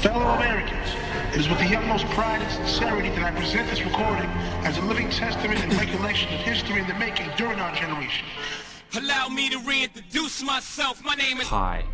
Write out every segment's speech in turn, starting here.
Fellow Americans, it is with the utmost pride and sincerity that I present this recording as a living testament and recollection of history in the making during our generation. Allow me to reintroduce myself. My name is... Pi.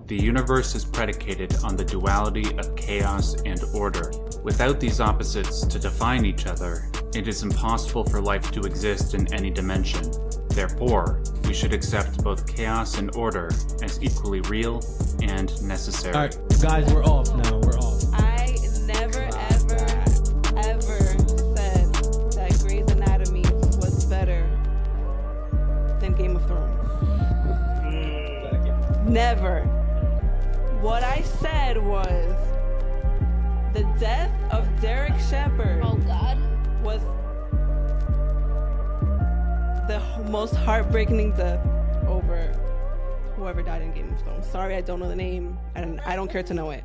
The universe is predicated on the duality of chaos and order. Without these opposites to define each other, it is impossible for life to exist in any dimension. Therefore, we should accept both chaos and order as equally real and necessary. Alright, guys, we're off now. We're off. I never, ever said that Grey's Anatomy was better than Game of Thrones. Never. What I said was the death of Derek Shepherd was the most heartbreaking death over whoever died in Game of Thrones. Sorry, I don't know the name, and I don't care to know it.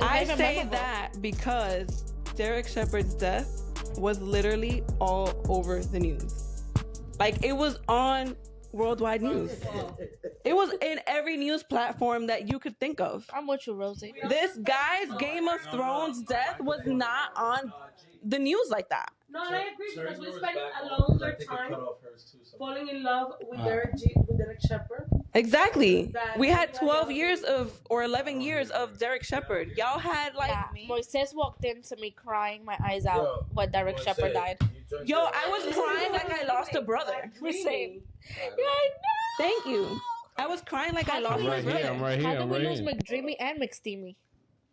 I say that because Derek Shepherd's death was literally all over the news. Like, it was on worldwide news. It was in every news platform that you could think of. I'm with you, Rosie. This guy's Game of Thrones death was not on the news like that. No, and I agree because we spent a longer time falling in love with Derek Shepherd. Exactly. We had 12 years or 11 years of Derek Shepherd. Y'all had like... Yeah. Moises walked into me crying my eyes out when Derek Shepherd died. Yo, I was crying like I lost a brother. Same. Yeah, I know. Thank you. I was crying like I lost my brother. How do we lose McDreamy and McSteamy?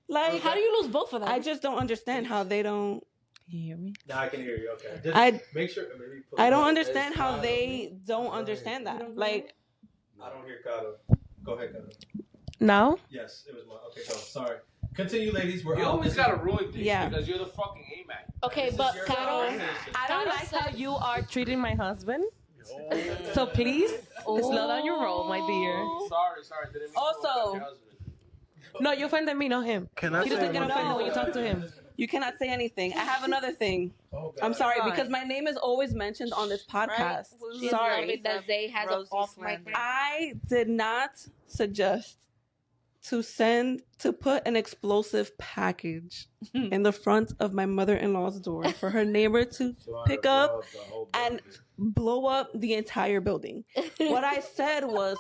Like, how do you lose both of them? I just don't understand how they don't... Can you hear me? No, I can hear you. Okay. Just make sure. I don't understand how they don't understand that. Like, I don't hear Kato. Go ahead, Kato. Now? Yes, it was my. Okay, so sorry. Continue, ladies. We're You out. always gotta ruin things Yeah. because you're the fucking AMAC. Okay, but Kato, I don't like how you are treating my husband. So please, slow down your roll, my dear. Sorry. Didn't mean to Also- offend your husband. No, you offended me, not him. He doesn't get offended when you talk to him. you cannot say anything. I have another thing. I'm sorry, because my name is always mentioned on this podcast. she's Sorry. loving that Zay has an off mic. I did not suggest to put an explosive package in the front of my mother-in-law's door for her neighbor to pick up and blow up the entire building. What I said was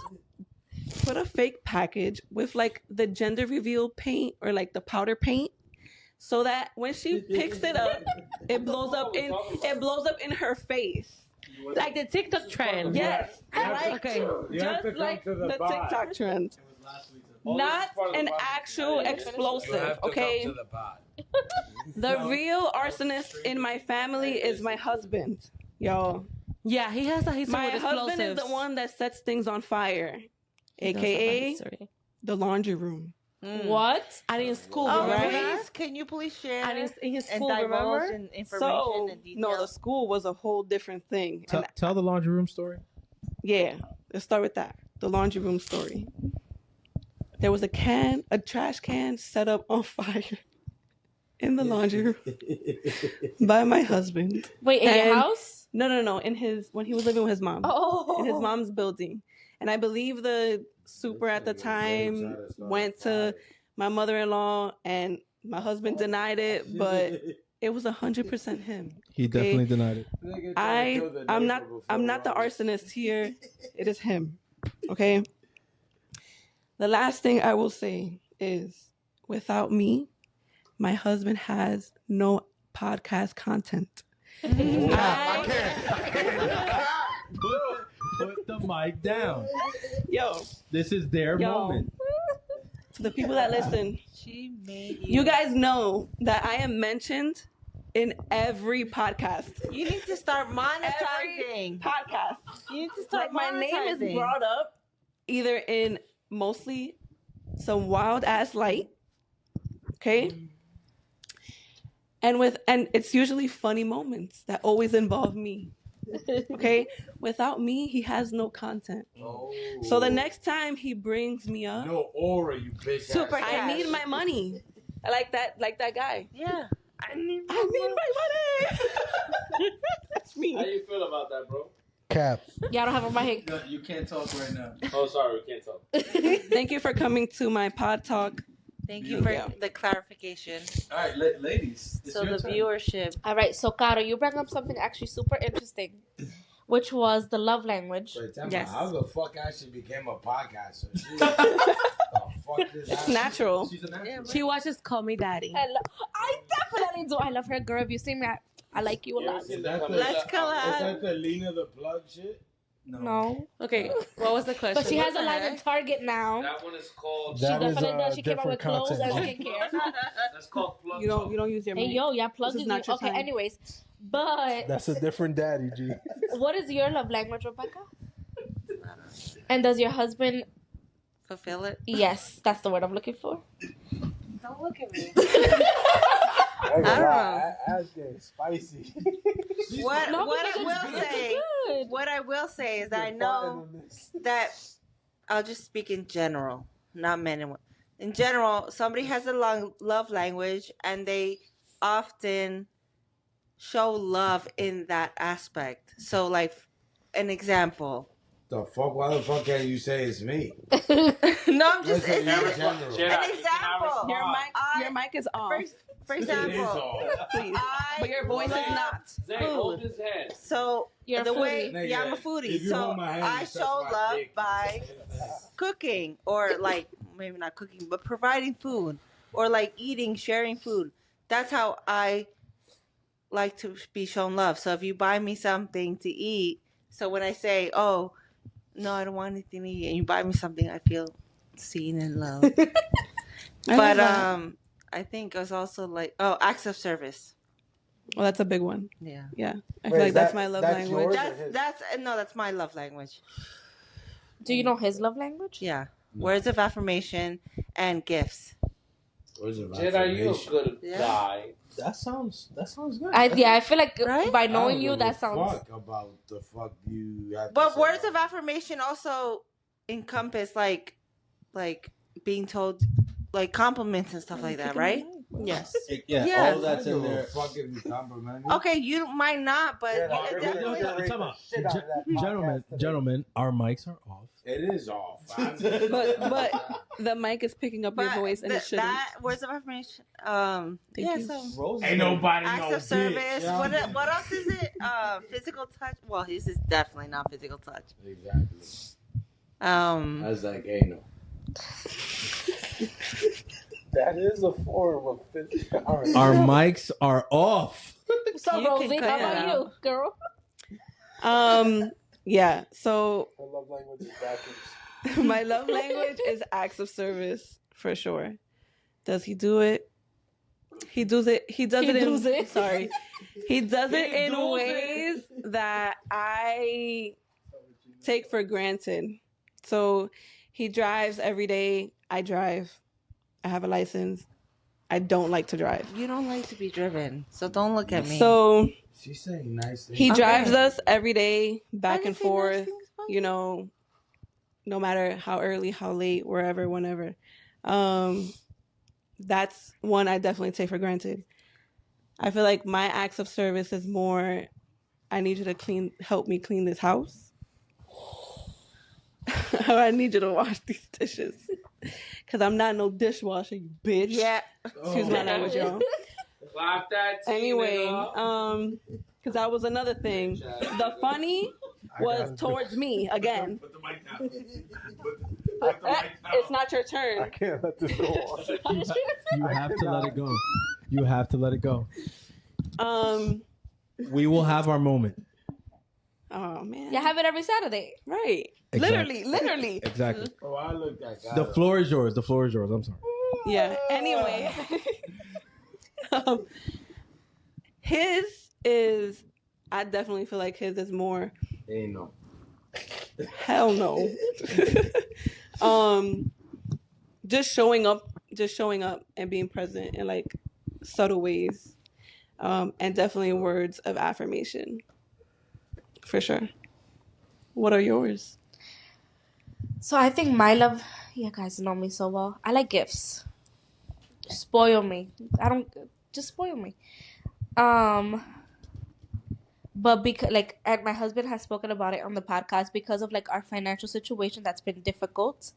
put a fake package with like the gender reveal paint or like the powder paint, so that when she picks it up, it blows up in her face. Like the TikTok trend. Yes, Okay. just like the TikTok trend. Not an actual explosive, okay? The real arsonist in my family is my husband, y'all. Yeah, he has a history My with husband explosives. is the one that sets things on fire, He does have a aka history. the laundry room. What? And in school, Oh, remember? please, can you please share And in his and school, divulge remember? in information So, and details? no, the school was a whole different thing. And Tell the laundry room story. yeah, let's start with that. The laundry room story. There was a trash can set up on fire in the laundry room by my husband. Wait, in your And- house? No, when he was living with his mom. Oh. In his mom's building. And I believe the super at the time went to my mother-in-law and my husband denied it, but it was 100% him. He definitely denied it. I'm not the arsonist here. It is him. Okay? The last thing I will say is without me, my husband has no podcast content. I can't. Put the mic down. Yo, This is their moment. to the people that listen, She made you guys know that I am mentioned in every podcast. You need to start monetizing. Podcast. You need to start Like, my name is monetizing. brought up either in mostly some wild ass light, okay, and it's usually funny moments that always involve me. Okay, without me, he has no content. So the next time he brings me up, No aura, you bitch. Super ass. I need my money. I like that guy. Yeah. I need I need my money. That's me. How you feel about that, bro? Cap. Yeah, I don't have a mic. You can't talk right now. Oh, sorry, we can't talk. Thank you for coming to my pod talk. Thank you for the clarification. All right, ladies. It's So your the turn. viewership. All right, so Caro, you brought up something actually super interesting, which was the love language. Wait, tell me, Yes. how the fuck actually became a podcaster? It's natural. She's an actress. She watches Call Me Daddy. I definitely do. I love her, girl. If you see me, I like you a lot. Is that the, Let's is collab. that the Lena the Plug shit? No, Okay, what was the question? but she has a the line heck? in Target now. That one is called. She definitely does. She came out with different clothes and content. skincare. That's called plug. You don't use your Hey, mic. yo, yeah, plug This is is not your okay. time. Anyways, but That's a different daddy, G. what is your love language, Rebecca? And does your husband? Fulfill it. Yes, that's the word I'm looking for. Don't look at me. I don't know. That's getting spicy. What No, I because will it's say, good. what I will say is I know that I'll just speak in general, not men and women. In general, somebody has a love language, and they often show love in that aspect. So, like, an example. The fuck? Why the fuck can't you say it's me? No, I'm just Listen, an in example. general. Example. Your mic is off. For It is example, all. Please. I But your voice is love not. Zay, hold his hand. So You're the a way, foodie. yeah, I'm a foodie. If you So hold my hand, I you touch show my love dick. by cooking, or like maybe not cooking, but providing food, or like eating, sharing food. That's how I like to be shown love. So if you buy me something to eat, so when I say, "Oh, no, I don't want anything to eat," and you buy me something, I feel seen and loved. But I think it's also like acts of service. Well, that's a big one. Yeah. Yeah. I feel like that's my love language. That's my love language. Do you know his love language? Yeah. Words of affirmation and gifts. Words of Jedi, you a affirmation. good Yeah. guy. That sounds good. I feel like Right? by I don't knowing you, give that a sounds. fuck about the fuck you have to But say words about of affirmation also encompass like being told like compliments and stuff like that, right? Yes. Yeah, Yeah. all that's I in don't give a there. fuck if you compliment me. Okay, you might not, but Yeah, you no, definitely. really- Come on. Shit out of that podcast. Gentlemen, our mics are off. It is off. I'm But the mic is picking up your But voice and it shouldn't. that words of affirmation. Thank Yeah. you. So Ain't nobody acts no of service. bitch. Yeah. What else is it? Physical touch. Well, this is definitely not physical touch. Exactly. That's like anal. That is a form of physical. Our mics are off. So You can Rosie, cut how it about out. you, girl? Yeah. So My love language is backwards. my love language is acts of service for sure. Does he do it? He does it. He does He it in. does it. Sorry, he does it in does ways that I take for granted. So he drives every day. I drive. I have a license. I don't like to drive. You don't like to be driven, so don't look at me. So She's saying nice things. he Okay. drives us every day I back didn't and say nice forth. things about You know, no matter how early, how late, wherever, whenever. That's one I definitely take for granted. I feel like my acts of service is more, I need you to help me clean this house. Or I need you to wash these dishes. Because I'm not no dishwasher, you bitch. Yeah. Excuse my language, y'all. Clap that team, Anyway, nigga. because that was another thing. The funny was towards me again. Put the mic down. It's not your turn. can't let this go on. You have to let it go. You have to let it go. Um. We will have our moment. Oh man. You have it every Saturday. Right. Exactly. Literally. Exactly. Oh, I look like The floor is yours. The floor is yours. I'm sorry. Yeah. Anyway, his is. I definitely feel like his is more. Ain't no. Hell no. Just showing up and being present in like subtle ways, and definitely words of affirmation. For sure. What are yours? So I think my love, you guys know me so well. I like gifts. Spoil me. Just spoil me. but because like, and my husband has spoken about it on the podcast because of like our financial situation that's been difficult.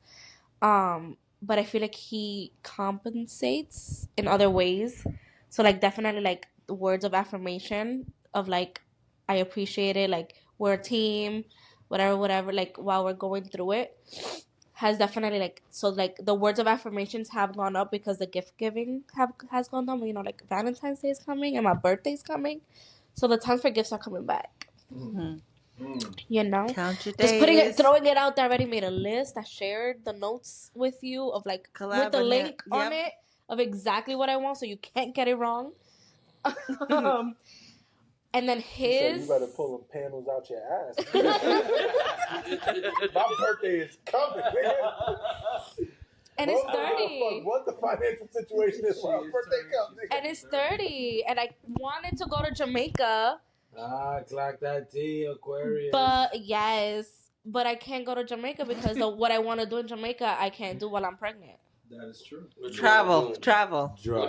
But I feel like he compensates in other ways. So like definitely like words of affirmation of like I appreciate it, like we're a team, whatever, like while we're going through it has definitely like so like the words of affirmations have gone up because the gift giving has gone down. You know, like Valentine's Day is coming and my birthday's coming. So the time for gifts are coming back. Mm-hmm. You know, count your just days. throwing it out there. I already made a list. I shared the notes with you of like with the link on it of exactly what I want, so you can't get it wrong. And then his. You better pull them panels out your ass. My birthday is coming, man. And it's 30. What the financial situation is when my birthday comes. And it's 30. And I wanted to go to Jamaica. Clock that T, Aquarius. But but I can't go to Jamaica because what I want to do in Jamaica, I can't do while I'm pregnant. That is true. Travel. What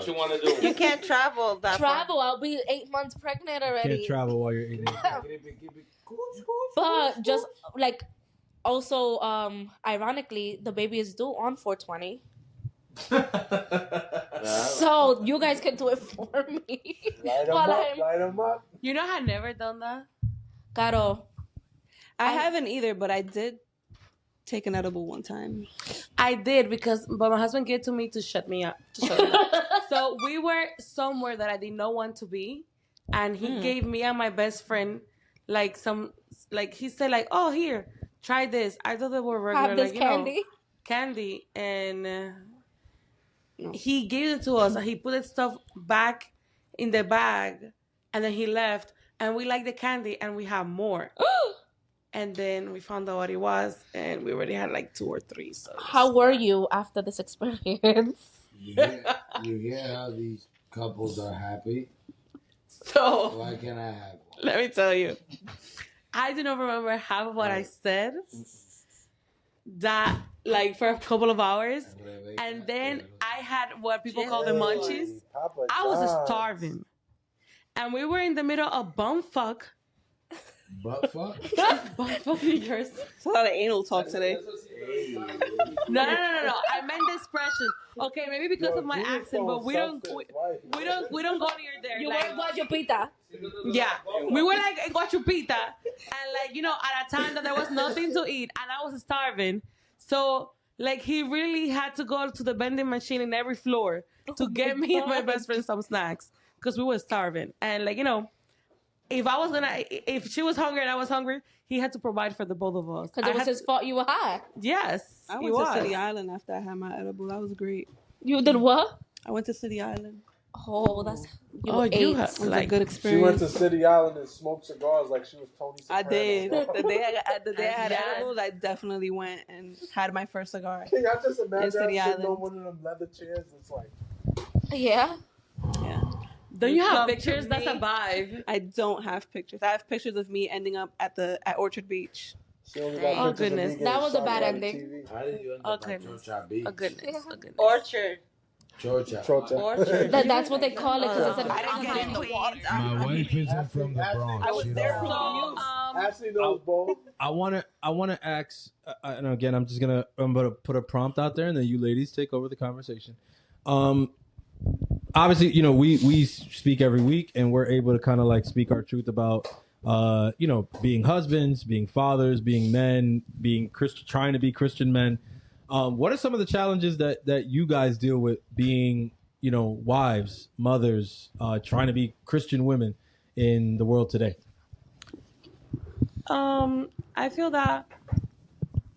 you want to do? You can't travel that far. I'll be 8 months pregnant already. Can't travel while you're eating. But just like, also, ironically, the baby is due on 4/20. So you guys can do it for me. Light them up. You know, I never done that. Caro. I haven't either, but I did take an edible one time. I did but my husband gave it to me to shut me up. So we were somewhere that I did not want to be, and he gave me and my best friend like he said like, oh, here, try this. I thought they were regular, Have this like, candy. Candy, and he gave it to us. He put the stuff back in the bag, and then he left. And we liked the candy, and we have more. And then we found out what it was, and we already had like 2 or 3. So how were you after this experience? You hear how these couples are happy? So why can't I have one? Let me tell you, I do not remember half of what I said. That like for a couple of hours, and then I had what people call the munchies. I was starving, and we were in the middle of bumfuck. Butt fuck? Bumfuck New Jersey. It's a lot of anal talk today. No. I meant the expression. Okay, maybe because of my accent, but we don't go near there. You like, were in Guajupita. Yeah, we were like in Guachupita, and like at a time that there was nothing to eat, and I was starving. So like he really had to go to the vending machine in every floor to get me and my best friend some snacks because we were starving. And like if she was hungry and I was hungry, he had to provide for the both of us. Because it was his fault you were high. Yes, I went to City Island after I had my edible. That was great. You did what? I went to City Island. Oh, that's it was a good experience. She went to City Island and smoked cigars like she was Tony Soprano. I did. The day I had edibles, I definitely went and had my first cigar. Can y'all just imagine City sitting on Island. one of them leather chairs? It's like, yeah. Don't you have pictures? That's a vibe. I don't have pictures. I have pictures of me ending up at Orchard Beach. Oh goodness, that was a bad ending. How did you end up at Chocha Beach? Oh goodness. Orchard. Chocha. That's what they call it because it's an I didn't get in the water. My wife isn't from the Bronx. I was there for So, Ashley knows both. I wanna ask, and again, I'm gonna put a prompt out there, and then you ladies take over the conversation. Obviously, we speak every week, and we're able to kind of like speak our truth about, being husbands, being fathers, being men, being trying to be Christian men. What are some of the challenges that you guys deal with being, wives, mothers, trying to be Christian women in the world today? I feel that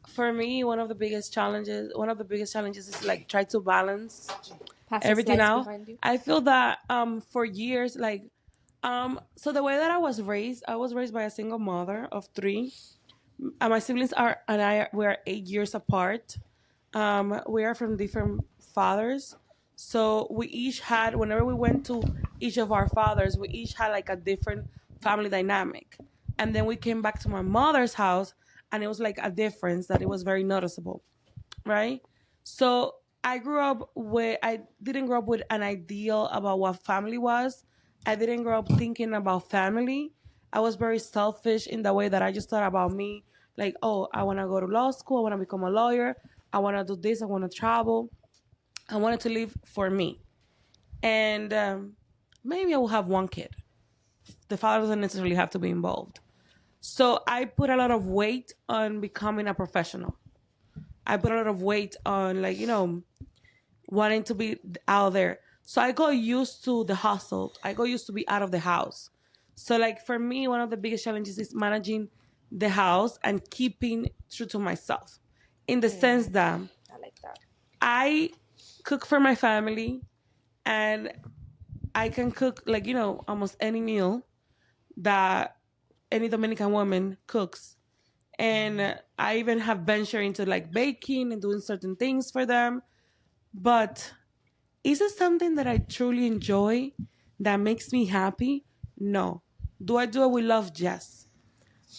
for me, one of the biggest challenges is like try to balance everything out. I feel that for years, so the way that I was raised by a single mother of 3. My siblings we're 8 years apart. We are from different fathers, so we each had, whenever we went to each of our fathers, we each had like a different family dynamic. And then we came back to my mother's house, and it was like a difference that it was very noticeable, right? So I didn't grow up with an ideal about what family was. I didn't grow up thinking about family. I was very selfish in the way that I just thought about me. Like, oh, I want to go to law school. I want to become a lawyer. I want to do this. I want to travel. I wanted to live for me. And maybe I will have one kid. The father doesn't necessarily have to be involved. So I put a lot of weight on becoming a professional. I put a lot of weight on, like, wanting to be out there. So I got used to the hustle. I got used to be out of the house. So, like, for me, one of the biggest challenges is managing the house and keeping true to myself. In the sense that I like that. I cook for my family and I can cook, like, almost any meal that any Dominican woman cooks. And I even have ventured into, like, baking and doing certain things for them. But is it something that I truly enjoy that makes me happy? No. Do I do it with love? Yes.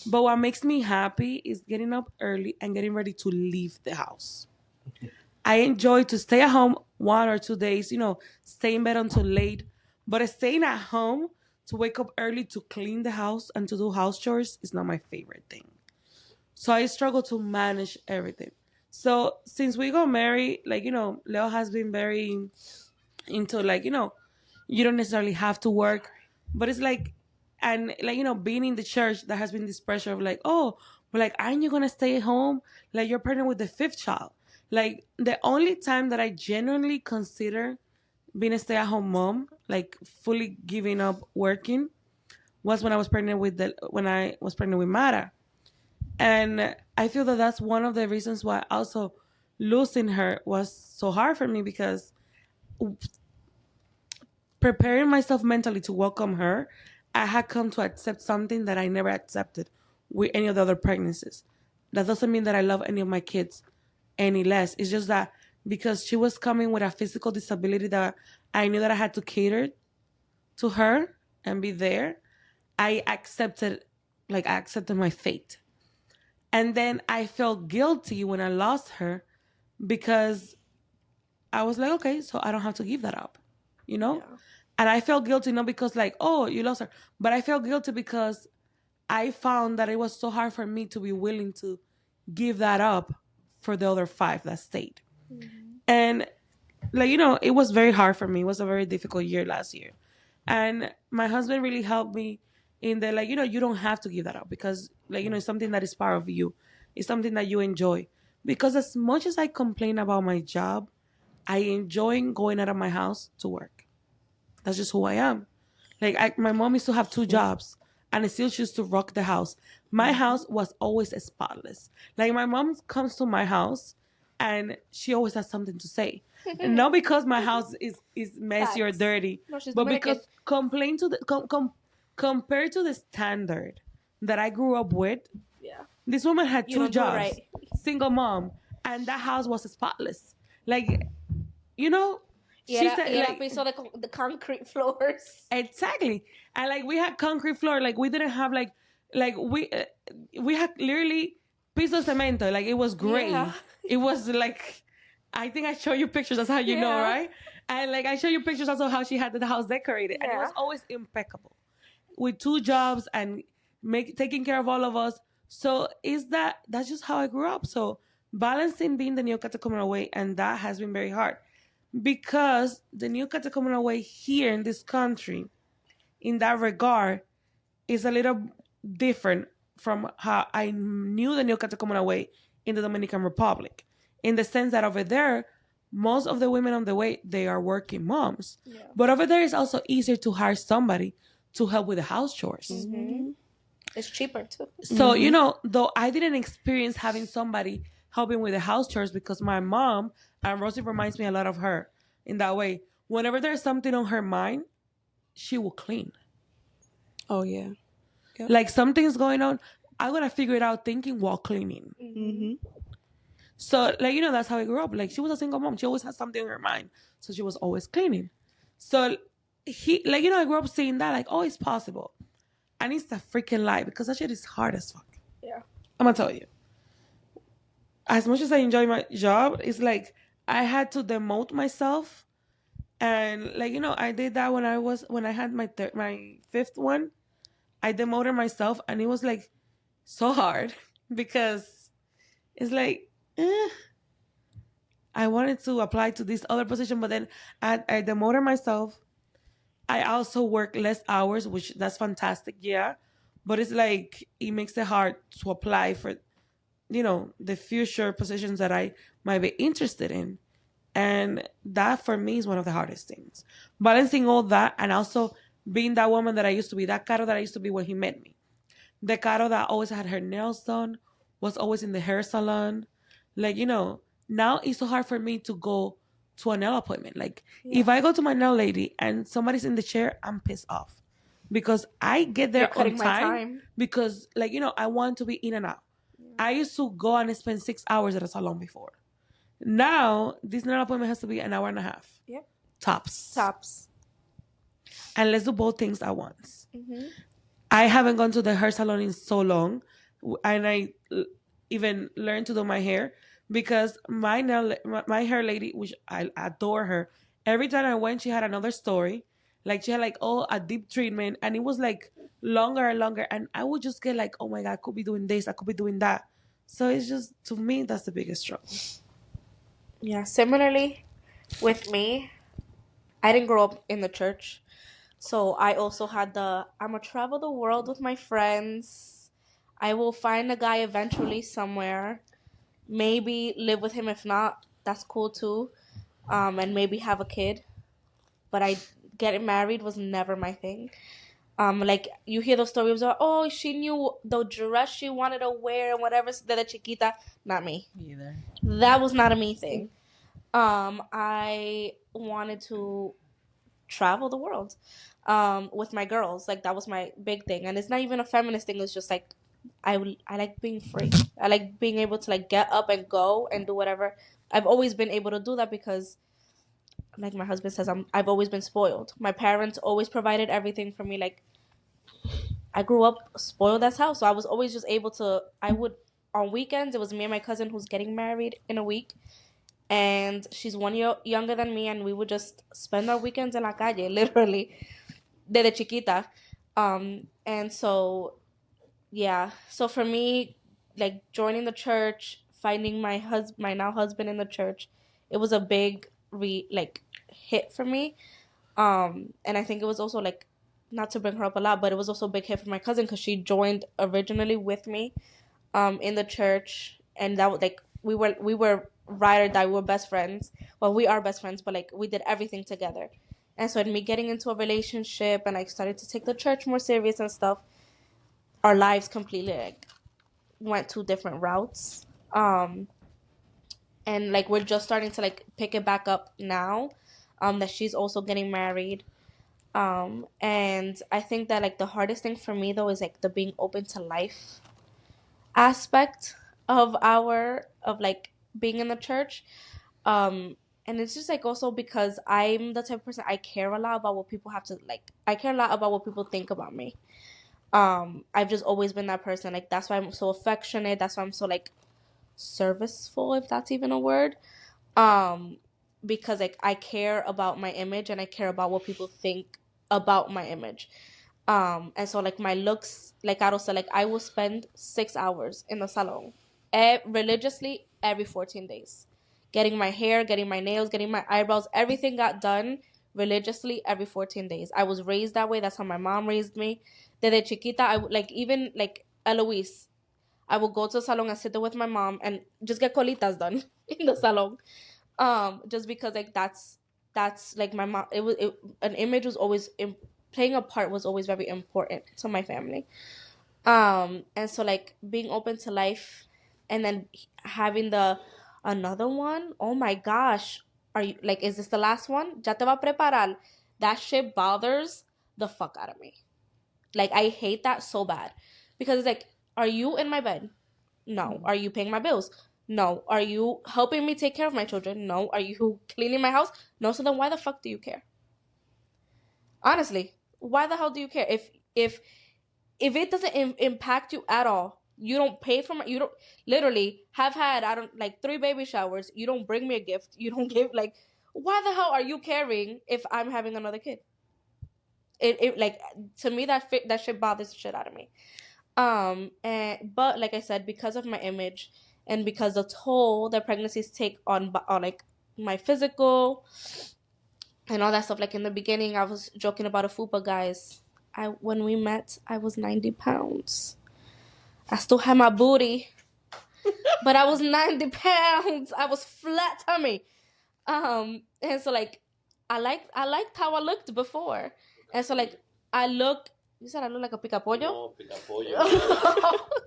But what makes me happy is getting up early and getting ready to leave the house. I enjoy to stay at home 1 or 2 days, stay in bed until late. But staying at home to wake up early to clean the house and to do house chores is not my favorite thing. So I struggle to manage everything. So since we got married, like, Leo has been very into, like, you don't necessarily have to work. But it's like, and, like, being in the church, there has been this pressure of, like, oh, but, like, aren't you going to stay at home? Like, you're pregnant with the 5th child. Like, the only time that I genuinely consider being a stay-at-home mom, like, fully giving up working, was when I was pregnant with Mara. And I feel that that's one of the reasons why also losing her was so hard for me, because preparing myself mentally to welcome her, I had come to accept something that I never accepted with any of the other pregnancies. That doesn't mean that I love any of my kids any less. It's just that because she was coming with a physical disability that I knew that I had to cater to her and be there, I accepted my fate. And then I felt guilty when I lost her, because I was like, okay, so I don't have to give that up, Yeah. And I felt guilty not because, like, oh, you lost her, but I felt guilty because I found that it was so hard for me to be willing to give that up for the other 5 that stayed. Mm-hmm. And, like, it was very hard for me. It was a very difficult year last year. And my husband really helped me in the, like, you don't have to give that up, because, like, it's something that is part of you. It's something that you enjoy. Because as much as I complain about my job, I enjoy going out of my house to work. That's just who I am. Like, my mom used to have 2 jobs, and I still choose to rock the house. My house was always spotless. Like, my mom comes to my house, and she always has something to say. And not because my house is messy or dirty, but because compared to the standard that I grew up with, this woman had 2 jobs, right. Single mom, and that house was spotless. Like, she said, like, the concrete floors. Exactly. And, like, we had concrete floor. Like, we didn't have, like we had literally piso cemento. Like, it was great. Yeah. It was, like, I think I show you pictures. That's how you know, right? And, like, I show you pictures also how she had the house decorated. Yeah. And it was always impeccable. With 2 jobs and taking care of all of us. So that's just how I grew up. So balancing being the new Catechumenal way, and that has been very hard. Because the new Catechumenal way here in this country, in that regard, is a little different from how I knew the new Catechumenal way in the Dominican Republic. In the sense that over there, most of the women on the way, they are working moms. Yeah. But over there, it's also easier to hire somebody to help with the house chores. Mm-hmm. It's cheaper too. So, though I didn't experience having somebody helping with the house chores, because my mom, and Rosie reminds me a lot of her in that way. Whenever there's something on her mind, she will clean. Oh, yeah. Yep. Like, something's going on, I'm going to figure it out thinking while cleaning. Mm-hmm. So, like, that's how I grew up. Like, she was a single mom. She always had something on her mind. So she was always cleaning. So, I grew up seeing that, like, oh, it's possible. And it's a freaking lie, because that shit is hard as fuck. Yeah. I'm going to tell you. As much as I enjoy my job, it's like I had to demote myself. And, like, I did that when I had my 5th one. I demoted myself, and it was like so hard because it's like I wanted to apply to this other position, but then I demoted myself. I also work less hours, which that's fantastic, yeah. But it's like it makes it hard to apply for, the future positions that I might be interested in. And that for me is one of the hardest things. Balancing all that and also being that woman that I used to be, that Caro that I used to be when he met me. The Caro that always had her nails done, was always in the hair salon. Like, now it's so hard for me to go to a nail appointment. Like, if I go to my nail lady and somebody's in the chair, I'm pissed off. Because I get there on time. Because, like, I want to be in and out. Yeah. I used to go and spend 6 hours at a salon before. Now, this nail appointment has to be an hour and a half. Yep. Tops. And let's do both things at once. Mm-hmm. I haven't gone to the hair salon in so long. And I even learned to do my hair. Because my hair lady, which I adore her, every time I went, she had another story. Like, she had, like, a deep treatment. And it was, like, longer and longer. And I would just get, like, oh, my God, I could be doing this. I could be doing that. So it's just, to me, that's the biggest struggle. Yeah, similarly with me, I didn't grow up in the church. So I also had I'm going to travel the world with my friends. I will find a guy eventually somewhere. Maybe live with him. If not, that's cool too. And maybe have a kid. But getting married was never my thing. Like, you hear those stories of, oh, she knew the dress she wanted to wear and whatever, de chiquita. Not me. Me either. That was not a me thing. I wanted to travel the world with my girls. Like, that was my big thing. And it's not even a feminist thing. It's just, like, I like being free. I like being able to, like, get up and go and do whatever. I've always been able to do that because, like my husband says, I've always been spoiled. My parents always provided everything for me. Like, I grew up spoiled as hell. So I was always just able to, on weekends, it was me and my cousin who's getting married in a week. And she's 1 year younger than me. And we would just spend our weekends in la calle, literally, desde chiquita. And so, yeah. So for me, like, joining the church, finding my now husband in the church, it was a big hit for me. And I think it was also, like, not to bring her up a lot, but it was also a big hit for my cousin because she joined originally with me in the church. And that was, like, we were ride or die. We were best friends. Well, we are best friends, but, like, we did everything together. And so in me getting into a relationship and I started to take the church more serious and stuff, our lives completely, like, went two different routes. And, like, we're just starting to, like, pick it back up now that she's also getting married. And I think that, like, the hardest thing for me, though, is, like, the being open to life aspect of like, being in the church. And it's just, like, also because I'm the type of person, I care a lot about what people have to, like, I care a lot about what people think about me. I've just always been that person. Like, that's why I'm so affectionate. That's why I'm so, like, serviceful, if that's even a word. Because, like, I care about my image and I care about what people think about my image. And so, like, my looks, like I said, like, I will spend 6 hours in the salon religiously every 14 days. Getting my hair, getting my nails, getting my eyebrows, everything got done religiously every 14 days. I was raised that way. That's how my mom raised me. Desde chiquita, even Eloise, I would go to the salon and sit there with my mom and just get colitas done in the salon. Just because, like, that's like, my mom, an image was always, playing a part was always very important to my family. And so, like, being open to life and then having another one, oh my gosh, are you, like, is this the last one? Ya te va a preparar. That shit bothers the fuck out of me. Like, I hate that so bad. Because it's like, are you in my bed? No. Are you paying my bills? No. Are you helping me take care of my children? No. Are you cleaning my house? No. So then why the fuck do you care? Honestly, why the hell do you care? If it doesn't impact you at all, you don't pay for you don't literally have had, 3 baby showers. You don't bring me a gift. You don't give, like, why the hell are you caring if I'm having another kid? it like, to me, that shit bothers the shit out of me. But like I said, because of my image and because the toll that pregnancies take on like my physical and all that stuff. Like in the beginning, I was joking about a fupa, guys. When we met, I was 90 pounds. I still had my booty, but I was 90 pounds. I was flat tummy. And so like, I liked how I looked before. And so like, you said I look like a picapollo? No, picapollo.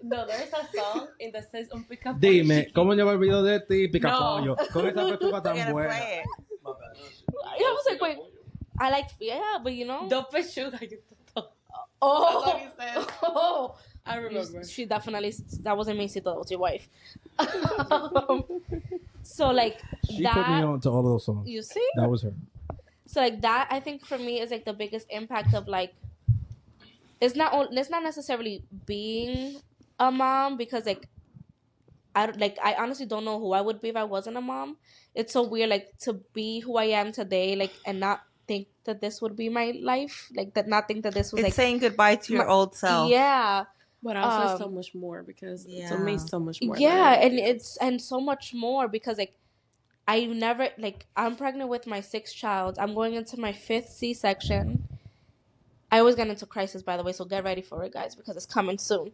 No, there's a song in that says un picapollo. Dime, ¿cómo yo me olvido de ti, picapollo? Con esa pechuga tan buena. I was like, wait, I like, yeah, but you know. Dos pechugas. Oh. That's what he said. Oh. I remember. She definitely, that wasn't me, Cito, that was your wife. So like, she put me on to all of those songs. You see? That was her. So like that, I think for me is like the biggest impact of like, it's not necessarily being a mom, because like I honestly don't know who I would be if I wasn't a mom. It's so weird, like, to be who I am today, like, and not think that this would be my life, like, that not think that this was, it's like, saying goodbye to your old self. Yeah. But also so much more, because to me so much more. Yeah, and so much more, because like I never, like, I'm pregnant with my 6th child. I'm going into my 5th C-section. I always get into crisis, by the way, so get ready for it, guys, because it's coming soon.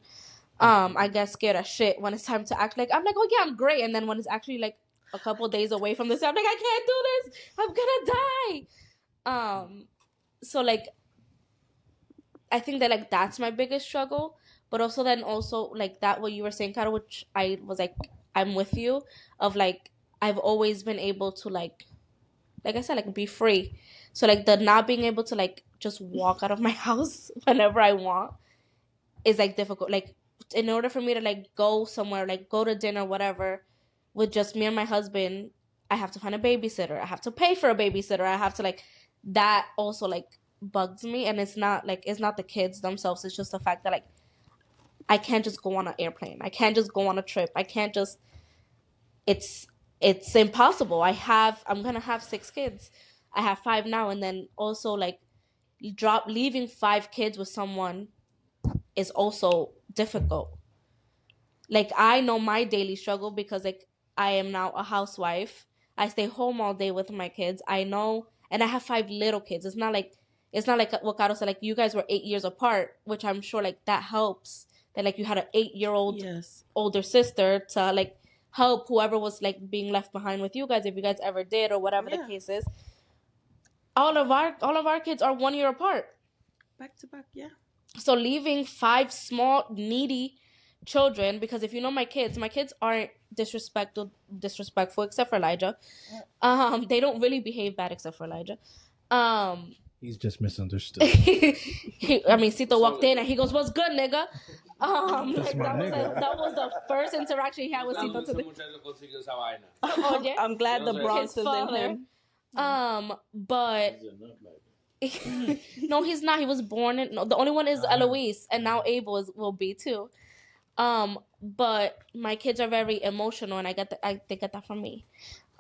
I get scared as shit when it's time to act like, I'm like, oh yeah, I'm great, and then when it's actually like a couple days away from this, I'm like, I can't do this, I'm gonna die. So like, I think that like that's my biggest struggle, but also like that what you were saying, Caro, which I was like, I'm with you, of like, I've always been able to like I said, like, be free. So like the not being able to like just walk out of my house whenever I want is like difficult. Like, in order for me to like go somewhere, like go to dinner, whatever, with just me and my husband, I have to find a babysitter. I have to pay for a babysitter. I have to like, that also like bugs me. And it's not the kids themselves. It's just the fact that like, I can't just go on an airplane. I can't just go on a trip. I can't just, it's impossible. I'm going to have 6 kids. I have 5 now. And then also like leaving 5 kids with someone is also difficult. Like, I know my daily struggle, because like I am now a housewife. I stay home all day with my kids. I know, and I have 5 little kids. It's not like what Caro said, like, you guys were 8 years apart, which I'm sure like that helps, that like you had an 8-year-old older sister to like help whoever was like being left behind with you guys, if you guys ever did, or whatever the case is. All of our kids are 1 year apart, back to back. Yeah. So leaving 5 small needy children, because if you know my kids aren't disrespectful except for Elijah. They don't really behave bad except for Elijah. He's just misunderstood. Cito walked in and he goes, "What's good, nigga?" That was the first interaction he had with Cito today. Oh, yeah? I'm glad the Bronx is in him. But no, he's not. He was born in. No, the only one is Eloise, and now Abel will be too. But my kids are very emotional, and they get that from me.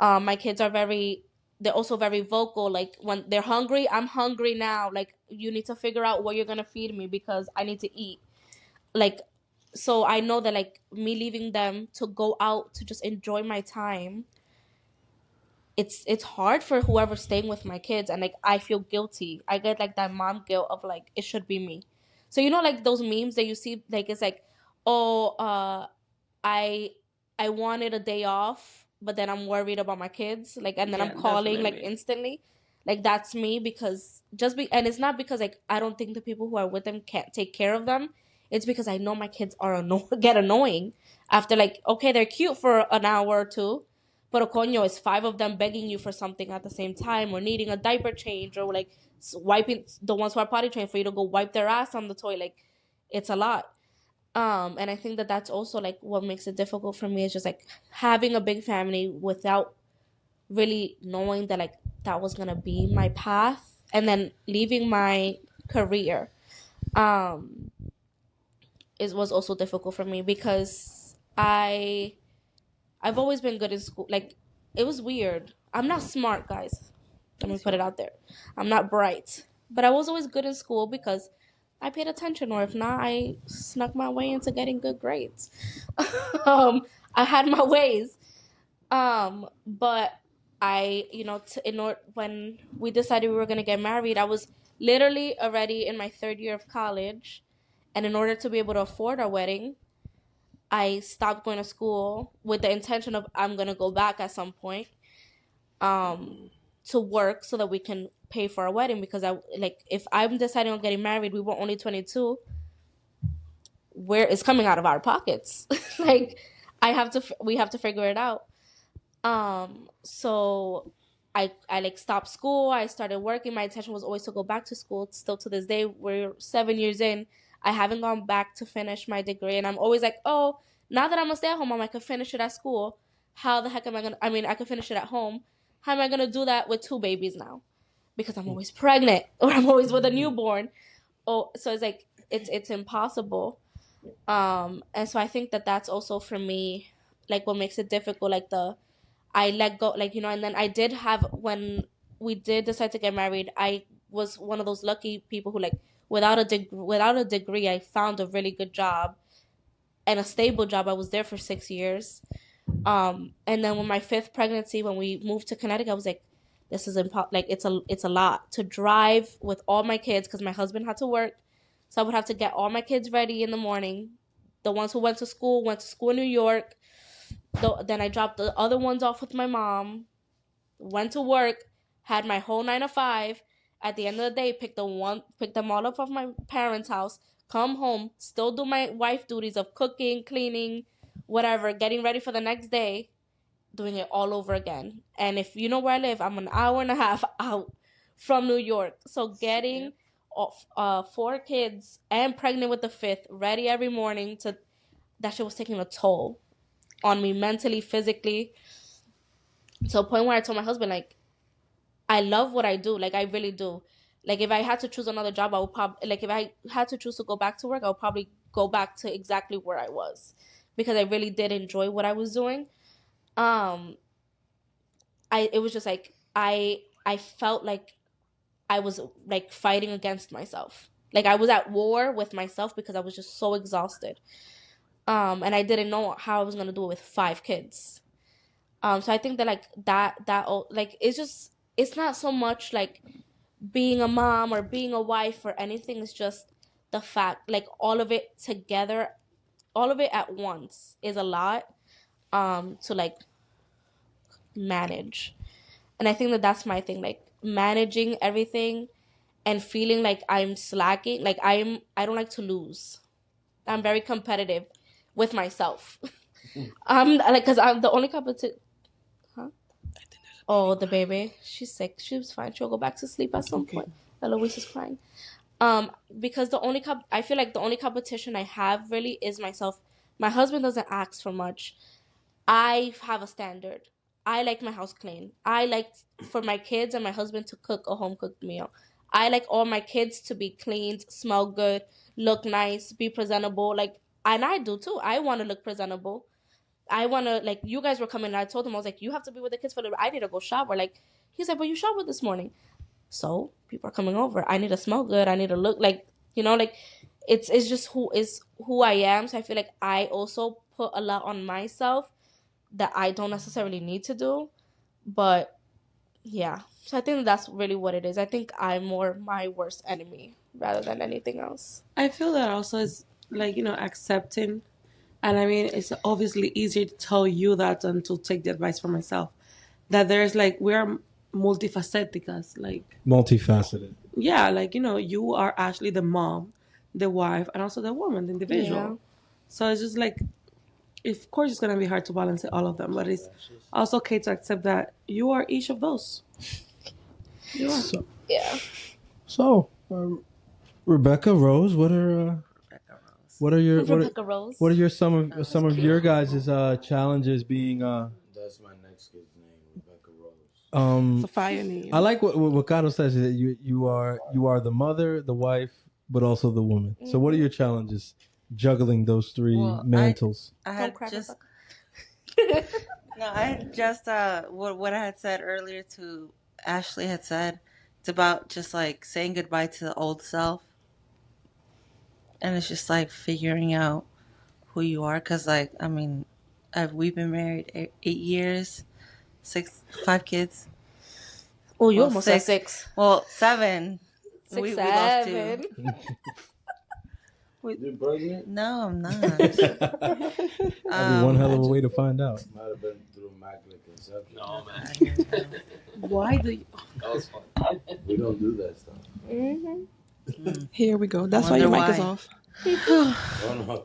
My kids are they're also very vocal. Like, when they're hungry, I'm hungry now. Like, you need to figure out what you're gonna feed me, because I need to eat. Like, so I know that like me leaving them to go out to just enjoy my time, it's hard for whoever's staying with my kids, and like I feel guilty. I get like that mom guilt of like, it should be me. So you know, like those memes that you see, like, it's like, oh, I wanted a day off, but then I'm worried about my kids, like, and then I'm calling definitely. Like instantly. Like, that's me, because and it's not because like I don't think the people who are with them can't take care of them. It's because I know my kids are get annoying after, like, okay, they're cute for an hour or two, but coño, it's 5 of them begging you for something at the same time, or needing a diaper change, or like wiping, the ones who are potty trained, for you to go wipe their ass on the toilet. Like, it's a lot. And I think that that's also like what makes it difficult for me, is just like having a big family without really knowing that like that was gonna be my path, and then leaving my career was also difficult for me, because I've always been good in school. Like, it was weird. I'm not smart, guys. Let me put it out there. I'm not bright. But I was always good in school because I paid attention, or if not, I snuck my way into getting good grades. I had my ways. But I, when we decided we were going to get married, I was literally already in my 3rd year of college. And in order to be able to afford our wedding, I stopped going to school with the intention of I'm going to go back at some point to work so that we can pay for our wedding. Because if I'm deciding on getting married, we were only 22. Where it's coming out of our pockets. We have to figure it out. So I stopped school. I started working. My intention was always to go back to school. Still to this day, we're 7 years in. I haven't gone back to finish my degree. And I'm always like, oh, now that I'm a stay-at-home mom, I can finish it at school. How the heck am I going to, I can finish it at home. How am I going to do that with 2 babies now? Because I'm always pregnant or I'm always with a newborn. Oh, so it's like, it's impossible. And so I think that that's also for me, like what makes it difficult, I let go, and then I did have, when we did decide to get married, I was one of those lucky people who without a degree, I found a really good job and a stable job. I was there for 6 years. And then with my 5th pregnancy, when we moved to Connecticut, I was like, this is it's a lot to drive with all my kids because my husband had to work. So I would have to get all my kids ready in the morning. The ones who went to school in New York. Then I dropped the other ones off with my mom, went to work, had my whole 9 to 5. At the end of the day, pick them all up from my parents' house, come home, still do my wife duties of cooking, cleaning, whatever, getting ready for the next day, doing it all over again. And if you know where I live, I'm an hour and a half out from New York. So getting 4 kids and pregnant with the 5th, ready every morning, that shit was taking a toll on me mentally, physically, to a point where I told my husband, I love what I do. I really do. If I had to choose another job, I would probably, if I had to choose to go back to work, I would probably go back to exactly where I was because I really did enjoy what I was doing. It was just I felt like I was fighting against myself. I was at war with myself because I was just so exhausted. And I didn't know how I was going to do it with 5 kids. So I think that it's not so much being a mom or being a wife or anything. It's just the fact, all of it together, all of it at once is a lot, to manage. And I think that that's my thing, managing everything and feeling like I'm slacking. I don't like to lose. I'm very competitive with myself. Because I'm the only competition. Huh? Oh, the baby. She's sick. She was fine. She'll go back to sleep at some point. Eloise is crying. Because I feel like the only competition I have really is myself. My husband doesn't ask for much. I have a standard. I like my house clean. I like for my kids and my husband to cook a home-cooked meal. I like all my kids to be cleaned, smell good, look nice, be presentable. And I do too. I want to look presentable. I want to, you guys were coming and I told him, I was like, you have to be with the kids for a little bit. I need to go shower. He's like, well, you showered this morning. So people are coming over. I need to smell good. I need to look it's just who I am. So I feel like I also put a lot on myself that I don't necessarily need to do. But yeah. So I think that's really what it is. I think I'm more my worst enemy rather than anything else. I feel that also is accepting. And I mean, it's obviously easier to tell you that than to take the advice from myself. That there's we're multifaceticas, multifaceted. Yeah, you are actually the mom, the wife, and also the woman, the individual. Yeah. So it's just of course it's gonna be hard to balance all of them, but it's also okay to accept that you are each of those. You are. So, Rebecca Rose, what are some of your guys' challenges being That's my next kid's name, Rebecca Rose. It's a fire name. I like what Caro says, that you are the mother, the wife, but also the woman. Mm-hmm. So what are your challenges juggling those 3 mantles? I had just what I had said earlier to Ashley had said It's about just like saying goodbye to the old self. And it's just like figuring out who you are. Because, like, I mean, we've been married 8 years, 5 kids. Oh, you almost had 6. Well, 7. 6, we 7. lost 2. You pregnant? No, I'm not. That'd be one hell of a way to find out. Might have been through immaculate conception. No, man. Why do you? That was fun. We don't do that stuff. Here we go. That's why your mic is off. Oh no,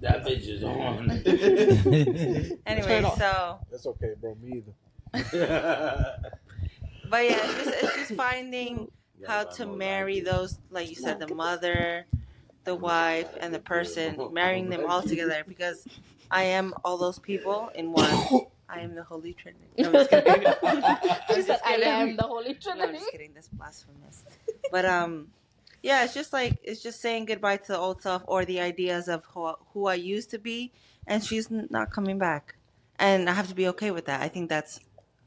that bitch is on. Anyway, so That's okay, bro. Me either. but yeah, it's just finding how to marry those, like you said, the mother, the wife, and the person, marrying them all together, because I am all those people in one. I am the Holy Trinity. No, I'm just kidding. She said, I am the Holy Trinity. No, I'm just kidding. That's blasphemous. But yeah, it's just saying goodbye to the old self or the ideas of who I used to be, and she's not coming back, and I have to be okay with that. I think that's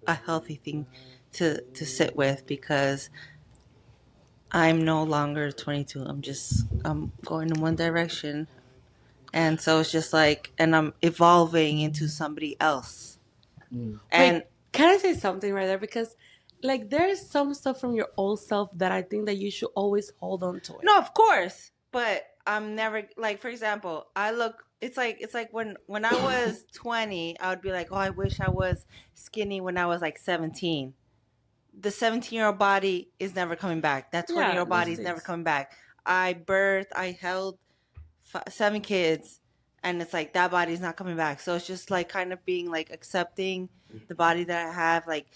a healthy thing to sit with, because I'm no longer 22. I'm going in one direction, and so it's just like, and I'm evolving into somebody else. And Wait, can I say something right there? Because, like, there's some stuff from your old self that I think that you should always hold on to it. no, of course, but I'm never, like, for example, it's like when I was 20, I would be like, oh, I wish I was skinny when I was like 17. The 17-year-old body is never coming back. That 20-year-old body is never coming back. I held 7 kids, and it's like that body's not coming back. So it's just like kind of being like accepting the body that I have, like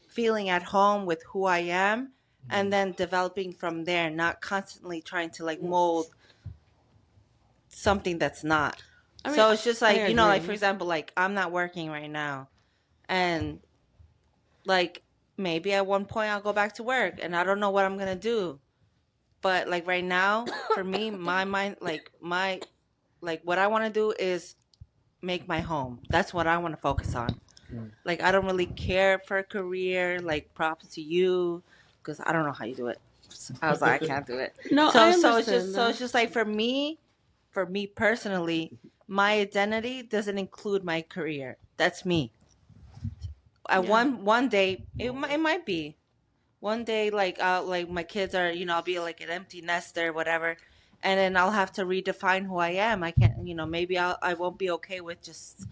feeling at home with who I am, and then developing from there, not constantly trying to like mold something that's not. I mean, so it's just like, you know, like for example, like I'm not working right now, and like maybe at one point I'll go back to work, and I don't know what I'm gonna do. But like right now, for me, my mind, like what I want to do is make my home. That's what I want to focus on. Like I don't really care for a career. Like props to you, because I don't know how you do it. I was like, I can't do it. No, so I so understand it's just like for me personally, my identity doesn't include my career. That's me. One day it might be. One day, like my kids are, you know, I'll be like an empty nester, whatever, and then I'll have to redefine who I am. I can't, you know, maybe I won't be okay with just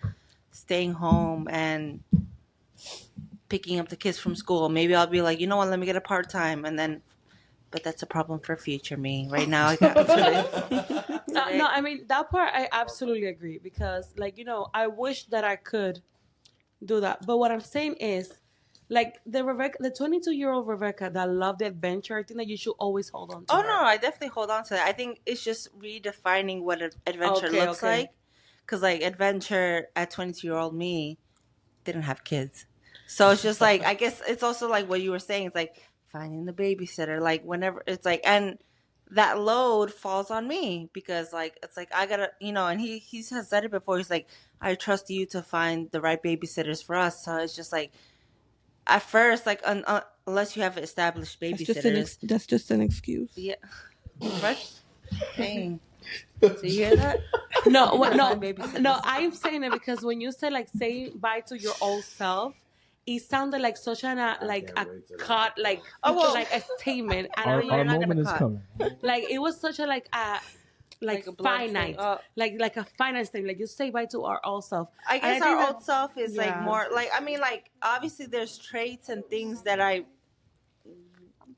staying home and picking up the kids from school. Maybe I'll be like, you know what, let me get a part-time, and then, but that's a problem for future me. Right now, I got no, I mean, that part I absolutely agree, because, like, you know, I wish that I could do that. But what I'm saying is, like, the 22-year-old Rebecca that loved the adventure, I think that you should always hold on to her. No, I definitely hold on to that. I think it's just redefining what adventure looks like. Because, like, adventure at 22-year-old me didn't have kids. So it's just like, I guess it's also like what you were saying. It's like finding the babysitter. Like, whenever it's like, and that load falls on me, because, like, it's like I gotta, you know, and he has said it before. He's like, I trust you to find the right babysitters for us. So it's just like, at first, like, unless you have established babysitters. That's just an excuse. Yeah. Right? Dang. So you hear that? No, I'm saying it because when you say, like, say bye to your old self, it sounded like such a statement. And our moment is coming. Like, it was such a like a finite, like a finite thing. Like, you say bye to our old self. I guess our old self is like more like, I mean, like, obviously there's traits and things that I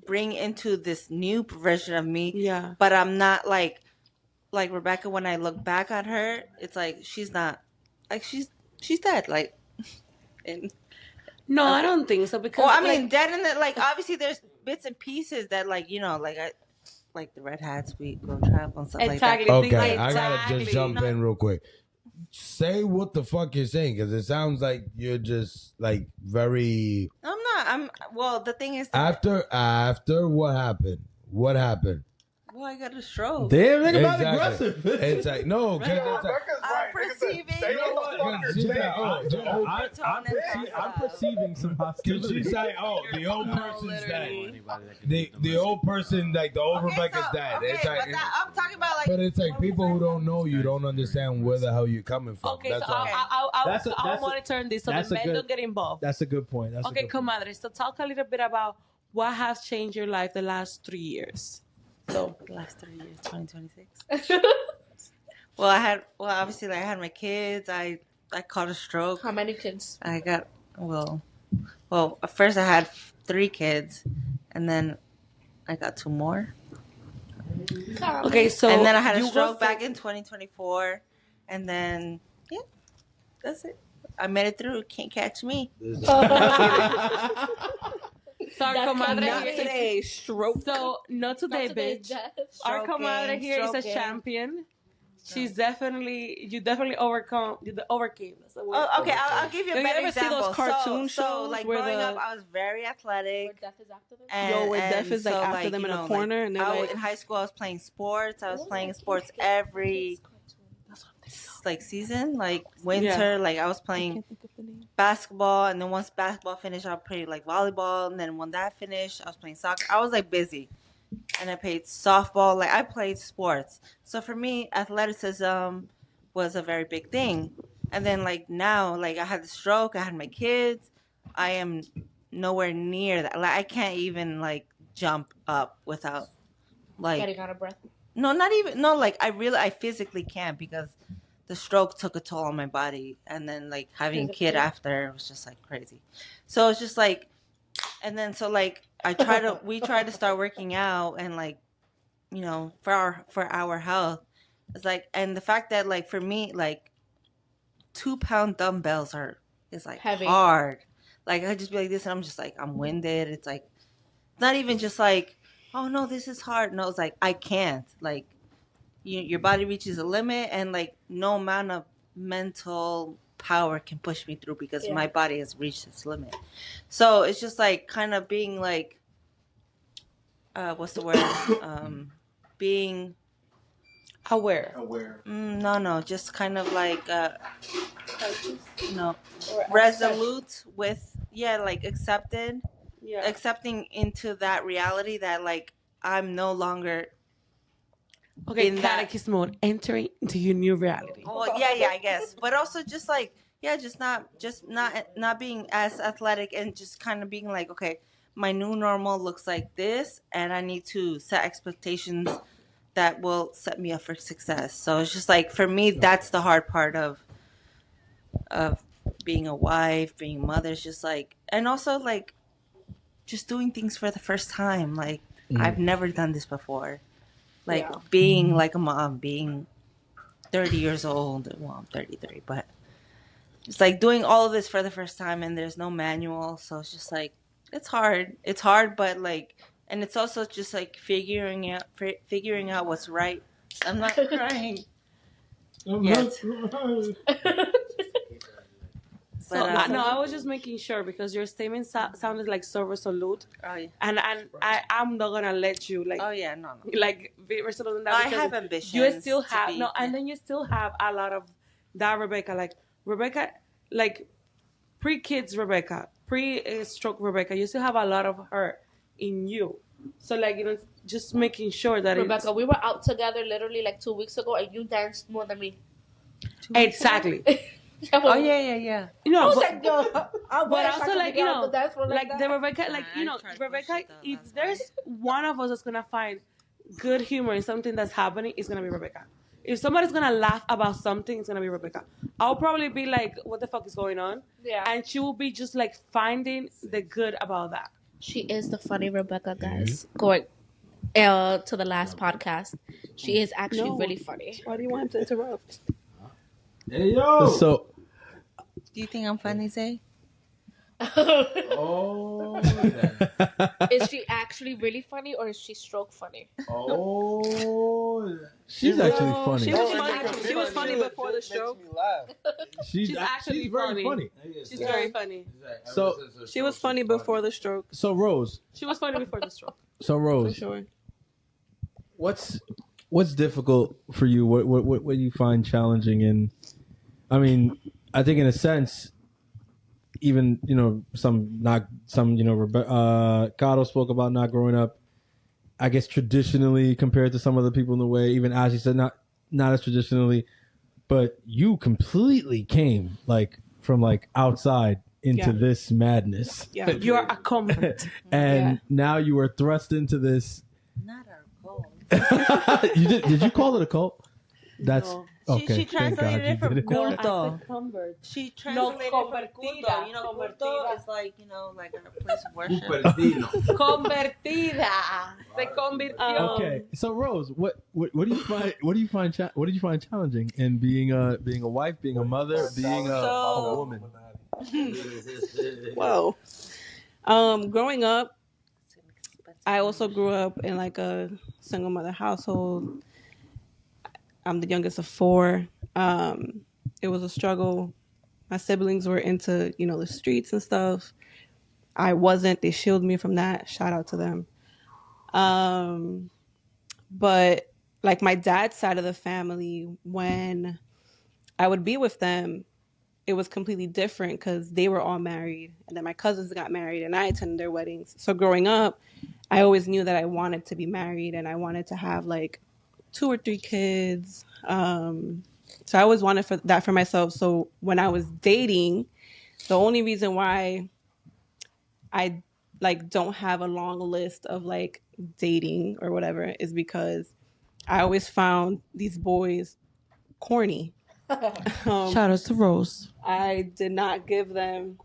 bring into this new version of me. Yeah. But I'm not like Rebecca. When I look back at her, it's like she's not, like, she's dead. Like, and no, I don't think so, because I mean, dead in the, like, obviously there's bits and pieces that, like, you know, like the Red Hats, we go travel and stuff like that. Okay, I gotta just jump in real quick. Say what the fuck you're saying, because it sounds like you're just like very. I'm not. Well, the thing is, after what happened? What happened? Well, I got a stroke. Damn, nigga, Exactly. not aggressive. It's like no, because it's like. I'm perceiving. I'm perceiving some hostility. She's like, oh, the old person's dad. The old person, like the old Rebecca's dad. Okay, It's like, but I'm talking about like. but it's like people who don't know you don't understand where the hell you're coming from. Okay, That's so all. I'll monitor this so the men don't get involved. That's a good point. Okay, comadre. So talk a little bit about what has changed your life the last 3 years. So last 3 years, 2026. Well, obviously, like, I had my kids. I caught a stroke. How many kids? I got well. At first I had 3 kids, and then I got 2 more. Okay, so and then I had a stroke back in 2024, and then that's it. I made it through. Can't catch me. Sorry, comadre. Not today, stroke. So not today, bitch. Our comadre here is a champion. She's definitely you definitely overcame. That's the word. Oh, okay, I'll give you a Do you better ever example. see those cartoon so shows like where growing the- up, I was very athletic. Death is after them? And, Where Death is like so, after them you in know, a corner, like, and they're like, in high school, I was playing sports. I was playing sports every like season, like winter. Like I was playing basketball, and then once basketball finished, I played like volleyball, and then when that finished, I was playing soccer. I was like busy, and I played softball. Like I played sports. So for me, athleticism was a very big thing. And then like now, like I had the stroke, I had my kids. I am nowhere near that. Like I can't even like jump up without like Getting out of breath. no, not even no. Like I physically can't because the stroke took a toll on my body, and then like having a kid after was just like crazy. So it's just like, and then so like we try to start working out and like, you know, for our health. It's like, and the fact that like for me like 2-pound dumbbells is like heavy. hard. Like I just be like this, and I'm just like I'm winded. It's like not even just like, oh no, this is hard. No, it's like I can't. Like your body reaches a limit, and like no amount of mental power can push me through because my body has reached its limit. So it's just like kind of being like, what's the word? Being aware. No, just kind of like resolute with like accepting into that reality that like I'm no longer in catechist mode, entering into your new reality. Well, yeah, I guess, but also just like not being as athletic and just kind of being like, okay, my new normal looks like this, and I need to set expectations that will set me up for success. So it's just like for me, that's the hard part of being a wife, being a mother. It's just like, and also like just doing things for the first time. Like I've never done this before. Like being like a mom, being 30 years old. Well, I'm 33, but it's like doing all of this for the first time, and there's no manual. So it's just like, it's hard. It's hard, but like, and it's also just like figuring out what's right. I'm not crying yet. So, no, I was just making sure because your statement sounded like so resolute. Oh, yeah. And I'm not gonna let you like. Oh yeah, no. Like be resolute in that. I have ambitions. You still have and then you still have a lot of that Rebecca. Like Rebecca, like pre-kids Rebecca, pre-stroke Rebecca. You still have a lot of her in you. So like, you know, just making sure that Rebecca, we were out together literally like 2 weeks ago, and you danced more than me. Exactly. Oh yeah. You know, but also like, you know, like the Rebecca, like, you know, Rebecca, if there's one of us that's gonna find good humor in something that's happening, it's gonna be Rebecca. If somebody's gonna laugh about something, it's gonna be Rebecca. I'll probably be like, what the fuck is going on? Yeah. And she will be just like finding the good about that. She is the funny Rebecca, guys. Going to the last podcast. She is actually really funny. Why do you want to interrupt? Hey, yo! So, do you think I'm funny, Zay? Oh. Is she actually really funny, or is she stroke funny? Oh. She's actually funny. She was funny before the stroke. She's actually very funny. She's very funny. So she was funny before the stroke. So Rose. She was funny before the stroke. So Rose. For sure. What's difficult for you? What do you find challenging in? I mean, I think in a sense, even Caro spoke about not growing up, I guess traditionally compared to some other people in the way. Even Ashley said not as traditionally, but you completely came from outside into this madness. Yeah, you are a comment. And now you are thrust into this. Not our goal. Did you call it a cult? That's no. Okay. She translated it from culto. She translated it from culto. You know, culto is like a place of worship. Convertida. Se convirtió. Okay. So Rose, what do you find challenging in being a wife, being a mother, being a woman? Whoa. Growing up, I also grew up in a single mother household. I'm the youngest of 4. It was a struggle. My siblings were into, the streets and stuff. I wasn't. They shielded me from that. Shout out to them. But my dad's side of the family, when I would be with them, it was completely different because they were all married. And then my cousins got married and I attended their weddings. So growing up, I always knew that I wanted to be married and I wanted to have 2 or 3 kids. So I always wanted that for myself. So when I was dating, the only reason why I don't have a long list of dating or whatever is because I always found these boys corny. Shout out to Rose. I did not give them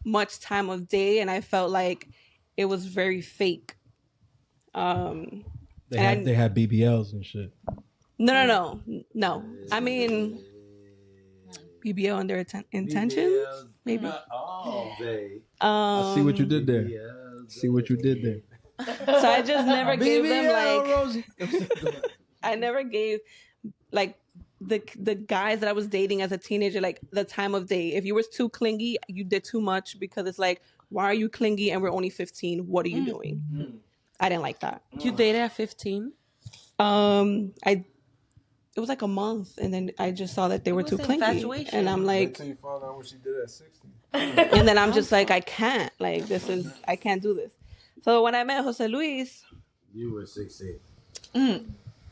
much time of day, and I felt like it was very fake. They had BBLs and shit. No. I mean, BBL and their intentions, maybe. I see what you did there. So I just never gave them I never gave the guys that I was dating as a teenager the time of day. If you were too clingy, you did too much because it's why are you clingy and we're only 15? What are you doing? I didn't like that. You dated at 15? It was a month, and then I just saw that they were too clingy, and I'm until you found out what she did at 16. And then I'm just I can't I can't do this. So when I met Jose Luis, you were 16.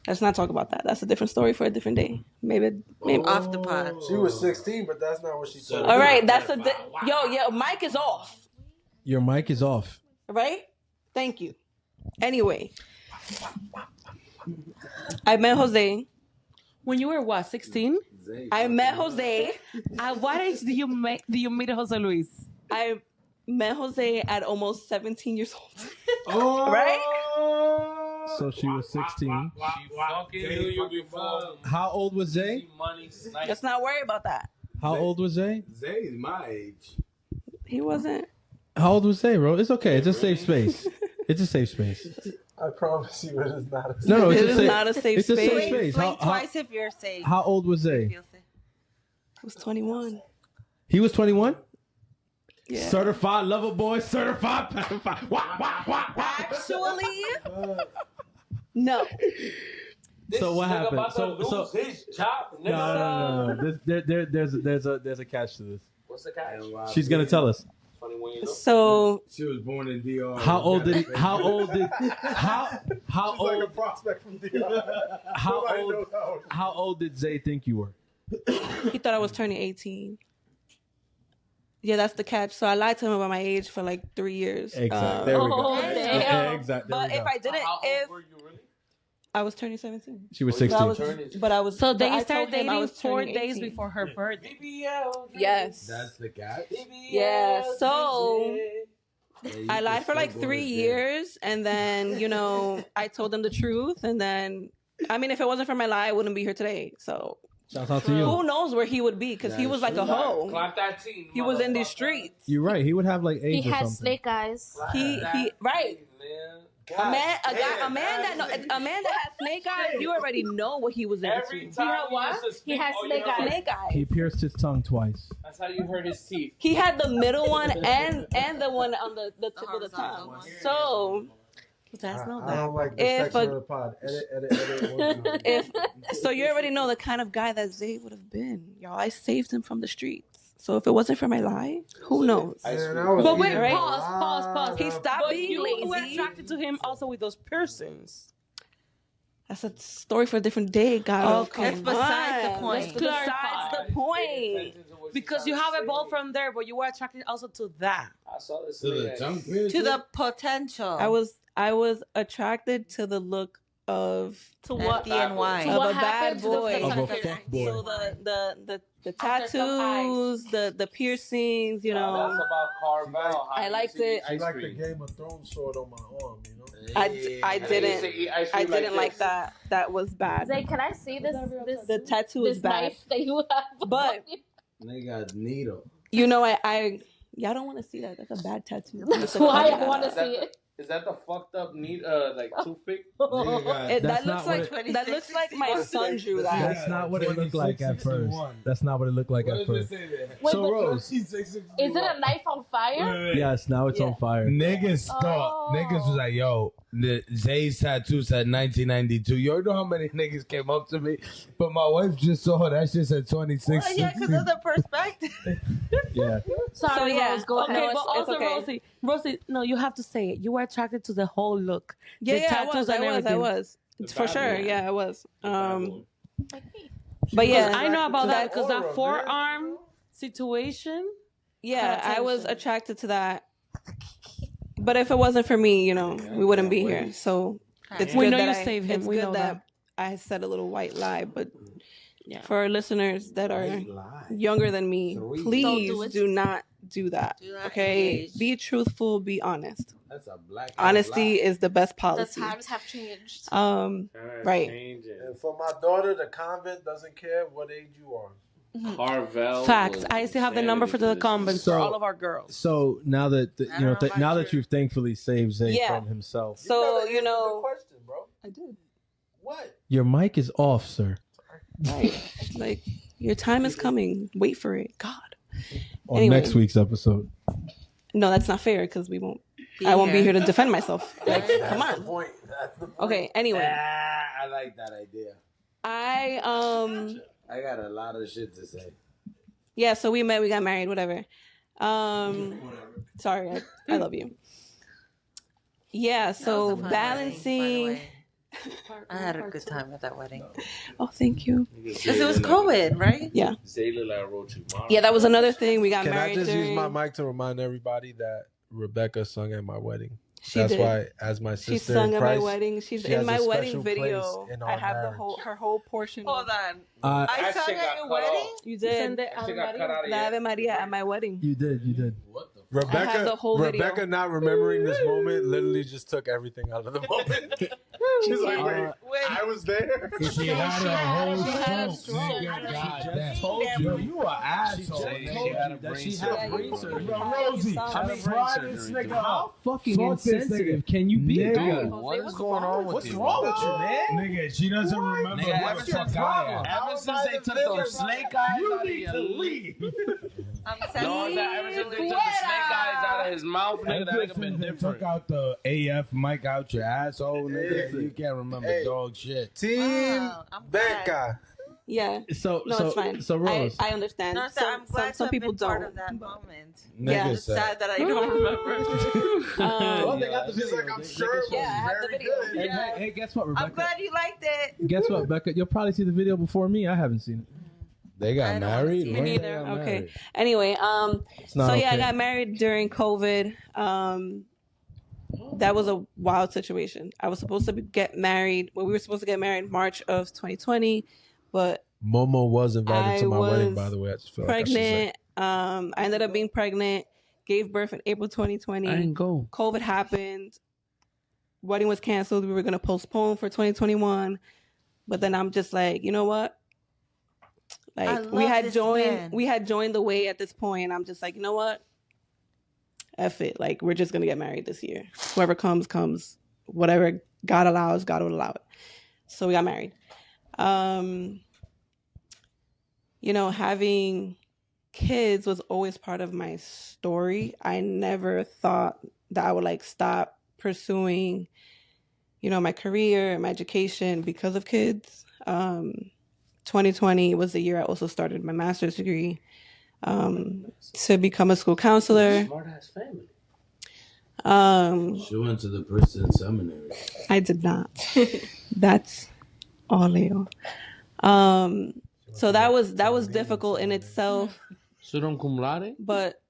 Let's not talk about that. That's a different story for a different day. Maybe off the pod. She was 16, but that's not what she said. All right, that's yo, mic is off. Your mic is off. Right? Thank you. Anyway, I met Jose. When you were what, 16? I met Jose. At what age do you meet Jose Luis? I met Jose at almost 17 years old. Oh, right? So she was 16. She fucking knew you before. How old was Zay? Let's not worry about that. How old was Zay? Zay is my age. He wasn't. How old was Zay, bro? It's okay. It's a safe space. It's a safe space. I promise you, it is not a safe space. No, it is not a safe space. It's a safe space. Blink twice if you're safe. How old was Zay? He was 21. He was 21? Yeah. Certified lover boy, certified pedophile. Actually, no. So what happened? So his job. No. There's a catch to this. What's the catch? She's gonna tell us. 21 years old. So she was born in DR. How old did how old prospect from DR. How old did Zay think you were? He thought I was turning 18. Yeah, that's the catch. So I lied to him about my age for 3 years. Exactly. There we go. Damn. Exactly. But if I didn't, How old were you really? I was turning 17. She was 16. So they started dating dating 4 days 18. before her birthday. Yes. That's the catch. Yeah. So I lied for 3 years, and then I told them the truth, and then if it wasn't for my lie, I wouldn't be here today. So shout out to you. who knows where he would be? Because he was a hoe. Clap that team. He was in the streets. You're right. He would have AIDS He or had something. snake eyes. He right. A man that has snake eyes, you already know what he was into. Every time He had snake eyes. Snake eyes. He pierced his tongue twice. That's how you hurt his teeth. He had the middle one and the one on the tip of the tongue. So That's not I don't like the If section a- of the pod. Edit. If so, you already know the kind of guy that Zay would have been, y'all. I saved him from the streets. So if it wasn't for my lie, who knows? But wait, Right? pause. He stopped being you lazy. were attracted to him also with those piercings. That's a story for a different day, guys. Okay. That's besides the Let's point. clarify. Besides the point. Because you have a ball from there, but you were attracted also to that. I saw this. To the tongue piercing? To the potential. I was attracted to the look of To what? FDNY. of What a bad happened to the boy. first Of a time? fuck boy. So the After some tattoos, the piercings, you That's know. about Carvel. I liked it. She like the Game of Thrones sword on my arm, you know? I used to eat ice cream didn't like this. that. That was bad. Zay, can I see this The tattoo is this bad. knife that you have? But They got needle. you know, I y'all don't want to see that. That's a bad tattoo. That's why I want to see it. Is that the fucked up like toothpick? That looks not like my son drew that. That's not what it looked like at first. That's not what it looked like at first. Wait, So but Rose, is it a knife on fire? yes, now it's on fire. Niggas thought, niggas was like, yo, Zay's tattoo said 1992. You know how many niggas came up to me? But my wife just saw that shit said 26. Well, yeah, because of the perspective. Yeah. Sorry, So, yeah. Rose, go Okay, ahead. but But also, okay. Rosie, no, you have to say it. You were attracted to the whole look. Yeah, the yeah, tattoos I and was. everything. For sure. boy. Yeah, I was. But Because yeah, I know about that that because that aura, forearm situation. yeah, I was attention. attracted to that. But if it wasn't for me, you know, we wouldn't be here. So it's We good know that you saved him. It's We good know that that. I said a little white lie. But Yeah. for our listeners that are younger than me, please Don't do it. do not do that. Do not Okay, engage. be truthful, be honest. That's a black Honesty is the best The policy. times have changed. Right. And for my daughter, the convent doesn't care what age you are. Carvel. Facts. was I still have the number for the insanity convent So- for all of our girls. So now that I don't know about now that you. you've thankfully saved Zay Yeah. from himself, So never you answered know, the question, bro. I did. What? your mic is off, sir. Right. Like your time is coming. Wait for it. God. On Anyway. next week's episode. No, that's not fair because I won't be here to defend myself. Like, come That's the on. point. That's the point. Okay. Anyway, I like that idea. I I got a lot of shit to say. yeah. So we met. We got married. Whatever. Sorry. I love you. Yeah. So That was a fun wedding, by the balancing. way. I had a good time at that wedding. Oh, thank you. Because it was COVID, right? Yeah. Zayla like wrote you. Yeah. That was another thing. We got Can I married just use during. my mic to remind everybody that Rebecca sung at my wedding? She That's did. why, as my She sister sung in at Christ, my wedding. She's she in has my a wedding special video. place in I our have marriage. her whole portion. Hold on. Uh, I That sung shit at got your cut wedding? off. You Send did. it That shit got Ave cut out of La here. Ave Maria at my wedding. you did. I have the whole video. Rebecca not remembering this moment literally just took everything out of the moment. She's like, wait, I was there. She had a whole She had a stroke. stroke. Nigga, She goddamn. told you. You an asshole. She nigga. told you that she had brain surgery. Bro, Rosie, saw I her. mean, fry this nigga up. Fucking Fuck this insensitive nigga. can you be? Nigga. Dude? What is going on with What's you? wrong with you, man? Nigga, she doesn't remember Nigga, what what's the your fuck problem? I am. Ever since they took those snake eyes You out of need your to leave. I'm No, is that ever since they took the snake eyes out of his mouth, nigga, that nigga been They different. took out the AF mic out your asshole, nigga. You can't remember Hey. dog shit. Team Wow, I'm glad. Becca. Yeah. So No, so it's fine. so Rose, I understand. No, some I'm glad some to have people been part don't. of that moment. Yeah. Nigga It's said. sad that I don't remember. well, they got the She's video. like, I'm They- sure it was Yeah, I have the very video. good. Hey, hey, hey, guess what, I'm Rebecca? glad you liked it. Guess what, Becca? You'll probably see the video before me. I haven't seen it. They I got don't wanna married? see it. When Me they neither. got Okay. married? Anyway, It's not so yeah, I okay. got married during COVID. That was a wild situation. I was supposed to get married. Well, we were supposed to get married March of 2020, but Momo was invited I to my wedding, was by the way. I just feel like I should say. pregnant. I ended up being pregnant. Gave birth in April 2020. go. COVID happened. Wedding was canceled. We were gonna postpone for 2021, but then I'm just like, you know what? I Like we love had this joined, man. we had joined the way at this point. I'm just like, you know what? F it. Like we're just gonna get married this year. Whoever comes, comes. Whatever God allows, God will allow it. So we got married. You know, having kids was always part of my story. I never thought that I would like stop pursuing my career, my education because of kids. 2020 was the year I also started my master's degree to become a school counselor. Smart ass family. She went to the Princeton Seminary. I did not. That's all Leo. So that was difficult in itself. Summa cum laude? But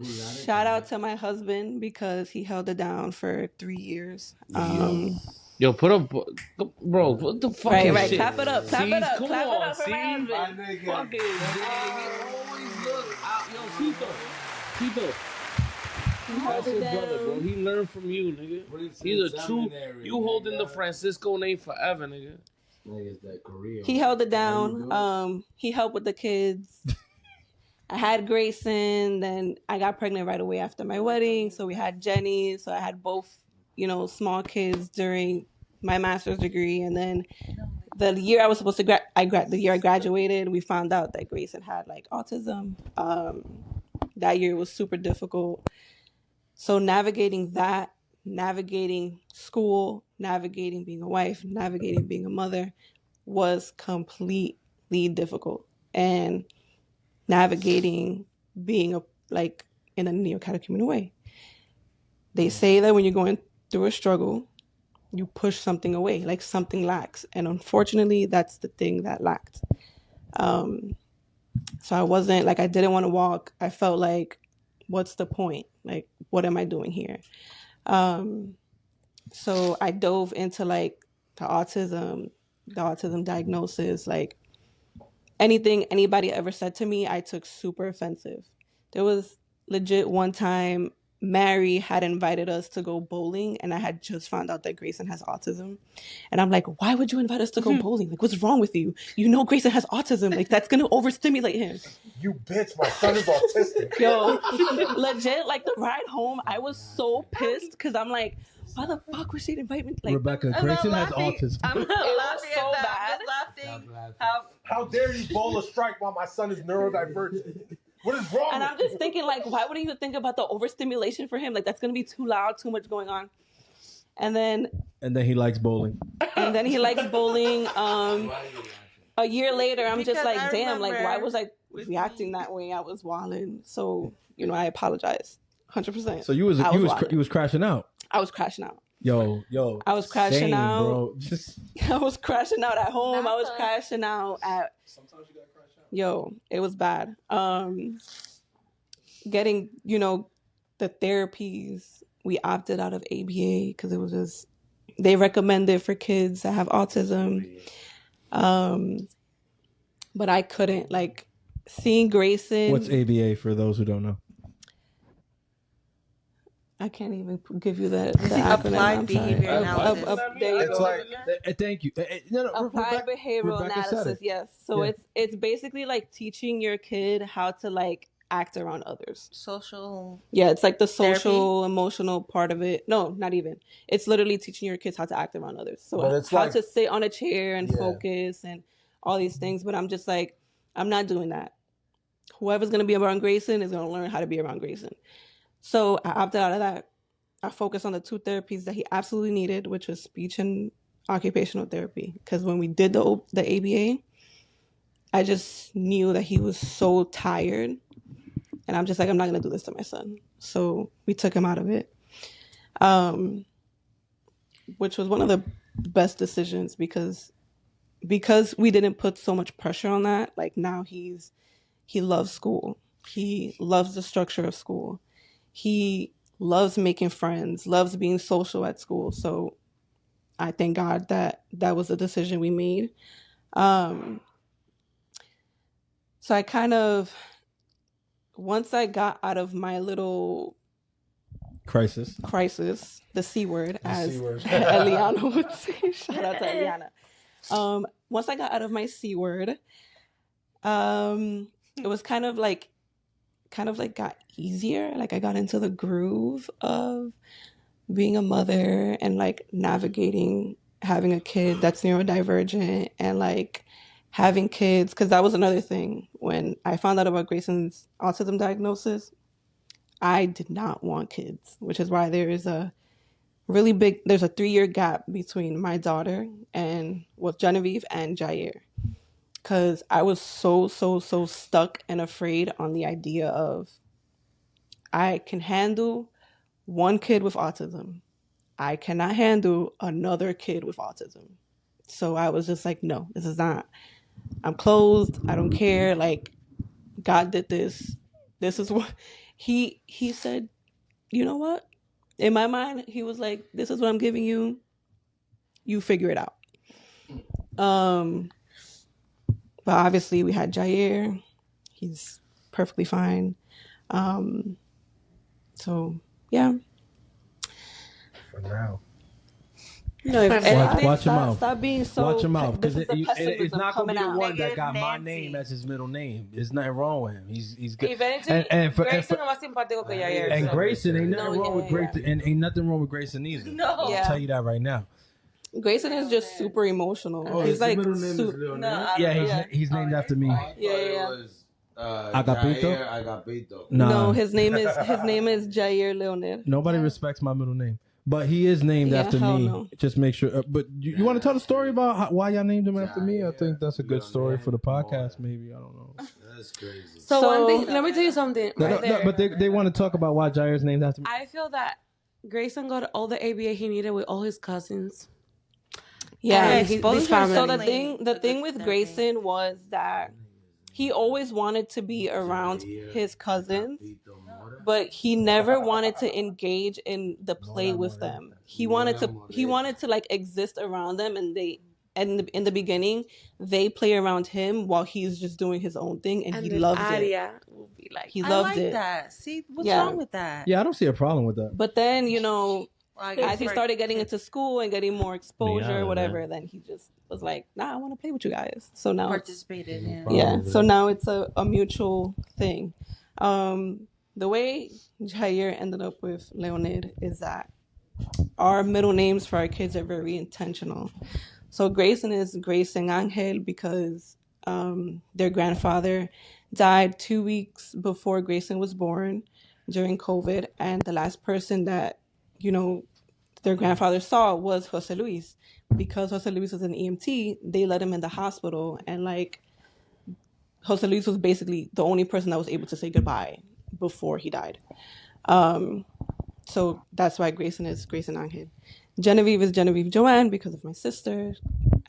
shout out to my husband because he held it down for 3 years. Yo, put up, bro. What the fuck? Right. Shit? Clap it up. Clap it up. Come Clap on, it up for my husband. Fuck it. He always look out. Yo, Tito. That's your brother, bro. He learned from you, nigga. He's a true. You holding the Francisco name forever, nigga. He held it down. He helped with the kids. I had Grayson, then I got pregnant right away after my wedding. So we had Jenny. So I had both, small kids during my master's degree. And then the year I was supposed to the year I graduated, we found out that Grayson had like autism. That year was super difficult. So navigating that, navigating school, navigating being a wife, navigating being a mother was completely difficult. And navigating being in a neo-catechumenal way. They say that when you're going through a struggle, you push something away, like something lacks. And unfortunately, that's the thing that lacked. So I wasn't I didn't want to walk. I felt like, what's the point? Like, what am I doing here? So I dove into the autism diagnosis, anything anybody ever said to me, I took super offensive. There was legit one time Mary had invited us to go bowling, and I had just found out that Grayson has autism. And I'm like, why would you invite us to go bowling? What's wrong with you? Grayson has autism. That's going to overstimulate him. You bitch, my son is autistic. Yo, legit, the ride home, I was so pissed because I'm like, why the fuck would she invite me? Rebecca, Grayson has autism. I'm It was laughing so at bad. that. I'm laughing. How dare you bowl a strike while my son is neurodivergent? What is wrong? And I'm just thinking, why would you think about the overstimulation for him? That's going to be too loud, too much going on. And then he likes bowling. A year later, I'm just like, damn, why was I reacting that way? I was wilding. So, I apologize. 100%. So you was crashing out. I was crashing out. Yo. I was crashing out. Bro. I was crashing out at home. I was crashing out at. Sometimes you gotta crash out. Yo, it was bad. Getting, the therapies, we opted out of ABA because it was just, they recommended for kids that have autism. But I couldn't, seeing Grayson. What's ABA for those who don't know? I can't even give you the acronym. Applied behavior analysis. Thank you. No, Applied behavioral analysis. Yes. So it's basically teaching your kid how to act around others. Social. Yeah, it's the social, therapy? Emotional part of it. No, not even. It's literally teaching your kids how to act around others. So how to sit on a chair and focus and all these things. But I'm just I'm not doing that. Whoever's gonna be around Grayson is gonna learn how to be around Grayson. So I opted out of that. I focused on the two therapies that he absolutely needed, which was speech and occupational therapy. Because when we did the ABA, I just knew that he was so tired. And I'm just I'm not going to do this to my son. So we took him out of it, which was one of the best decisions because we didn't put so much pressure on that. Now he loves school. He loves the structure of school. He loves making friends, loves being social at school. So I thank God that was the decision we made. So I kind of, once I got out of my little crisis, the C word, as Eliana would say. Shout out to Eliana. Once I got out of my C word, it was kind of got easier. I got into the groove of being a mother and navigating having a kid that's neurodivergent and having kids, because that was another thing. When I found out about Grayson's autism diagnosis, I did not want kids, which is why there is a really big. There's a 3-year gap between my daughter and Genevieve and Jair, because I was so stuck and afraid on the idea of I can handle one kid with autism. I cannot handle another kid with autism. So I was just like, no, this is not. I'm closed. I don't care. Like, God did this. This is what he said. You know what? In my mind, he was like, this is what I'm giving you. You figure it out. But obviously we had Jair. He's perfectly fine. So yeah. For now. No, if watch your mouth. Stop being so. Watch your mouth, because it's not gonna be the out. one that got my name as his middle name. There's nothing wrong with him. He's good. Eventually, Grayson es más simpático que Jair. And Grayson ain't nothing wrong with Grayson, and ain't nothing wrong with Grayson either. No, I'll tell you that right now. Grayson is just super emotional. Oh, he's like, he's named after me. Yeah. Agapito. No, his name is Jair Leonid. Nobody respects my middle name, but he is named after me. No. Just make sure. But you want to tell the story about why y'all named him after me? I think that's a good story for the podcast. Maybe, I don't know. That's crazy. So one thing, let me tell you something. No, but they want to talk about why Jair's named after me. I feel that Grayson got all the ABA he needed with all his cousins. Yeah, his family. So the thing with Grayson was that he always wanted to be around his cousins, but he never wanted to engage in the play with them. He wanted to like exist around them, and in the beginning they play around him while he's just doing his own thing, and he loved it. Will be like, he loved I like it. that. See, what's wrong with that? Yeah, I don't see a problem with that. But then, as he started getting into school and getting more exposure or whatever, then he just was like, nah, I want to play with you guys. So now participated in. Yeah. So now it's a mutual thing. The way Jair ended up with Leonid is that our middle names for our kids are very intentional. So Grayson is Grayson Angel because their grandfather died 2 weeks before Grayson was born during COVID, and the last person that their grandfather saw was Jose Luis. Because Jose Luis was an EMT, they let him in the hospital, and like Jose Luis was basically the only person that was able to say goodbye before he died. So that's why Grayson is Grayson Angel. Genevieve is Genevieve Joanne because of my sister.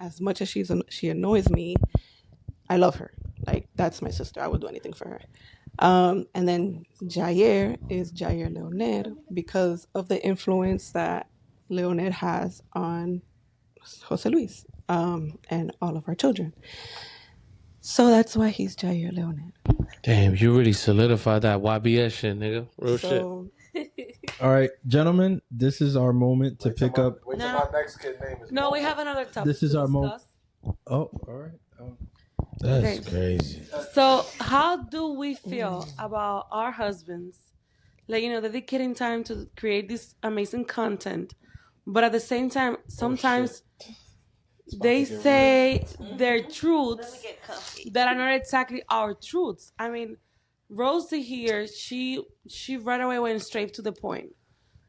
As much as she annoys me, I love her. Like, that's my sister. I would do anything for her. And then Jair is Jair Leonid because of the influence that Leonid has on Jose Luis and all of our children. So that's why he's Jair Leonid. Damn, you really solidified that YBS shit, nigga. Real shit. All right, gentlemen, this is our moment to pick up. Wait till my next kid name is. No, we have another topic. This is our moment. Oh, all right. That's crazy. So, how do we feel about our husbands, like, dedicating time to create this amazing content, but at the same time, sometimes they say their truths that are not exactly our truths. I mean, Rosie here, she right away went straight to the point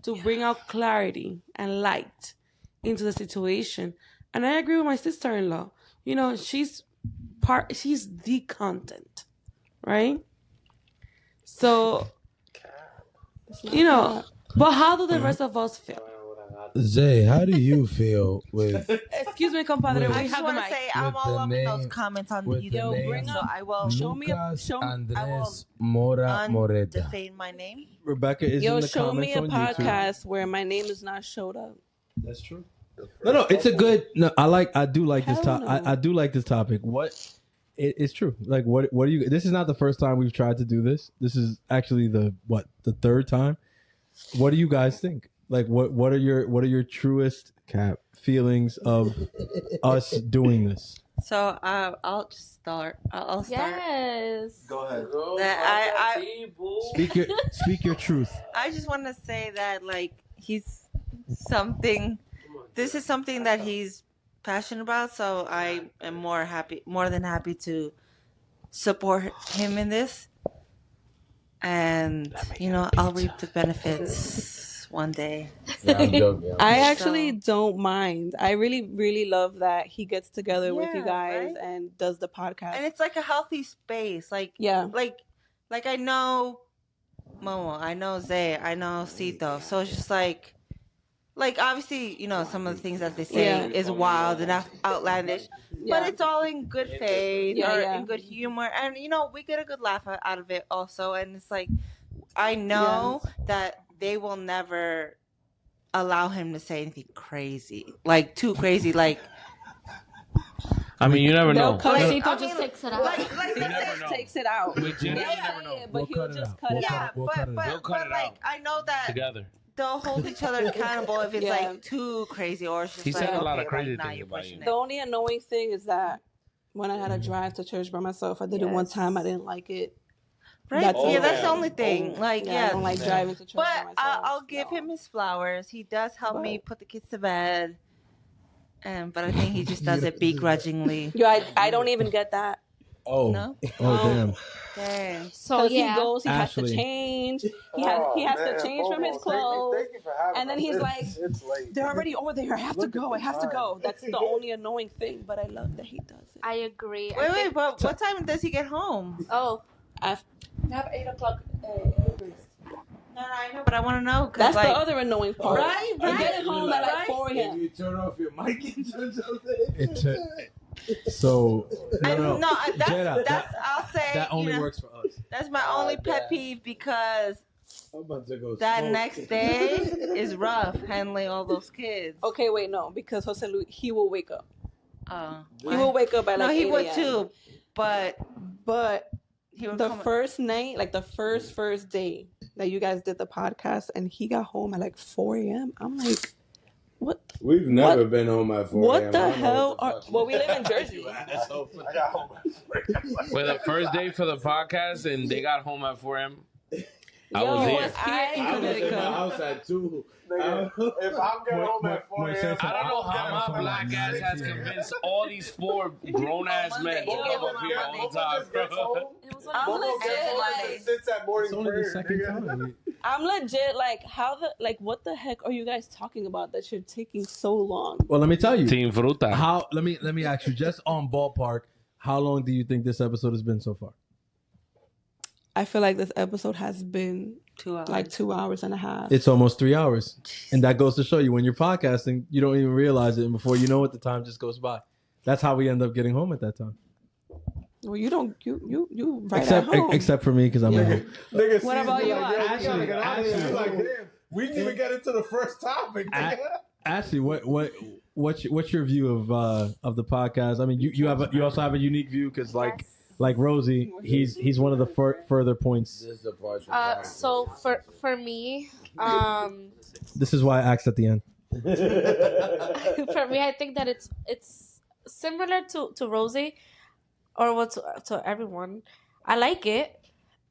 to bring out clarity and light into the situation. And I agree with my sister-in-law. She's the content, right? So, but how do the rest of us feel? Zay, how do you feel with? Excuse me, compadre. I just want to say I'm all up in those comments on YouTube. Bring up. I will Lucas Andres Mora Moreta. defame my name. Rebecca is in the show me comments a on podcast YouTube. where my name is not showed up. That's true. No, it's a good. No, I do like this topic. I do like this topic. It's true. Like, what do you? This is not the first time we've tried to do this. This is actually the third time. What do you guys think? Like, what are your truest feelings of us doing this? So I'll just start. I'll start. Yes. Go ahead. Speak your truth. I just want to say that, like, he's something. This is something that he's passionate about. So I am more than happy to support him in this. And I'll reap the benefits one day. Yeah, I'm joking. I actually don't mind. I really, really love that he gets together with you guys and does the podcast. And it's like a healthy space. Like, like I know Momo, I know Zay, I know Cito. So it's just like obviously, you know, some of the things that they say is wild and outlandish, but it's all in good faith or in good humor. And, you know, we get a good laugh out of it also. And it's like, I know that they will never allow him to say anything crazy, like too crazy, like. I mean, you never know. Cito just takes it out. You never know. Takes it out. With Jenny, you never know. But he'll just cut it out. We'll cut it out. I know that Together. they'll hold each other accountable if it's like too crazy or it's just He said like, a lot of okay, crazy like, nah, things you're about pushing you. it. The only annoying thing is that when I had to drive to church by myself, I did it one time. I didn't like it. Right? That's That's the only thing. Like, I don't like driving to church by But myself. I'll give him his flowers. He does help me put the kids to bed. But I think he just does it begrudgingly. I don't even get that. Oh. No? Oh, Dang. So he goes, he has to change. He has to change from his clothes. And then he's like, they're already over there. I have to go. That's the only annoying thing. But I love that he does it. I agree. Wait, but what time does he get home? Oh, I have 8 o'clock. No, I know, but I want to know. That's the other annoying part. Right? You get home at like 4 If a.m. you turn off your mic and turn something. So no. That's I'll say that only works for us. That's my only pet peeve because I'm about to go that smoke. next day is rough handling all those kids. Okay, wait, no, because Jose Luis, he will wake up. He will wake up at like 8 he would a.m. too, but he would the first night, like the first day that you guys did the podcast, and he got home at like 4 a.m. I'm like, what? We've never been home at 4 What a.m. the I don't know hell? what the Well, we live in Jersey. I got home. Well, the first day for the podcast, and they got home at 4 a.m. I Yo, was he here. was here in I was in my Connecticut. house at 2. If I'm getting home at 4 a.m., I don't know how my black ass has convinced all these 4 grown ass men to come up here all the time, bro. I'm legit like, sits at morning It's only the prayer. second nigga. time. I'm legit like, what the heck are you guys talking about that you're taking so long? Well, let me tell you. Team Fruta. How? Let me ask you, just on ballpark, how long do you think this episode has been so far? I feel like this episode has been 2 hours. like 2 hours and a half. It's almost 3 hours, and that goes to show you when you're podcasting, you don't even realize it, and before you know it, the time just goes by. That's how we end up getting home at that time. Well, you don't. You right at home. Except for me, because I'm at home. Nigga What sees about me you? like, yo, Ashley, you gotta get out of here. Ashley. He's like, damn, we didn't even get into the first topic. nigga. Ashley, what's your view of the podcast? I mean, you also have a unique view because like Rosie, he's one of the further points. This is the part so for me, This is why I asked at the end. for me, I think that it's similar to Rosie, or what to everyone. I like it.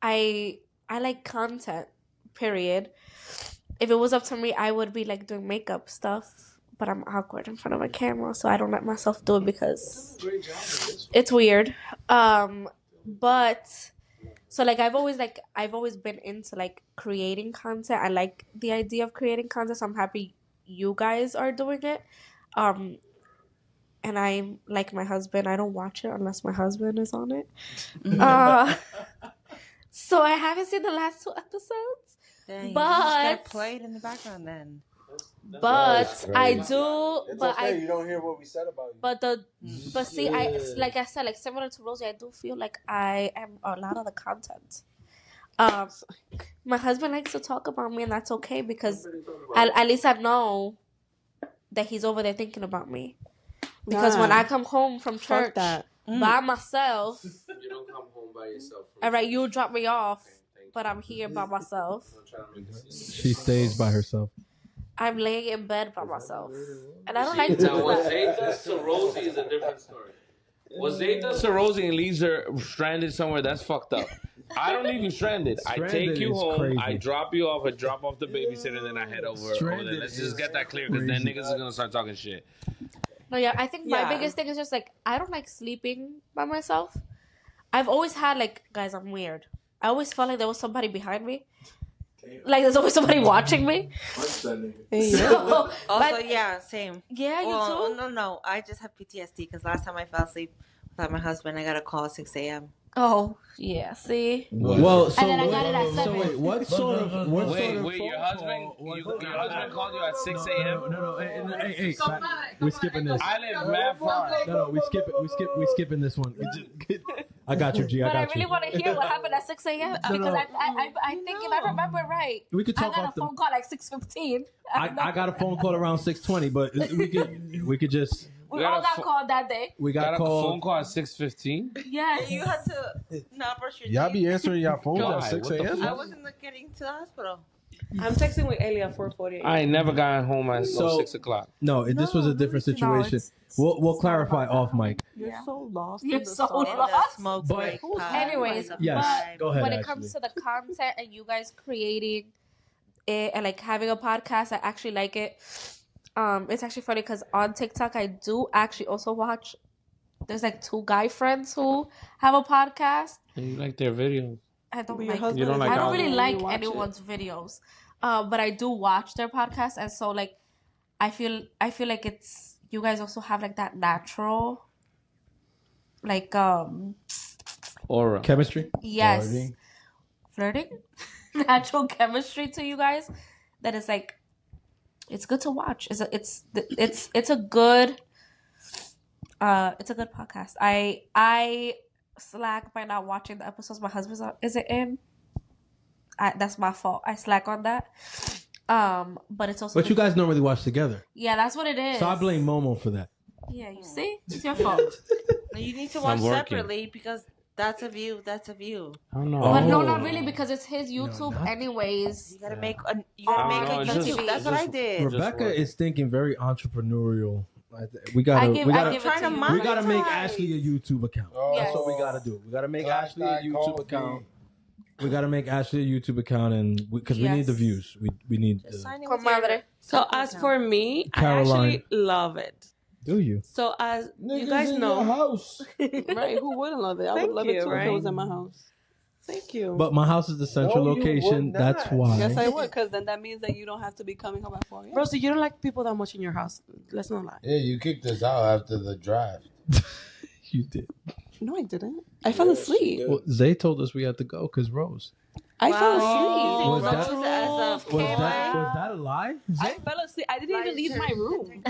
I like content. Period. If it was up to me, I would be like doing makeup stuff, but I'm awkward in front of a camera, so I don't let myself do it because it's weird. But so like I've always been into like creating content. I like the idea of creating content, so I'm happy you guys are doing it. And I'm like my husband, I don't watch it unless my husband is on it. So I haven't seen the last 2 episodes. Dang, but you just get played in the background then. But I do. It's but okay, you don't hear what we said about you. But see, I like I said, like similar to Rosie, I do feel like I am a lot of the content. My husband likes to talk about me, and that's okay because at least I know that he's over there thinking about me. Because when I come home from church by myself, You don't come home by yourself. all right, you drop me off, but I'm here by myself. She stays by herself. I'm laying in bed by myself, and I don't like to Now, do what that. Zay does to Rosie is a different story. What Zay does to Rosie and leaves her stranded somewhere, that's fucked up. I don't leave you stranded. I take you is home, crazy. I drop you off, I drop off the babysitter, and then I head over there. Stranded Let's just get that clear, because then crazy. niggas are going to start talking shit. No, yeah, I think my Yeah. biggest thing is just like I don't like sleeping by myself. I've always had like, guys, I'm weird. I always felt like there was somebody behind me. Like there's always somebody watching me. So, Also, yeah, same. Yeah, you too? No. I just have PTSD because last time I fell asleep without my husband, I got a call at 6 a.m. Oh, yeah, see? Well, so and then I got it at 7. So wait, what sort of Wait, your husband called you at 6 a.m.? No, hey, we're skipping this. I live mad far. No, we skipping this one. I got you, G. But I really want to hear what happened at 6 a.m. because I think if I remember right, we could talk I got a phone call like 6:15. I got a phone call around 6:20, but we could just. We all got called that day. We got a phone call at 6:15. Yes. You had to not brush your teeth. Y'all be answering y'all phones at 6 a.m. I wasn't getting to the hospital. I'm texting with Ellie at 4:48. I ain't never gotten home at 6 o'clock. No, this was a different situation. We'll clarify off mic. You're so lost. You're so lost. Smoke break. Anyways, yes, go ahead. When it comes to the content and you guys creating it and like having a podcast, I actually like it. It's actually funny because on TikTok I do actually also watch. There's like 2 guy friends who have a podcast. And you like their videos? I don't You like. don't like I don't ours? really like anyone's videos, but I do watch their podcast, and so like, I feel like it's you guys also have like that natural, like aura chemistry. Yes, flirting, natural chemistry to you guys. That is like, it's good to watch. It's a good podcast. I slack by not watching the episodes my husband's isn't in. That's my fault. I slack on that. But it's also. But you guys don't really watch together. Yeah, that's what it is. So I blame Momo for that. Yeah, you see, it's your fault. You need to watch separately because that's a view. That's a view. I don't know. But no, not really, because it's his YouTube, anyways. You gotta make a YouTube. That's what I did. Rebecca is thinking very entrepreneurial. We gotta make Ashley a YouTube account. That's what we gotta do. We gotta make Ashley a YouTube account. We gotta make Ashley a YouTube account, and because we need the views. We need. So as for me, Caroline. I actually love it. Do you? So as you guys know, house. Right? Who wouldn't love it? I would love it too if it was in my house. Thank you. But my house is the central location. That's why. Yes, I would, because then that means that you don't have to be coming home at 4 a.m. Bro, so you don't like people that much in your house. Let's not lie. Yeah, you kicked us out after the draft. You did. No, I didn't. I fell asleep. Well, Zay told us we had to go because Rose. I fell asleep. Was that a lie? I fell asleep. I didn't even leave my room.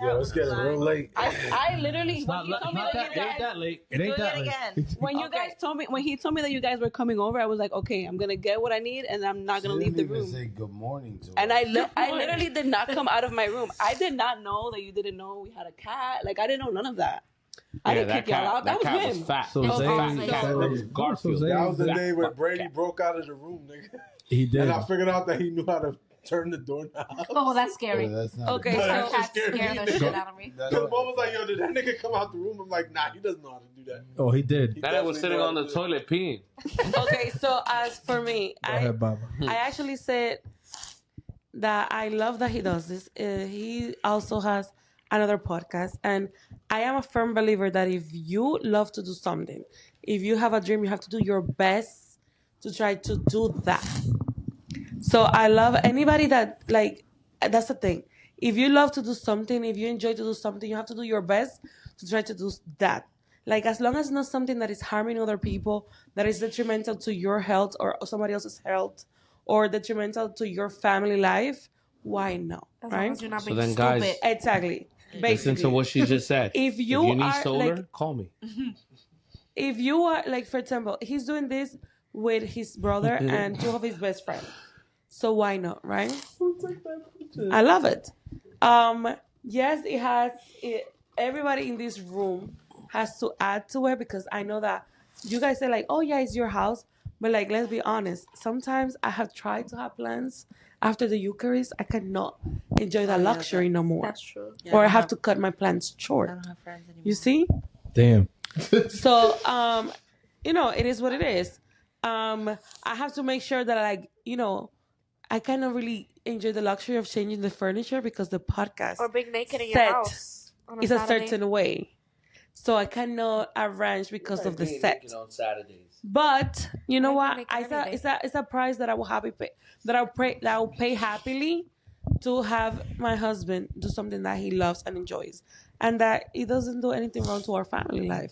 Yo, it's getting real late. I literally, when he told me that you guys, that late. It ain't that late. When you guys told me, when he told me that you guys were coming over, I was like, okay, I'm gonna get what I need, and I'm not gonna leave the room. Say good morning to and I literally did not come out of my room. I did not know that you didn't know we had a cat. Like I didn't know none of that. I didn't kick y'all out. That was him. Fat. So That was Garfield. That was the day when Brady broke out of the room, nigga. He did. And I figured out that he knew how to turn the doorknob. Oh, that's scary. Okay, so so cats scare the shit out of me. Because Mom was like, yo, did that nigga come out the room? I'm like, nah, he doesn't know how to do that. Oh, he did. That was sitting on the toilet peeing. Okay, so as for me, Go ahead, Baba. I actually said that I love that he does this. He also has another podcast, and I am a firm believer that if you love to do something, if you have a dream, you have to do your best to try to do that. So I love anybody that, like, that's the thing. If you love to do something, if you enjoy to do something, you have to do your best to try to do that. Like, as long as it's not something that is harming other people, that is detrimental to your health or somebody else's health, or detrimental to your family life, why not? As right? long as you're not So being then, guys, stupid. Exactly. Listen Basically. to what she just said. If you need are, solar, like- call me. If you are, like, for example, he's doing this with his brother and 2 of his best friends. So why not, right? I love it. Yes, it has. Everybody in this room has to add to it, because I know that you guys say like, "Oh yeah, it's your house," but like, let's be honest. Sometimes I have tried to have plans after the Eucharist. I cannot enjoy that luxury no more. That's true. Or I have to cut my plans short. I don't have friends anymore. You see? Damn. So, it is what it is. I have to make sure that, like, I cannot really enjoy the luxury of changing the furniture because the podcast Or being naked in your set house on is a Saturday. certain way. So I cannot arrange because of the set. On Saturdays. But you know what? make it any It's a price that I will pay happily to have my husband do something that he loves and enjoys, and that he doesn't do anything wrong to our family life.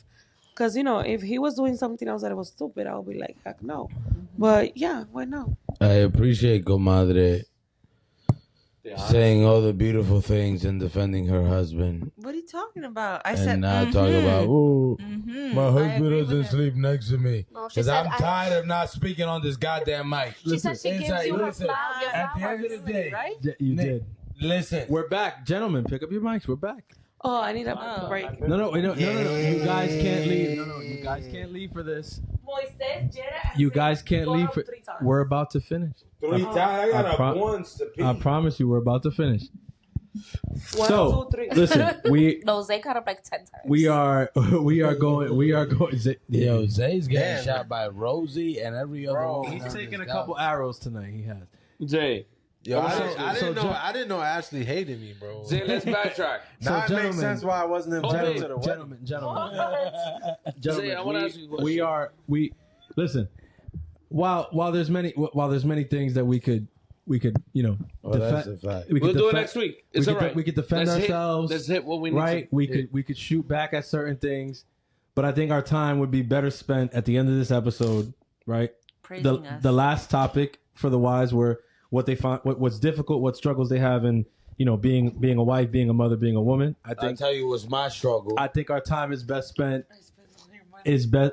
Because if he was doing something else that was stupid, I would be like, heck no. But yeah, why not? I appreciate Comadre saying all the beautiful things and defending her husband. What are you talking about? I And said, not talk about, ooh, my I husband agree with doesn't her. sleep next to me. No, she Because said I'm tired of not speaking on this goddamn mic. She said she gives you her listen, flowers. at the end of the day, right? You Nick, did. listen. We're back, gentlemen. Pick up your mics. We're back. Oh, I need a break. No. You guys can't leave. No. You guys can't leave for this. You guys can't leave for. We're about to finish. 3 times? I got I pro- once to pee. I promise you, we're about to finish. 1, So 2, 3. listen, No, Zay got up like 10 times. we are going. Yo, Zay's getting shot by Rosie and every other one. He's taking a couple arrows tonight. He has. Jay. Yo, So I didn't know Ashley hated me, bro. Zay, let's backtrack. Now it makes sense why I wasn't invited to the wedding. Zay, I want to ask you a question. We listen. While there's many things that we could that's a fact. We'll do it next week. It's all right. We could defend Let's ourselves. Let's hit what we need right. to We hit. could shoot back at certain things, but I think our time would be better spent at the end of this episode. Right. Praising us. The last topic for the wives were what they find, what's difficult, what struggles they have in being a wife, being a mother, being a woman. I I'll think tell you what's my struggle. I think our time is best spent.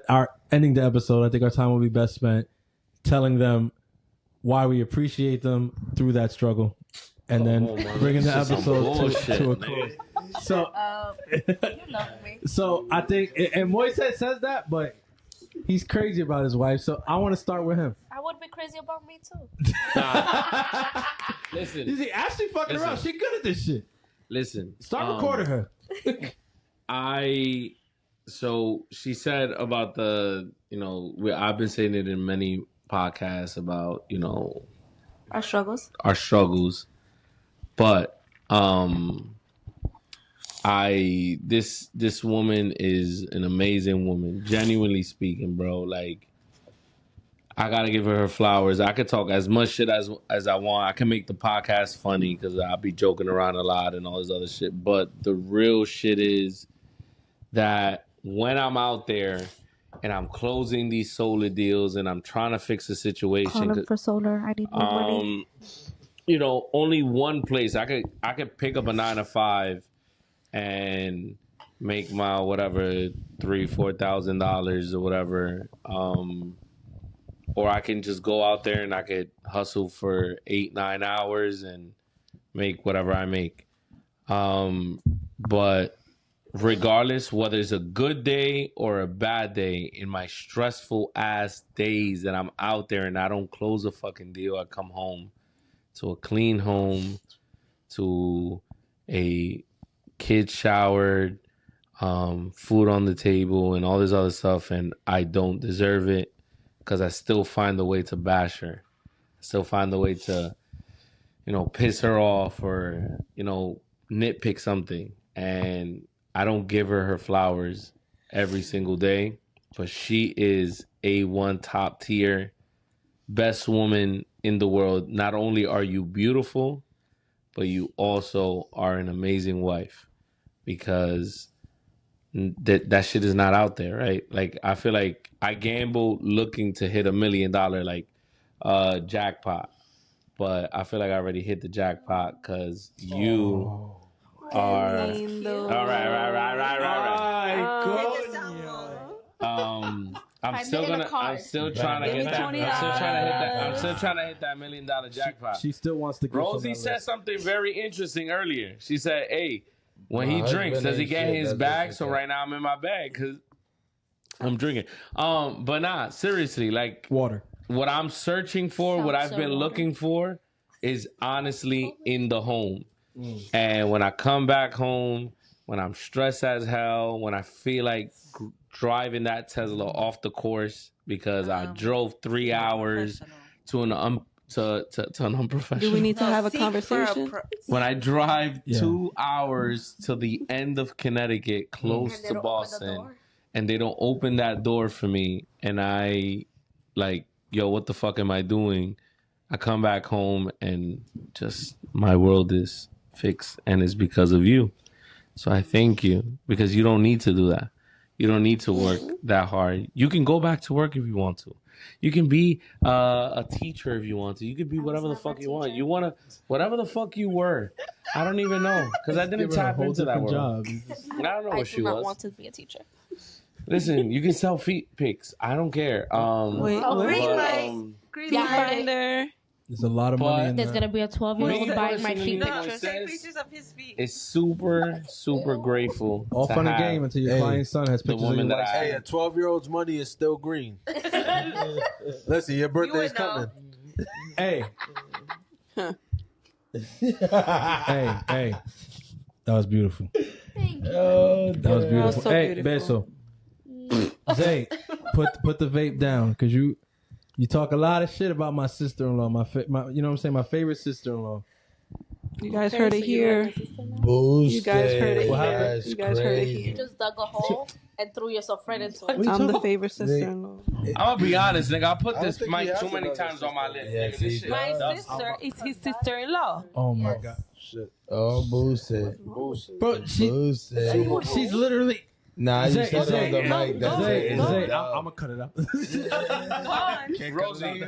Our ending the episode. I think our time will be best spent telling them why we appreciate them through that struggle, and then bringing the episode to a close. So, You love me. so I think, and Moises says that, but he's crazy about his wife. So I want to start with him. I would be crazy about me too. Listen. You see, Ashley fucking around. She good at this shit. Listen. Start recording her. So she said about I've been saying it in many podcasts about, Our struggles. our struggles. But this woman is an amazing woman, genuinely speaking, bro. Like, I gotta give her flowers. I could talk as much shit as I want. I can make the podcast funny because I'll be joking around a lot and all this other shit. But the real shit is that when I'm out there and I'm closing these solar deals and I'm trying to fix the situation, Call him for solar. I need more money. only one place I could pick up a 9 to 5 and make my whatever $3,000-$4,000 or whatever, or I can just go out there and I could hustle for 8-9 hours and make whatever I make. But regardless, whether it's a good day or a bad day, in my stressful ass days that I'm out there and I don't close a fucking deal, I come home to a clean home, to a kid showered, food on the table, and all this other stuff, and I don't deserve it because I still find a way to bash her. I still find a way to, piss her off or, nitpick something. And I don't give her flowers every single day, but she is A1 top tier, best woman in the world. Not only are you beautiful, but you also are an amazing wife, because that shit is not out there, right? Like, I feel like I gamble looking to hit $1 million jackpot, but I feel like I already hit the jackpot because you are all right. I'm still trying to hit that $1 million jackpot. She still wants to. Rosie said something very interesting earlier. She said, "Hey, when he drinks, does he get his bag?" So right now I'm in my bag because I'm drinking. But nah, seriously, like water. What I'm searching for, what I've been looking for, is honestly in the home. And when I come back home, when I'm stressed as hell, when I feel like driving that Tesla off the course because I drove 3 hours to an unprofessional. Do we need to have a conversation? When I drive 2 hours to the end of Connecticut, close to Boston, and they don't open that door for me, and I like, yo, what the fuck am I doing? I come back home and just my world is fixed, and it's because of you. So I thank you, because you don't need to do that. You don't need to work that hard. You can go back to work if you want to. You can be a teacher if you want to. You can be whatever the fuck you want. You want to, whatever the fuck you were. I don't even know, because I didn't tap into that world. I don't know what she was. I do not want to be a teacher. Listen, you can sell feet pics. I don't care. Green Finder. There's a lot of money in There's that. going to be a 12-year-old buying my feet pictures. Take pictures of his feet. It's super, super grateful. All to fun and have game until your Hey, client's son has the pictures of woman your that wife's I- Hey, a 12-year-old's money is still green. Listen, your birthday is coming. Hey. Hey. That was beautiful. Thank you. That was beautiful. so Hey, beautiful. Beso. Zay, put the vape down, because you talk a lot of shit about my sister-in-law, my you know what I'm saying, my favorite sister-in-law. You guys heard it here. Bullshit. You guys heard it What here. happened? You guys heard it You here. just dug a hole and threw yourself right into it. I'm the favorite sister-in-law. I'm gonna be honest, nigga. I put I don't this think mic he has too many another times on my list. Yes, nigga. he This shit does. My is sister is his sister-in-law. Oh my god. Shit. Oh, bullshit. Bro, Bullshit. she's literally Nah, you Zay, said Zay, on the mic. That's Zay, it. I'm gonna cut it out. Rosie,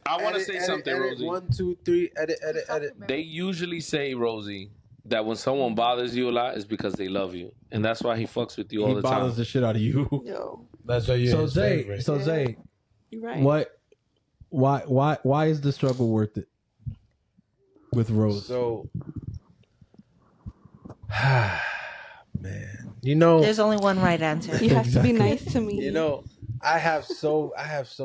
I want to say something, Rosie. 1, 2, 3. Edit. They usually say, Rosie, that when someone bothers you a lot, it's because they love you, and that's why he fucks with you all He the bothers time. the shit out of you. Yo, That's why you're So his Zay, favorite. you're right. why is the struggle worth it with Rose? So, man, you know, There's only one right answer. You have to be nice to me. you know, I have so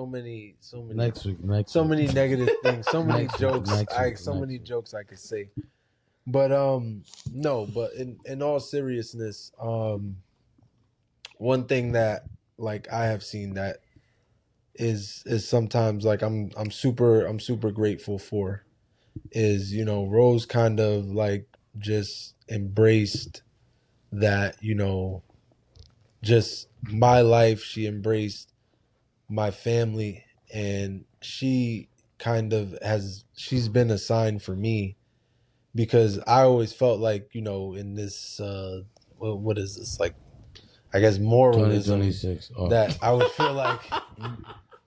many Next week. so many negative things, so many Next week, jokes, next week, so next many week. jokes I could say. But no, but in all seriousness, one thing that like I have seen that is sometimes like I'm super grateful for is, you know, Rose kind of like just embraced that, you know, just my life. She embraced my family, and she kind of she's been a sign for me, because I always felt like, you know, in this what is this, like, I guess moralism, 2026. Oh. that I would feel like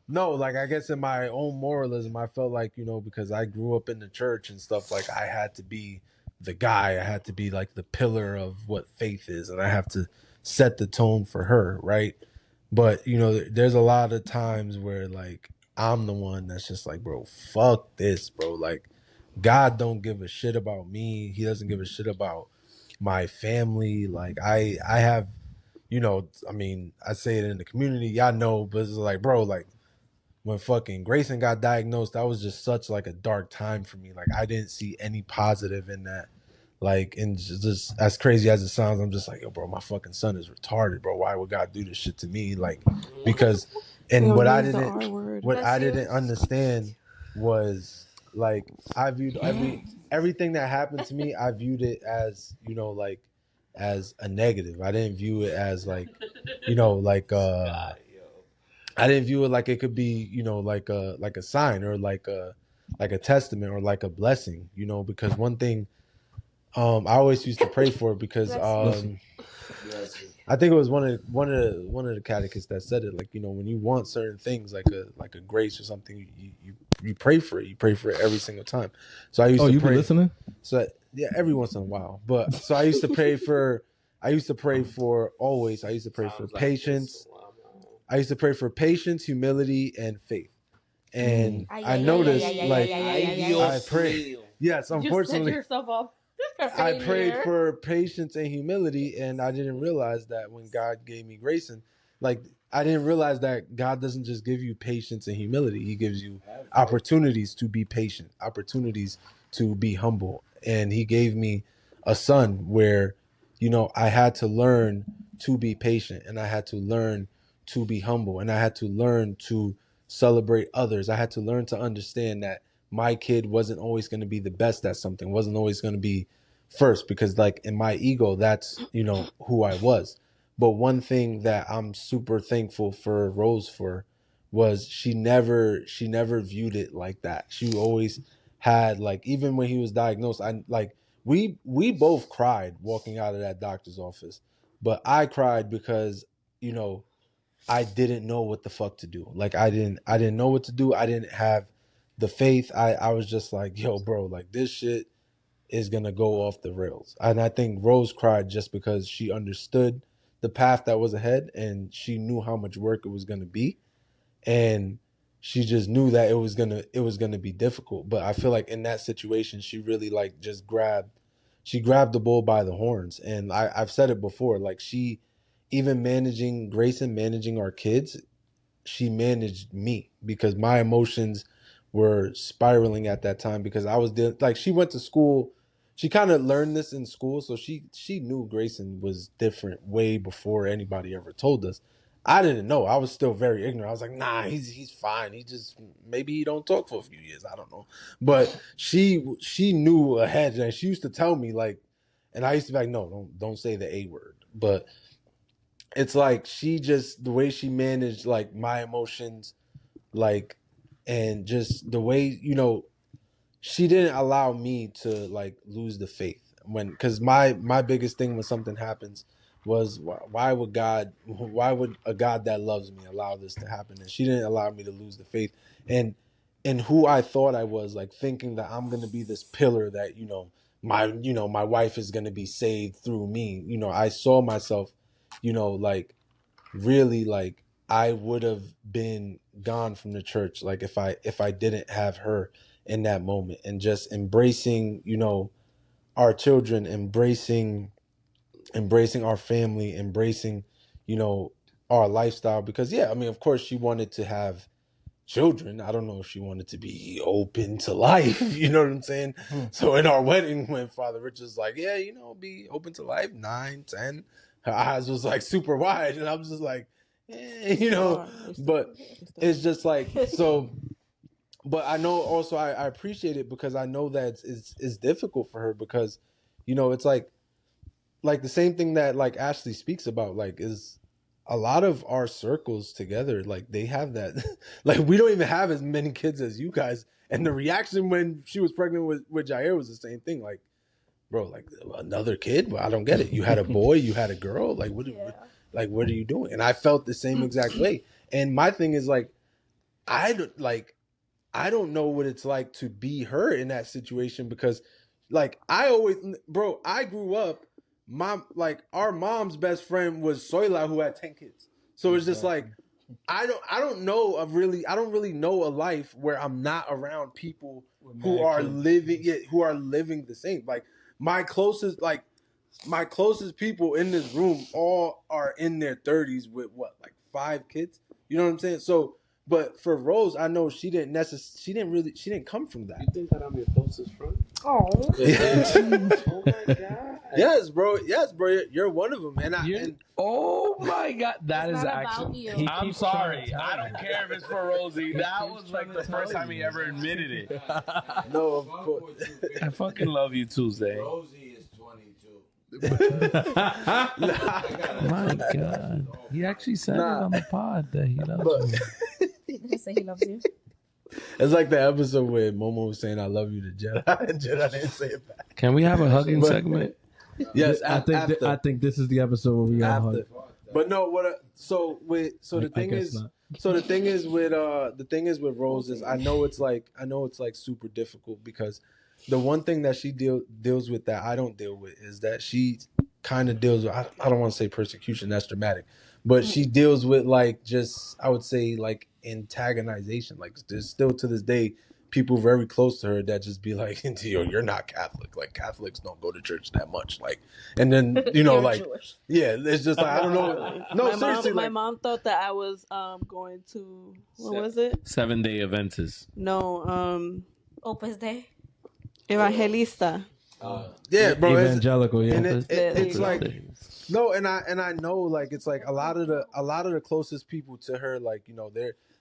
no, like I guess in my own moralism, I felt like, you know, because I grew up in the church and stuff, like I had to be the guy, I had to be like the pillar of what faith is, and I have to set the tone for her, right? But, you know, there's a lot of times where like I'm the one that's just like, bro, fuck this, bro. Like, God don't give a shit about me. He doesn't give a shit about my family. Like I have, you know, I mean, I say it in the community, y'all know, but it's like, bro, like when fucking Grayson got diagnosed, that was just such like a dark time for me. Like I didn't see any positive in that. Like, and just as crazy as it sounds, I'm just like, yo, bro, my fucking son is retarded, bro. Why would God do this shit to me? Like, because, and what I didn't understand was like, I viewed everything that happened to me, I viewed it as, you know, like as a negative. I didn't view it as like, you know, like I didn't view it like it could be, you know, like a sign or like a testament or like a blessing, you know, because one thing I always used to pray for it, because I think it was one of the catechists that said it, like, you know, when you want certain things like a grace or something, you pray for it. You pray for it every single time. So I used to pray. Be listening? So yeah, every once in a while. But so I used to pray for always. I used to pray for patience. I used to pray for patience, humility, and faith. And I noticed, like, I prayed. Yes, unfortunately, You set yourself up. I prayed for patience and humility, and I didn't realize that when God gave me grace, and like I didn't realize that God doesn't just give you patience and humility. He gives you opportunities to be patient, opportunities to be humble. And he gave me a son where, you know, I had to learn to be patient, and I had to learn to be humble, and I had to learn to celebrate others. I had to learn to understand that my kid wasn't always going to be the best at something, wasn't always going to be first, because like in my ego, that's, you know, who I was. But one thing that I'm super thankful for Rose for was she never viewed it like that. She always had, like, even when he was diagnosed, I like we both cried walking out of that doctor's office. But I cried because, you know, I didn't know what the fuck to do. Like I didn't know what to do. I didn't have the faith. I was just like, yo, bro, like this shit is gonna go off the rails. And I think Rose cried just because she understood the path that was ahead, and she knew how much work it was gonna be, and she just knew that it was gonna be difficult. But I feel like in that situation, she really like just grabbed the bull by the horns. And I've said it before, like she, even managing Grayson, managing our kids, she managed me because my emotions were spiraling at that time because I was like, she went to school. She kind of learned this in school, so she knew Grayson was different way before anybody ever told us. I didn't know. I was still very ignorant. I was like, nah, he's fine. He just, maybe he don't talk for a few years. I don't know. But she knew ahead, and she used to tell me, like, and I used to be like, no, don't say the A word. But it's like she just, the way she managed like my emotions, like, and just the way, you know, she didn't allow me to like lose the faith because my biggest thing when something happens was why would a God that loves me allow this to happen? And she didn't allow me to lose the faith and who I thought I was, like thinking that I'm going to be this pillar that, my wife is going to be saved through me. You know, I saw myself, like really, like I would have been gone from the church. Like if I didn't have her in that moment, and just embracing, our children, embracing our family, embracing, our lifestyle. Because yeah, I mean, of course she wanted to have children. I don't know if she wanted to be open to life. You know what I'm saying? So in our wedding, when Father Richard's like, yeah, be open to life, 9, 10, her eyes was like super wide. And I was just like, but it's just like, so. But I know also I appreciate it because I know that it's difficult for her because, it's like the same thing that like Ashley speaks about, like is a lot of our circles together, like they have that, like we don't even have as many kids as you guys. And the reaction when she was pregnant with Jair was the same thing. Like, bro, like another kid? Well, I don't get it. You had a boy, you had a girl. Like, what are you doing? And I felt the same exact way. And my thing is like, I don't know what it's like to be her in that situation because like I grew up, our mom's best friend was Soila, who had 10 kids. So it's just like, I don't really know a life where I'm not around people who are living the same. Like my closest people in this room all are in their 30s with like 5 kids. You know what I'm saying? So, but for Rose, I know she didn't come from that. You think that I'm your closest friend? Oh. Oh my God. Yes, bro. You're one of them. Oh my God. That is actually. I'm sorry. I don't care if it's for Rosie. That was like the first time he ever admitted it. No, of course. I fucking love you, Tuesday. Rosie is 22. My God. He actually said it on the pod that he loves you. He said he loves you. It's like the episode where Momo was saying, I love you to Jedi, and Jedi didn't say it back. Can we have a hugging segment? Yes, I think this is the episode where we got hug. But no, the thing is with Rose is I know it's like super difficult because the one thing that she deals with that I don't deal with is that she kind of deals with, I don't want to say persecution, that's dramatic, but she deals with like just, I would say like antagonization. Like there's still to this day people very close to her that just be like, you're not Catholic. Like Catholics don't go to church that much. Like, and then like Jewish. Yeah, it's just like I don't know. No, seriously, my mom thought that I was going to was it? 7-Day Adventist. No, Opus Dei. Evangelista. Yeah, bro. Evangelical. Yeah, and it's like no, and I know like it's like a lot of the closest people to her, like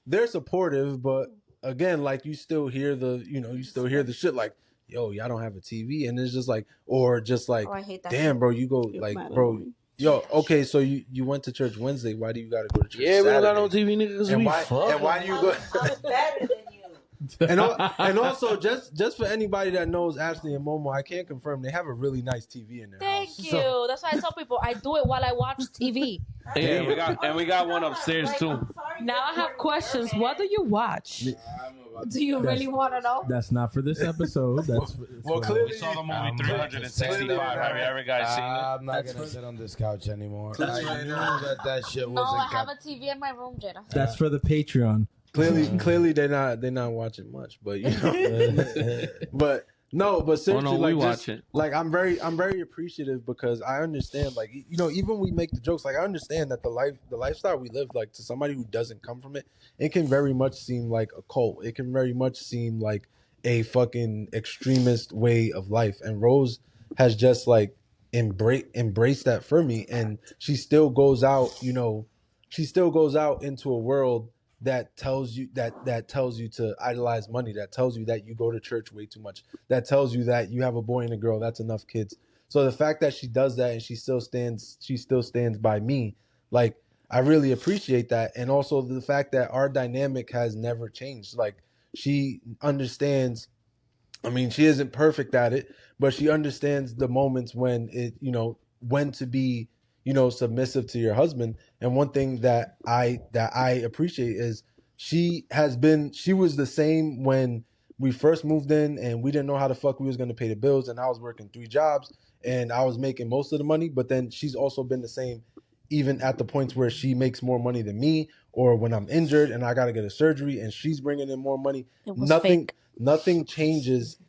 they're supportive, but again, like you still hear the shit like, yo, y'all don't have a TV, and it's just like, or just like, I hate that damn, shit. bro, you go like, bro, Yo, okay, so you went to church Wednesday. Why do you gotta go to church? Yeah, we don't got no Saturday? TV, nigga, because And we why? fuck. And why do you go? I was better than you. And also, just for anybody that knows Ashley and Momo, I can confirm they have a really nice TV in there. Thank you. That's why I tell people I do it while I watch TV. Yeah, we got one upstairs too. Now I have questions. What do you watch? Do you really want to know? That's not for this episode. That's Well, clearly We saw the movie 365. Have you ever guys seen it? I'm not gonna sit on this couch anymore. I knew that shit No, wasn't. I have a TV in my room, Jada. that's for the Patreon. Clearly they're not watching much, but you know, but no, but seriously, we like watch just, it. like I'm very appreciative because I understand, like, you know, even we make the jokes, like I understand that the lifestyle we live, like to somebody who doesn't come from it, it can very much seem like a cult. It can very much seem like a fucking extremist way of life, and Rose has just like embraced that for me, and she still goes out, you know, into a world that tells you to idolize money, that tells you that you go to church way too much, that tells you that you have a boy and a girl, that's enough kids. So the fact that she does that and she still stands by me, like I really appreciate that. And also the fact that our dynamic has never changed. Like she understands, I mean, she isn't perfect at it, but she understands the moments when it, you know, when to be, you know, submissive to your husband. And one thing that I appreciate is she was the same when we first moved in and we didn't know how the fuck we was going to pay the bills, and I was working 3 jobs and I was making most of the money. But then she's also been the same even at the points where she makes more money than me, or when I'm injured and I got to get a surgery and she's bringing in more money. Nothing changes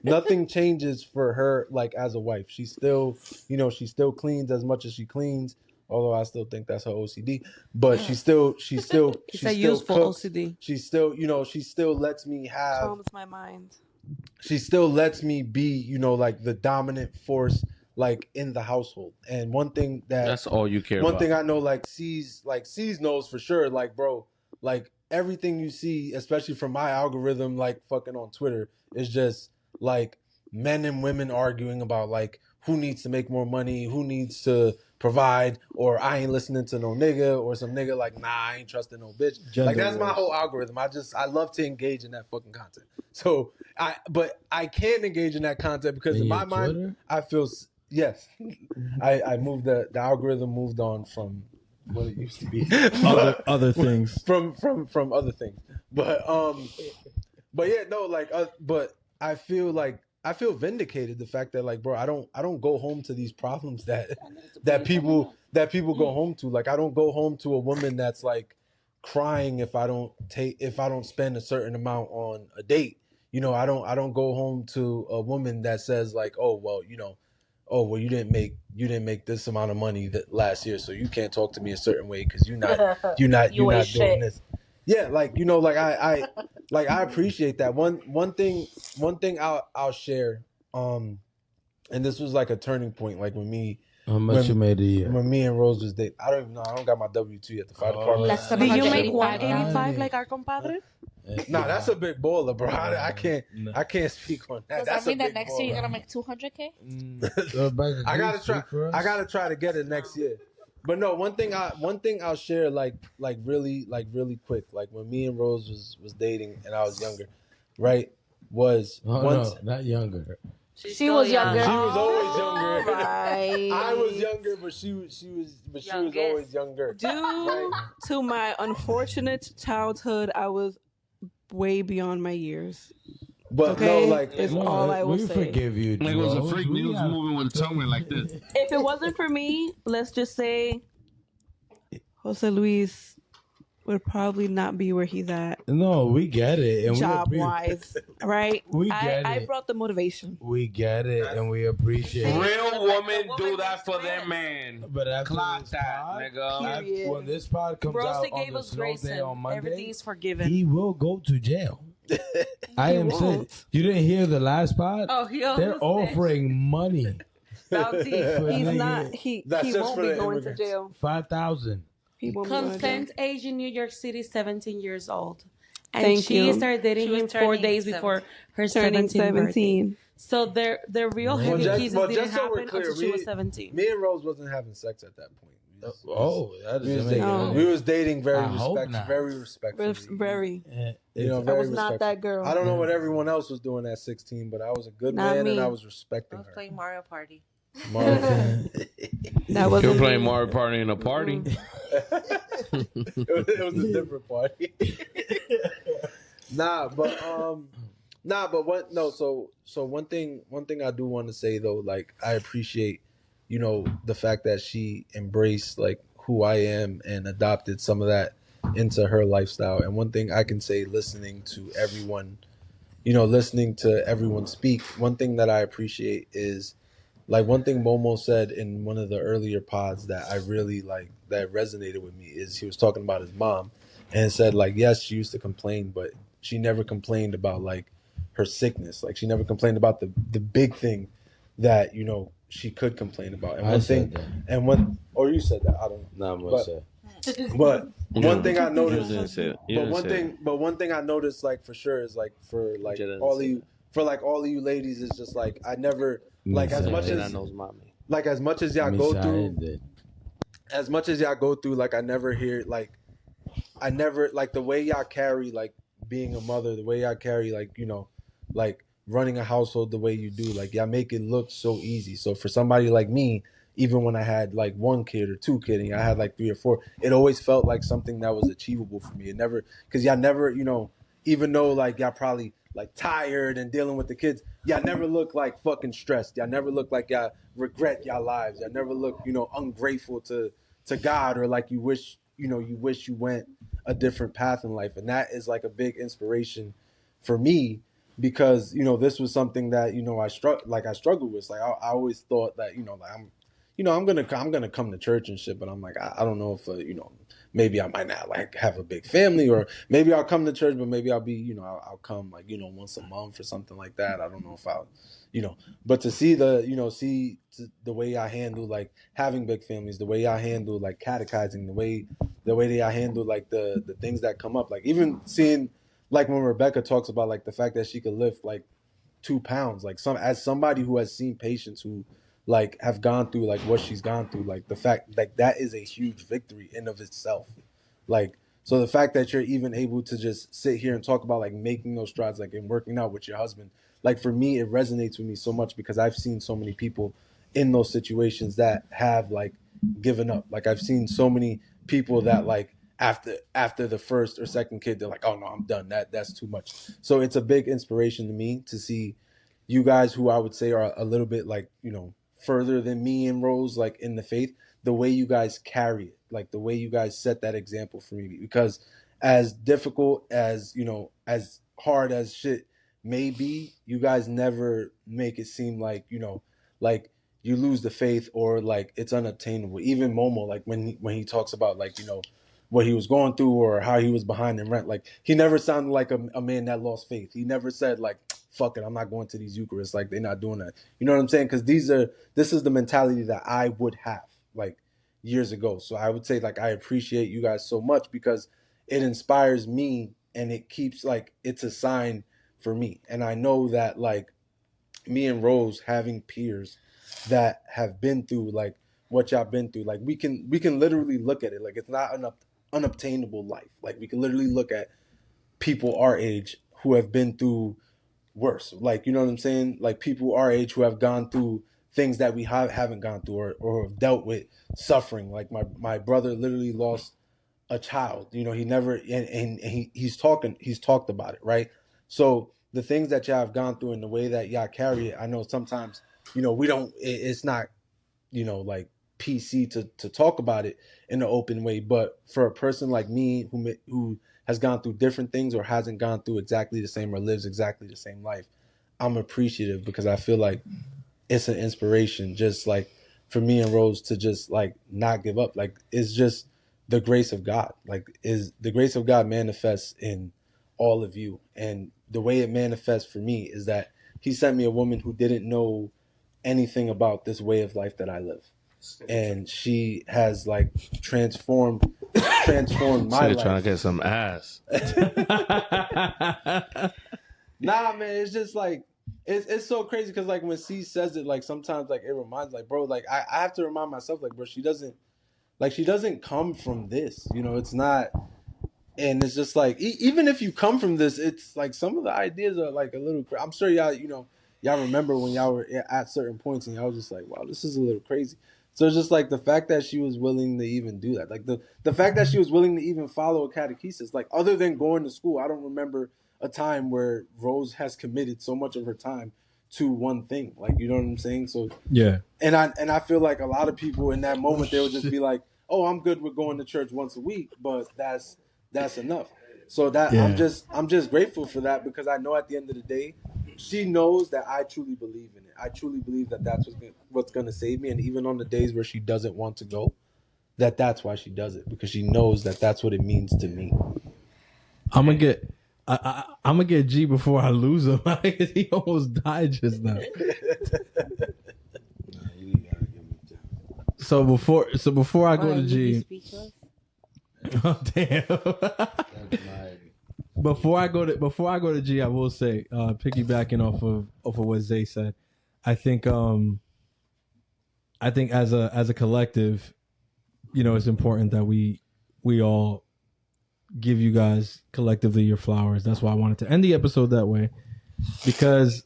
nothing changes for her, like as a wife. She still, you know, she still cleans as much as she cleans, although I still think that's her OCD. But she still It's a useful cooks. OCD. She still, you know, she still lets me have. Calms my mind. She still lets me be, you know, like the dominant force, like in the household. And one thing That's all you care about. one thing I know, like C's knows for sure, like, bro, like everything you see, especially from my algorithm, like fucking on Twitter, is just like men and women arguing about like who needs to make more money, who needs to provide, or I ain't listening to no nigga, or some nigga like, nah, I ain't trusting no bitch. Like that's my whole algorithm. I love to engage in that fucking content. So I can't engage in that content because in my mind, I feel yes. I moved the algorithm moved on from what it used to be. other things. From other things. But yeah, no, like but I feel vindicated, the fact that like, bro, I don't go home to these problems that people go home to. Like I don't go home to a woman that's like crying if I don't spend a certain amount on a date. You know, I don't go home to a woman that says like, oh well, you know, oh well, you didn't make this amount of money that last year, so you can't talk to me a certain way because you're not doing this. Yeah, like, you know, like I appreciate that. One thing I'll share, and this was like a turning point, like when me. How much you made a year? When me and Rose was dating, I don't even know. I don't got my W-2 yet. The fire department. Do you make 185 like our compadre? Nah, that's a big baller, bro. I can't speak on that. Does That's that mean a that big next year you're baller. gonna make 200K? I gotta try to get it next year. But no, one thing I'll share like really quick, like when me and Rose was dating and I was younger, right? Not younger. She was younger. She was always younger. Right. I was younger, but she was always younger. Due to my unfortunate childhood, I was way beyond my years. But okay? no, like it's all I will we say. forgive you. Like it was a freak. He was moving with tongue like this. If it wasn't for me, let's just say Jose Luis would probably not be where he's at. No, we get it. And job wise, right? We get I it. brought the motivation. We get it, and we appreciate it. Real women do that for their man. But after Clock this that, pod, nigga. when this pod comes Rosie out on gave the us slow grace day and on Monday, everything's forgiven. he will go to jail. I am saying, you didn't hear the last pod? Oh, he They're offering money. Bounty. He's not. He won't be going to jail. 5,000. He won't be going to jail. Constance age in New York City, 17 years old. And Thank she you. started dating She was him 4 turning days before her Turning 17th birthday. So their real heavy kisses didn't just so we're happen clear, until she was 17. Me and Rose wasn't having sex at that point. That we was dating very Very. respectfully. I was not that girl. I don't know what everyone else was doing at 16, but I was a good man and I was respecting her. Playing Mario Party. That wasn't You're playing Mario Party in a party. It was a different party. So one thing I do want to say though, like I appreciate, the fact that she embraced like who I am and adopted some of that into her lifestyle. And one thing I can say, listening to everyone speak, one thing that I appreciate is like one thing Momo said in one of the earlier pods that I really like, that resonated with me, is he was talking about his mom and said like, yes, she used to complain, but she never complained about like her sickness. Like she never complained about the big thing that, she could complain about. And you said that, I don't know. But one thing I noticed, one thing I noticed like for sure is like for like all of you ladies is just like I never like as much as y'all go through like I never hear like the way y'all carry like being a mother, the way y'all carry like like running a household the way you do, like y'all make it look so easy. So for somebody like me, even when I had like 1 kid or 2 kids, and I had like 3 or 4, it always felt like something that was achievable for me. It never, because y'all never, even though like y'all probably like tired and dealing with the kids, y'all never look like fucking stressed. Y'all never look like y'all regret y'all lives. Y'all never look, ungrateful to God, or like you wish you went a different path in life. And that is like a big inspiration for me, because this was something that I struggled with. Like I always thought that I'm gonna come to church and shit, but I'm like I don't know if maybe I might not like have a big family, or maybe I'll come to church, but maybe I'll be I'll come like once a month or something like that. I don't know if I'll but to see the way I handle like having big families, the way I handle like catechizing, the way that I handle like the things that come up, like even seeing like when Rebecca talks about like the fact that she could lift like 2 pounds, like as somebody who has seen patients who like have gone through like what she's gone through, like the fact like that is a huge victory in of itself. Like, so the fact that you're even able to just sit here and talk about like making those strides, like in working out with your husband, like for me, it resonates with me so much, because I've seen so many people in those situations that have like given up. Like I've seen so many people that like after the first or second kid, they're like, oh no, I'm done. That's too much. So it's a big inspiration to me to see you guys who I would say are a little bit like, further than me and Rose, like in the faith, the way you guys carry it, like the way you guys set that example for me. Because as difficult as, as hard as shit may be, you guys never make it seem like, like you lose the faith or like it's unobtainable. Even Momo, like when he talks about like, what he was going through or how he was behind in rent, like he never sounded like a man that lost faith. He never said like, fuck it, I'm not going to these Eucharists, like they're not doing that. You know what I'm saying? Because this is the mentality that I would have like years ago. So I would say like I appreciate you guys so much, because it inspires me and it keeps like it's a sign for me. And I know that like me and Rose having peers that have been through like what y'all been through, like we can literally look at it like it's not an unobtainable life. Like we can literally look at people our age who have been through worse, like, you know what I'm saying, like people our age who have gone through things that we haven't gone through, or have dealt with suffering. Like my brother literally lost a child, he never, and he's talked about it, right? So the things that y'all have gone through and the way that y'all carry it, I know sometimes we don't, it's not like PC to talk about it in an open way, but for a person like me who has gone through different things or hasn't gone through exactly the same or lives exactly the same life, I'm appreciative, because I feel like it's an inspiration just like for me and Rose to just like not give up. Like it's just the grace of God, like is the grace of God manifests in all of you. And the way it manifests for me is that he sent me a woman who didn't know anything about this way of life that I live. And she has like transformed my life. Trying to get some ass. Nah, man, it's just like it's so crazy because like when C says it, like sometimes like it reminds like bro, like I have to remind myself like bro, she doesn't come from this, you know. It's not, and it's just like even if you come from this, it's like some of the ideas are like a little. I'm sure y'all remember when y'all were at certain points and y'all was just like, wow, this is a little crazy. So it's just like the fact that she was willing to even do that, like the fact that she was willing to even follow a catechesis, like other than going to school, I don't remember a time where Rose has committed so much of her time to one thing, like, you know what I'm saying? So yeah, and I feel like a lot of people in that moment they would just be like, oh, I'm good with going to church once a week, but that's enough. So that Yeah. I'm just grateful for that, because I know at the end of the day, she knows that I truly believe in it. I truly believe that that's what's going to save me. And even on the days where she doesn't want to go, that's why she does it, because she knows that that's what it means to me. I'm gonna get G before I lose him. He almost died just now. So before I go to G, oh damn. Before I go to G, I will say, piggybacking off of what Zay said, I think as a collective, you know, it's important that we all give you guys collectively your flowers. That's why I wanted to end the episode that way, because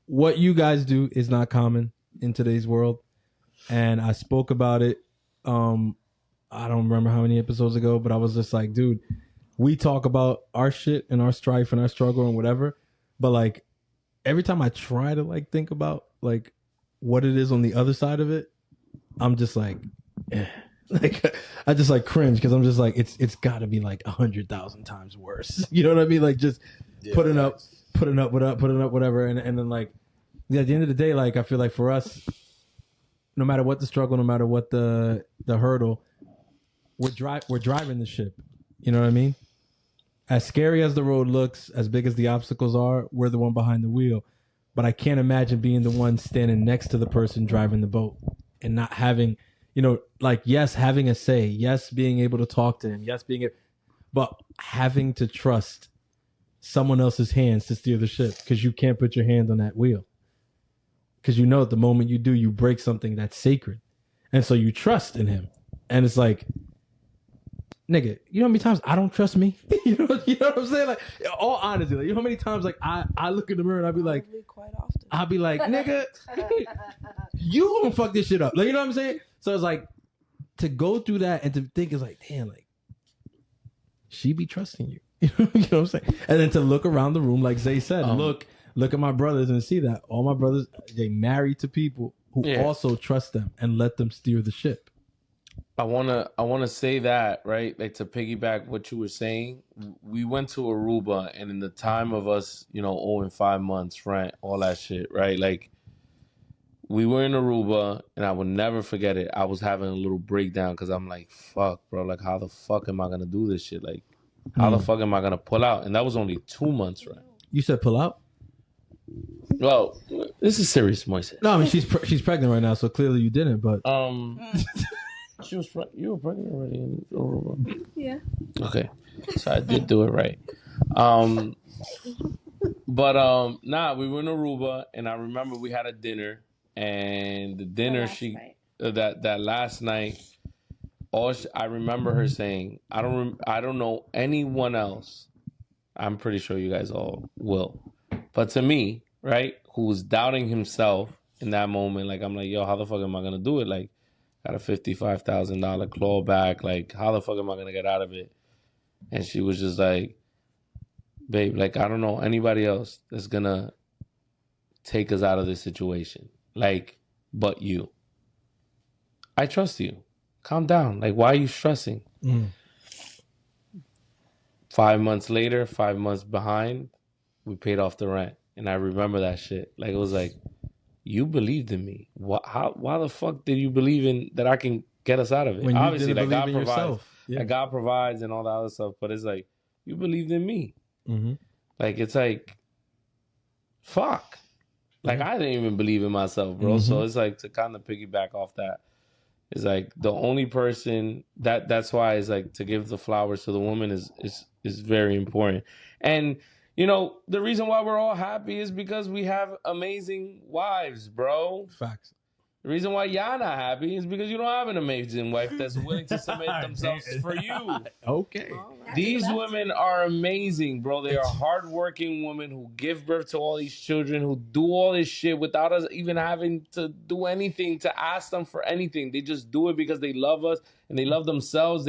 what you guys do is not common in today's world. And I spoke about it. I don't remember how many episodes ago, but I was just like, dude, we talk about our shit and our strife and our struggle and whatever. But like every time I try to like think about like what it is on the other side of it, I'm just like, like I just like cringe, because I'm just like, it's got to be like 100,000 times worse. You know what I mean? Like just putting up whatever, and then like at the end of the day, like I feel like for us, no matter what the struggle, no matter what the hurdle, we're driving the ship. You know what I mean? As scary as the road looks, as big as the obstacles are, we're the one behind the wheel. But I can't imagine being the one standing next to the person driving the boat and not having, you know, like, yes, having a say, yes, being able to talk to him, yes, but having to trust someone else's hands to steer the ship, because you can't put your hand on that wheel. Because you know at the moment you do, you break something that's sacred. And so you trust in him. And it's like, nigga, you know how many times I don't trust me? you know what I'm saying? Like, all honesty, like, you know how many times like I look in the mirror and I'll be like, nigga, you gonna fuck this shit up. Like, you know what I'm saying? So it's like, to go through that and to think is like, damn, like, she be trusting you. You know what I'm saying? And then to look around the room, like Zay said, look at my brothers and see that all my brothers, they married to people who also trust them and let them steer the ship. I wanna say that, right? Like, to piggyback what you were saying, we went to Aruba, and in the time of us, you know, owing 5 months rent, all that shit, right? Like, we were in Aruba, and I will never forget it. I was having a little breakdown because I'm like, fuck, bro, like, how the fuck am I gonna do this shit? Like, how the fuck am I gonna pull out? And that was only 2 months rent. You said pull out? Well, this is serious, Moise. No, I mean, she's pregnant right now, so clearly you didn't. But you were pregnant already in Aruba. Yeah. Okay, so I did do it right. But we were in Aruba, and I remember we had a dinner, and the dinner that last night, I remember her saying, I don't know anyone else. I'm pretty sure you guys all will. But to me, right, who was doubting himself in that moment, like, I'm like, yo, how the fuck am I gonna do it? Like, got a $55,000 clawback. Like, how the fuck am I gonna get out of it? And she was just like, babe, like, I don't know anybody else that's gonna take us out of this situation, like, but you. I trust you. Calm down. Like, why are you stressing? 5 months later, 5 months behind, we paid off the rent. And I remember that shit. Like, it was like, you believed in me. Why the fuck did you believe in that I can get us out of it? When Obviously, like, God provides. Yourself. Yeah. Like, God provides and all that other stuff. But it's like, you believed in me. Mm-hmm. Like, it's like, fuck. Like, I didn't even believe in myself, bro. So it's like, to kind of piggyback off that, it's like the only person that's why it's like, to give the flowers to the woman is very important. And You know, the reason why we're all happy is because we have amazing wives, bro. Facts. The reason why y'all not happy is because you don't have an amazing wife that's willing to submit themselves for you. Okay. These women are amazing, bro. They are hardworking women who give birth to all these children, who do all this shit without us even having to do anything, to ask them for anything. They just do it because they love us and they love themselves.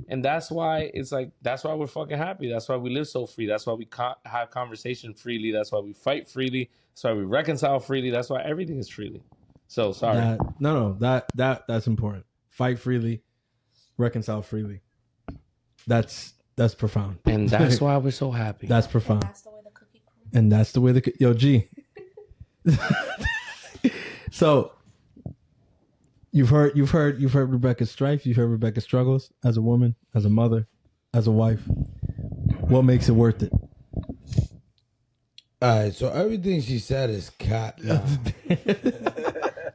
And that's why it's like, that's why we're fucking happy. That's why we live so free. That's why we have conversation freely. That's why we fight freely. That's why we reconcile freely. That's why everything is freely. So sorry. That's important. Fight freely, reconcile freely. That's profound. And that's why we're so happy. That's profound. And that's the way the yo G. So you've heard Rebecca's strife. You've heard Rebecca's struggles as a woman, as a mother, as a wife. What makes it worth it? All right, so everything she said is cat.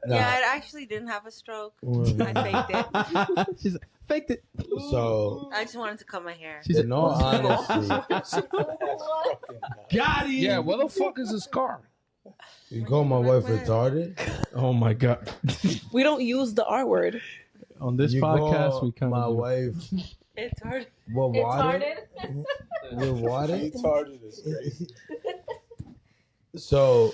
Yeah, I actually didn't have a stroke. I faked it. She's faked it. So I just wanted to cut my hair. She's in all honesty, got him. Yeah, where the fuck is this car? You call my wife retarded? Oh my god. We don't use the R word on this You podcast. call We kind my of wife. It's hard. What water? With water? Retarded is crazy. So,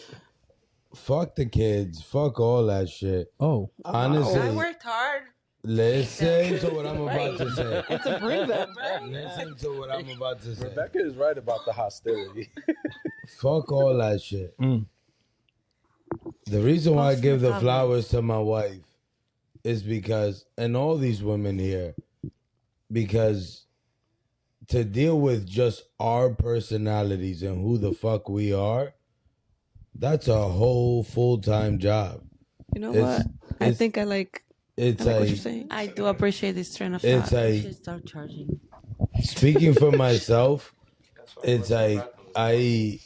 fuck the kids. Fuck all that shit. Oh, honestly, I worked hard. Listen to what I'm about to say. And to bring them. Listen to what I'm about to say. Rebecca is right about the hostility. Fuck all that shit. The reason why I give the flowers to my wife is because, and all these women here, because to deal with just our personalities and who the fuck we are, that's a whole full-time job. You know what? I think I like. It's what like you're saying. I do appreciate this train of thought. it's like Should start charging. speaking for myself. It's like I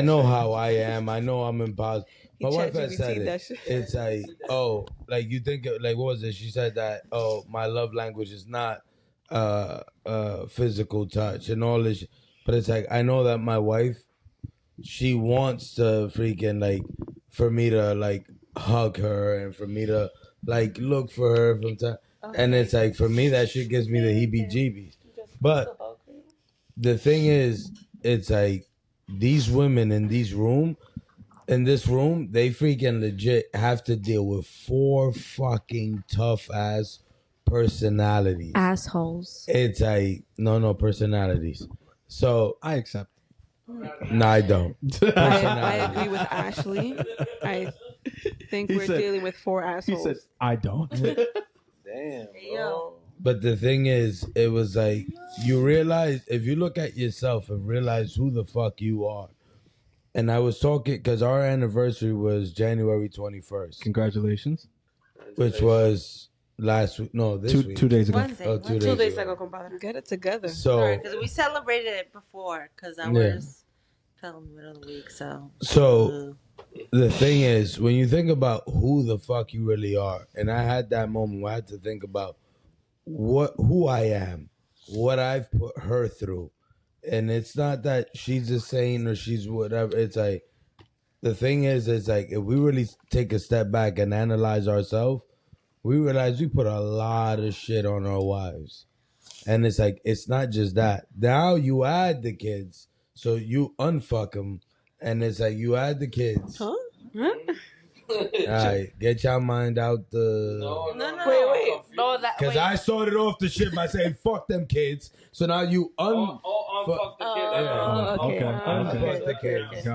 know how I am. I know I'm impossible. My wife has said it. It's like, oh, like you think like what was it? She said that, oh, my love language is not physical touch and all this. But it's like I know that my wife, she wants to freaking like for me to like hug her and for me to like look for her from time. And it's like for me that shit gives me the heebie-jeebies. But the thing is, it's like these women in this room, they freaking legit have to deal with 4 fucking tough ass personalities. Assholes. It's like no personalities. So I accept. No, I don't. I agree with Ashley. I think He we're said- dealing with 4 He assholes. said, "I don't." Damn, Yo. But the thing is, it was like you realize if you look at yourself and realize who the fuck you are. And I was talking because our anniversary was January 21st. Congratulations. Which was last week. No, this week. 2 days ago. Wednesday. Oh, 2 days ago. compadre. Get it together. So, Because we celebrated it before, because Yeah. ours fell in the middle of the week. So the thing is, when you think about who the fuck you really are, and I had that moment where I had to think about who I am, what I've put her through. And it's not that she's a saint or she's whatever. It's like, the thing is, it's like, if we really take a step back and analyze ourselves, we realize we put a lot of shit on our wives. And it's like, it's not just that. Now you add the kids, so you unfuck them. And it's like, you add the kids. Huh? All right, get your mind out the... No. Wait. No, that. Because I started off the shit by saying, fuck them kids. So now you unfuck the kid. Unfuck the kids.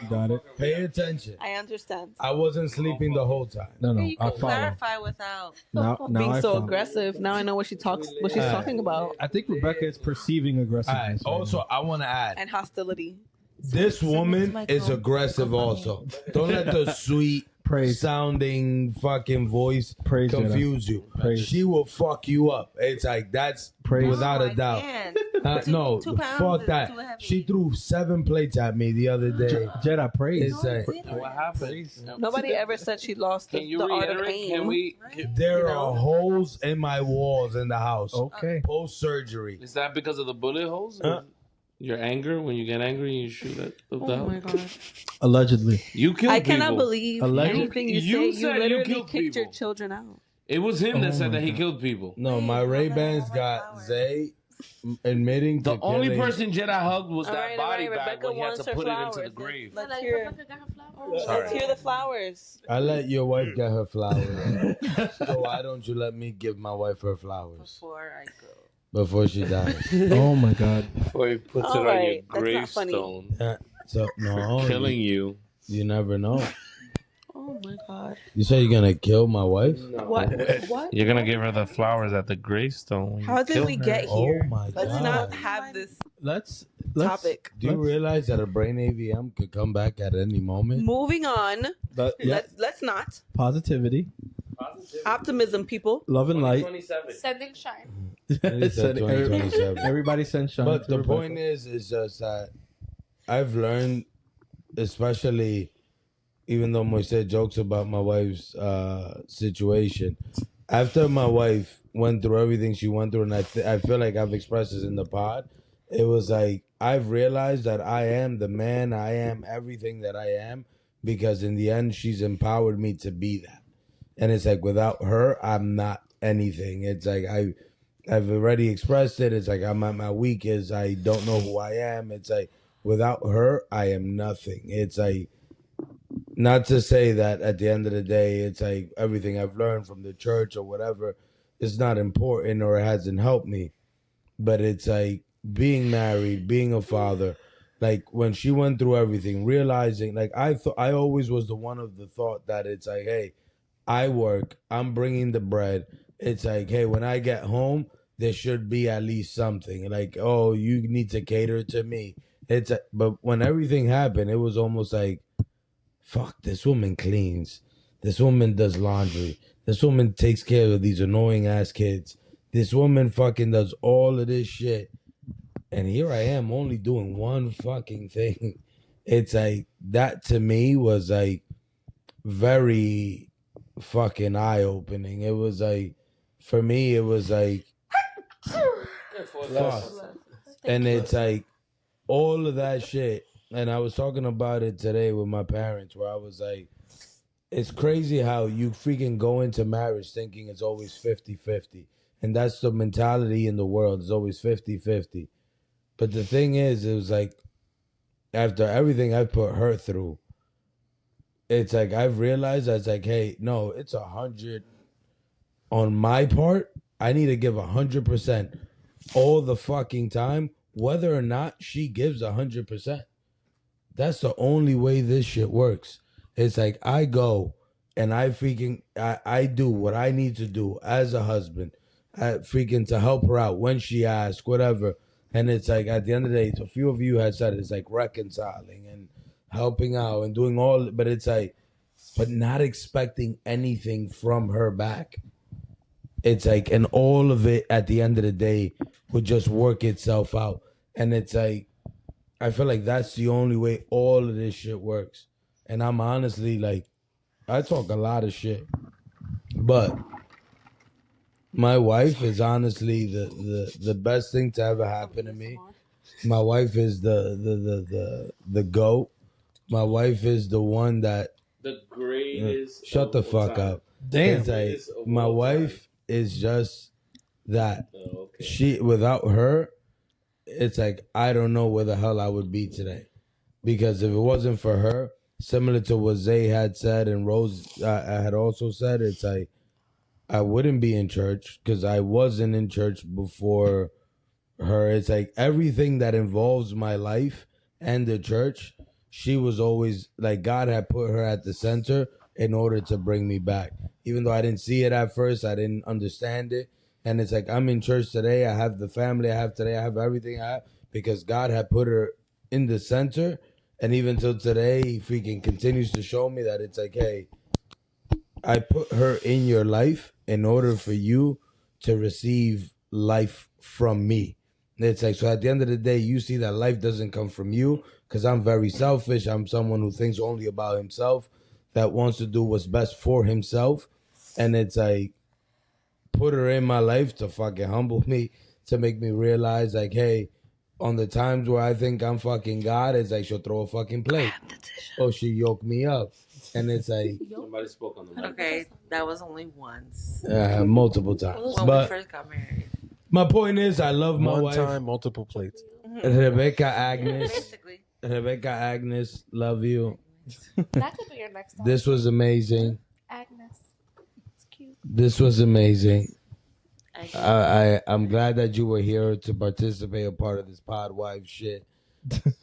Got it. Pay attention. I understand. I wasn't sleeping the whole time. No, You I can follow. clarify without. Now Being I so follow. aggressive. Now I know what she's talking about. I think Rebecca is perceiving All aggressiveness. right. Also, I want to add, And hostility. this woman is aggressive also. Don't let the sweet sounding fucking voice confuse you. She will fuck you up. It's like, that's without a doubt. No, 2 pounds fuck is that. too heavy. She threw 7 plates at me the other day. Jedi praise. It's like, What happened? Nobody ever said she lost Can you the art of reiterate? aim. Can we? there are holes in my walls in the house. Okay. Post surgery. Is that because of the bullet holes? Your anger, when you get angry, you shoot at the Oh my god. Allegedly. You killed I people. cannot believe anything you say. You said literally killed kicked your people. children out. It was him that Oh said my that he God. killed people. No, my Ray-Bans got Zay admitting The to only killing- person Jedi hugged was All that right, body all right, bag Rebecca when he had wants to her put flowers. it into the grave. Let's hear. Sorry. Let's hear the flowers. I let your wife get her flowers. So why don't you let me give my wife her flowers Before I go. before she dies? Oh my god. Before he puts All it on right, your that's not funny. gravestone. So no, Killing you. You never know. Oh my god. You say you're gonna kill my wife? What? What? You're gonna give her the flowers at the gravestone. when you How did kill we her. get here? Oh my Let's God. not have this Let's topic. Do you realize that a brain AVM could come back at any moment? Moving on. Yeah. Let's not. Positivity, Optimism, people. love and light. Sending shine. He said 2027. Everybody sends shine. But to the Rebecca. point is just that I've learned, especially even though Moise jokes about my wife's situation, after my wife went through everything she went through, and I feel like I've expressed this in the pod, it was like I've realized that I am the man, I am everything that I am, because in the end, she's empowered me to be that. And it's like without her, I'm not anything. It's like I've already expressed it. It's like I'm at my weakest. I don't know who I am. It's like without her, I am nothing. It's like, not to say that at the end of the day, it's like everything I've learned from the church or whatever is not important or it hasn't helped me. But it's like being married, being a father, like when she went through everything, realizing, like I always was the one of the thought that it's like, hey, I work, I'm bringing the bread. It's like, hey, when I get home, there should be at least something. Like, oh, you need to cater to me. It's but when everything happened, it was almost like, fuck, this woman cleans. This woman does laundry. This woman takes care of these annoying ass kids. This woman fucking does all of this shit. And here I am only doing one fucking thing. It's like, that to me was like very fucking eye-opening. It was like, for me, it was like, fuck. And it's like, all of that shit. And I was talking about it today with my parents, where I was like, it's crazy how you freaking go into marriage thinking it's always 50-50. And that's the mentality in the world. It's always 50-50. But the thing is, it was like, after everything I've put her through, it's like I've realized that's like, hey, no, it's 100 on my part. I need to give 100% all the fucking time, whether or not she gives 100%. That's the only way this shit works. It's like I go and I do what I need to do as a husband, freaking to help her out when she asks, whatever. And it's like at the end of the day, a few of you had said it's like reconciling and helping out and doing all, but it's like, but not expecting anything from her back. It's like, and all of it at the end of the day would just work itself out. And it's like, I feel like that's the only way all of this shit works. And I'm honestly like, I talk a lot of shit, but my wife is honestly the best thing to ever happen to me. My wife is the GOAT. My wife is the one that The greatest. shut the fuck up. Damn. It's like, my wife is just that. She, without her, it's like I don't know where the hell I would be today. Because if it wasn't for her, similar to what Zay had said and Rose had also said, it's like I wouldn't be in church because I wasn't in church before her. It's like everything that involves my life and the church, she was always like, God had put her at the center in order to bring me back. Even though I didn't see it at first, I didn't understand it. And it's like, I'm in church today. I have the family I have today. I have everything I have because God had put her in the center. And even till today, he freaking continues to show me that it's like, hey, I put her in your life in order for you to receive life from me. It's like, so at the end of the day, you see that life doesn't come from you because I'm very selfish. I'm someone who thinks only about himself, that wants to do what's best for himself. And it's like, put her in my life to fucking humble me, to make me realize like, hey, on the times where I think I'm fucking God, it's like she'll throw a fucking plate. Or she yoke me up. And it's like... Somebody spoke on the mic. Okay, that was only once. multiple times. When But we first got married. my point is, I love my One wife. time, multiple plates. Rebecca Agnes. Rebecca Agnes, love you. That could be your next time. This was amazing. Agnes. It's cute. This was amazing. I'm glad that you were here to participate a part of this pod wife shit.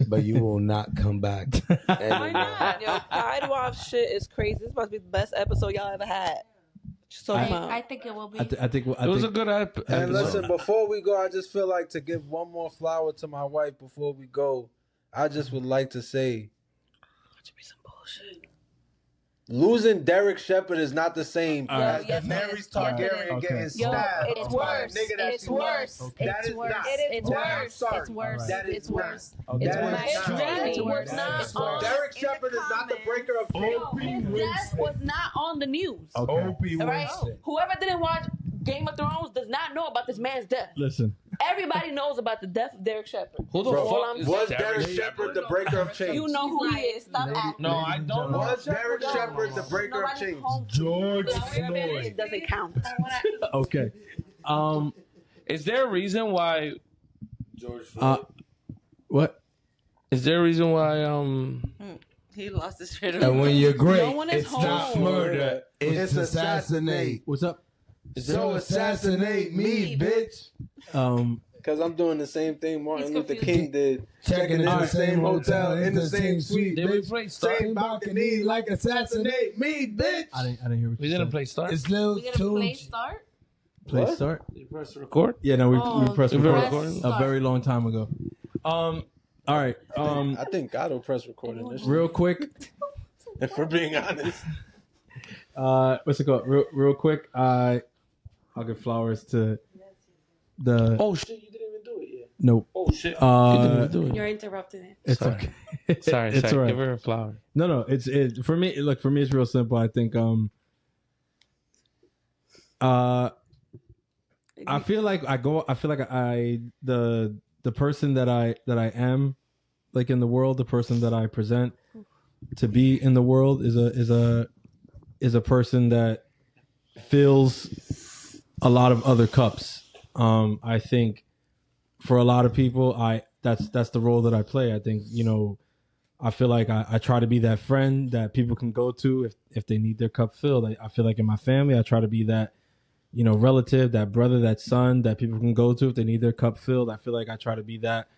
But you will not come back. Why not? Yo, Podwife shit is crazy. This must be the best episode y'all ever had. So I think it will be. I think It was a good episode. And listen, before we go, I just feel like to give one more flower to my wife before we go. I just would like to say, losing Derek Shepard is not the same as Daenerys Targaryen getting stabbed. It's worse. It's worse. It's worse. It's worse. It's worse. It's worse. It's worse. Derek Shepard is not the breaker of chains. His death was not on the news. Opie All right? Winston. Whoever didn't watch Game of Thrones does not know about this man's death. Listen. Everybody knows about the death of Derek Shepard. Who the fuck is Was Derek Derek Shepard the breaker of chains? You know who he is. Stop acting. No, I don't know. Was Derek Shepard the breaker of chains? George It doesn't count. Okay. Is there a reason why? What? Is there a reason why? He lost his train of And when you're great, No one is it's not home. murder. It's assassinate. What's up? So assassinate me, bitch. Because I'm doing the same thing Martin Luther King did. Checking in the same hotel, in the same suite, Did we bitch. play Star? Same balcony, like assassinate me, bitch. I didn't hear what We you didn't said. play Star. It's little We gonna play too. start? Play start? Did you press record? Yeah, no, we pressed We've been record recording? a very long time ago. All right. I think God will press record in this. Real quick. If we're being honest. What's it called? Real quick. I'll give flowers to the. Oh shit! You didn't even do it yet. Nope. Oh shit! You didn't even do it. You're interrupting it. It's Sorry. okay. Sorry, It's all right. Give her a flower. No. It's for me. Look, for me, it's real simple. I think. I feel like the person that I am, like in the world, the person that I present to be in the world is a person that fills a lot of other cups. I think for a lot of people, that's the role that I play. I think, I feel like I try to be that friend that people can go to if they need their cup filled. I feel like in my family, I try to be that, relative, that brother, that son that people can go to if they need their cup filled. I feel like I try to be that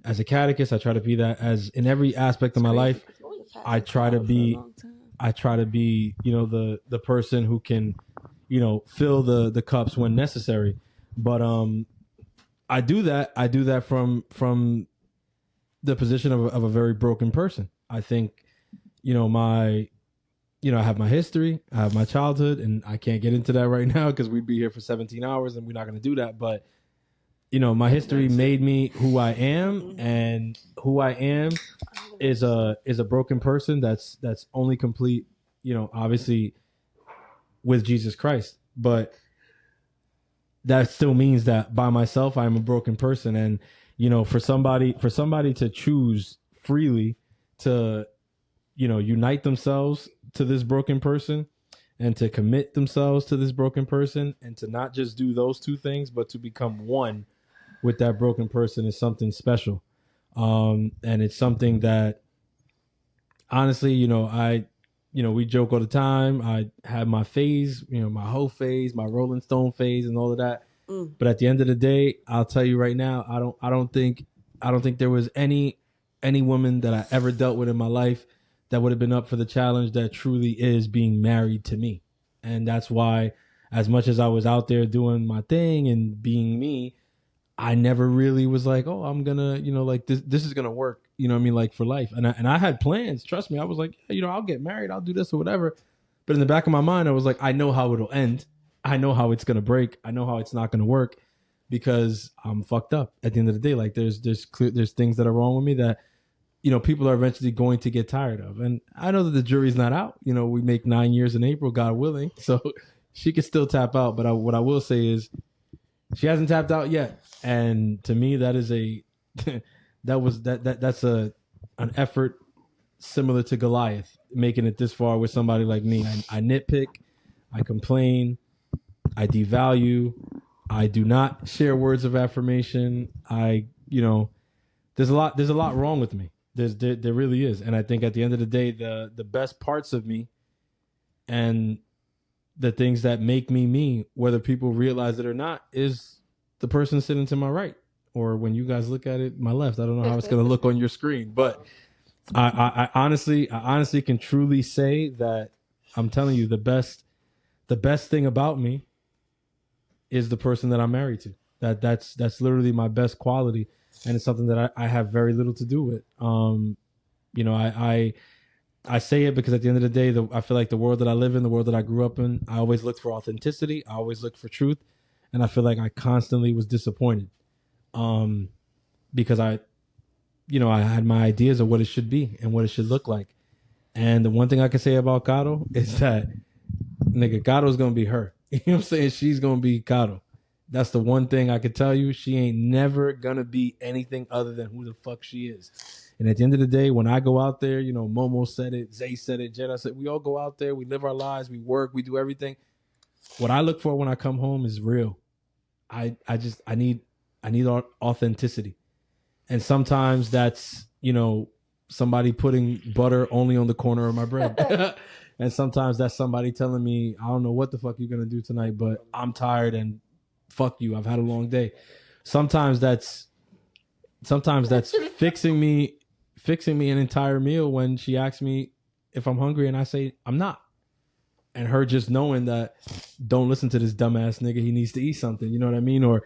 as a catechist. I try to be that as in every aspect of my life. I try to be, the person who can, fill the cups when necessary. But I do that from the position of a very broken person. I think, I have my history, I have my childhood, and I can't get into that right now because we'd be here for 17 hours and we're not going to do that. But, my history made me who I am, and who I am is a broken person that's only complete, obviously with Jesus Christ. But that still means that by myself, I'm a broken person. And, for somebody to choose freely to, unite themselves to this broken person and to commit themselves to this broken person and to not just do those two things, but to become one with that broken person is something special. And it's something that honestly, we joke all the time. I had my phase, my whole phase, my Rolling Stone phase and all of that. But at the end of the day, I'll tell you right now, I don't think there was any woman that I ever dealt with in my life that would have been up for the challenge that truly is being married to me. And that's why, as much as I was out there doing my thing and being me, I never really was like, oh, I'm gonna, this is gonna work, like for life. And I had plans. Trust me, I was like, I'll get married, I'll do this or whatever. But in the back of my mind, I was like, I know how it'll end. I know how it's gonna break. I know how it's not gonna work because I'm fucked up. At the end of the day, like there's things that are wrong with me that, people are eventually going to get tired of. And I know that the jury's not out. We make 9 years in April, God willing. So she could still tap out. But what I will say is she hasn't tapped out yet. And to me, that is that's an effort similar to Goliath, making it this far with somebody like me. I nitpick, I complain, I devalue, I do not share words of affirmation. There's a lot wrong with me. There really is. And I think at the end of the day, the best parts of me and the things that make me, whether people realize it or not, is the person sitting to my right. Or when you guys look at it, my left. I don't know how it's going to look on your screen. But I honestly can truly say that I'm telling you the best thing about me is the person that I'm married to. That's literally my best quality. And it's something that I have very little to do with. I say it because at the end of the day, I feel like the world that I live in, the world that I grew up in, I always looked for authenticity. I always looked for truth. And I feel like I constantly was disappointed because I had my ideas of what it should be and what it should look like. And the one thing I can say about Caro is that, nigga, Caro's going to be her. You know what I'm saying? She's going to be Caro. That's the one thing I could tell you. She ain't never going to be anything other than who the fuck she is. And at the end of the day, when I go out there, Momo said it, Zay said it, Jenna said, we all go out there, we live our lives, we work, we do everything. What I look for when I come home is real. I need authenticity. And sometimes that's, somebody putting butter only on the corner of my bread. And sometimes that's somebody telling me, I don't know what the fuck you're going to do tonight, but I'm tired and fuck you. I've had a long day. Sometimes that's fixing me an entire meal when she asks me if I'm hungry and I say I'm not. And her just knowing that, don't listen to this dumbass nigga, he needs to eat something. You know what I mean? Or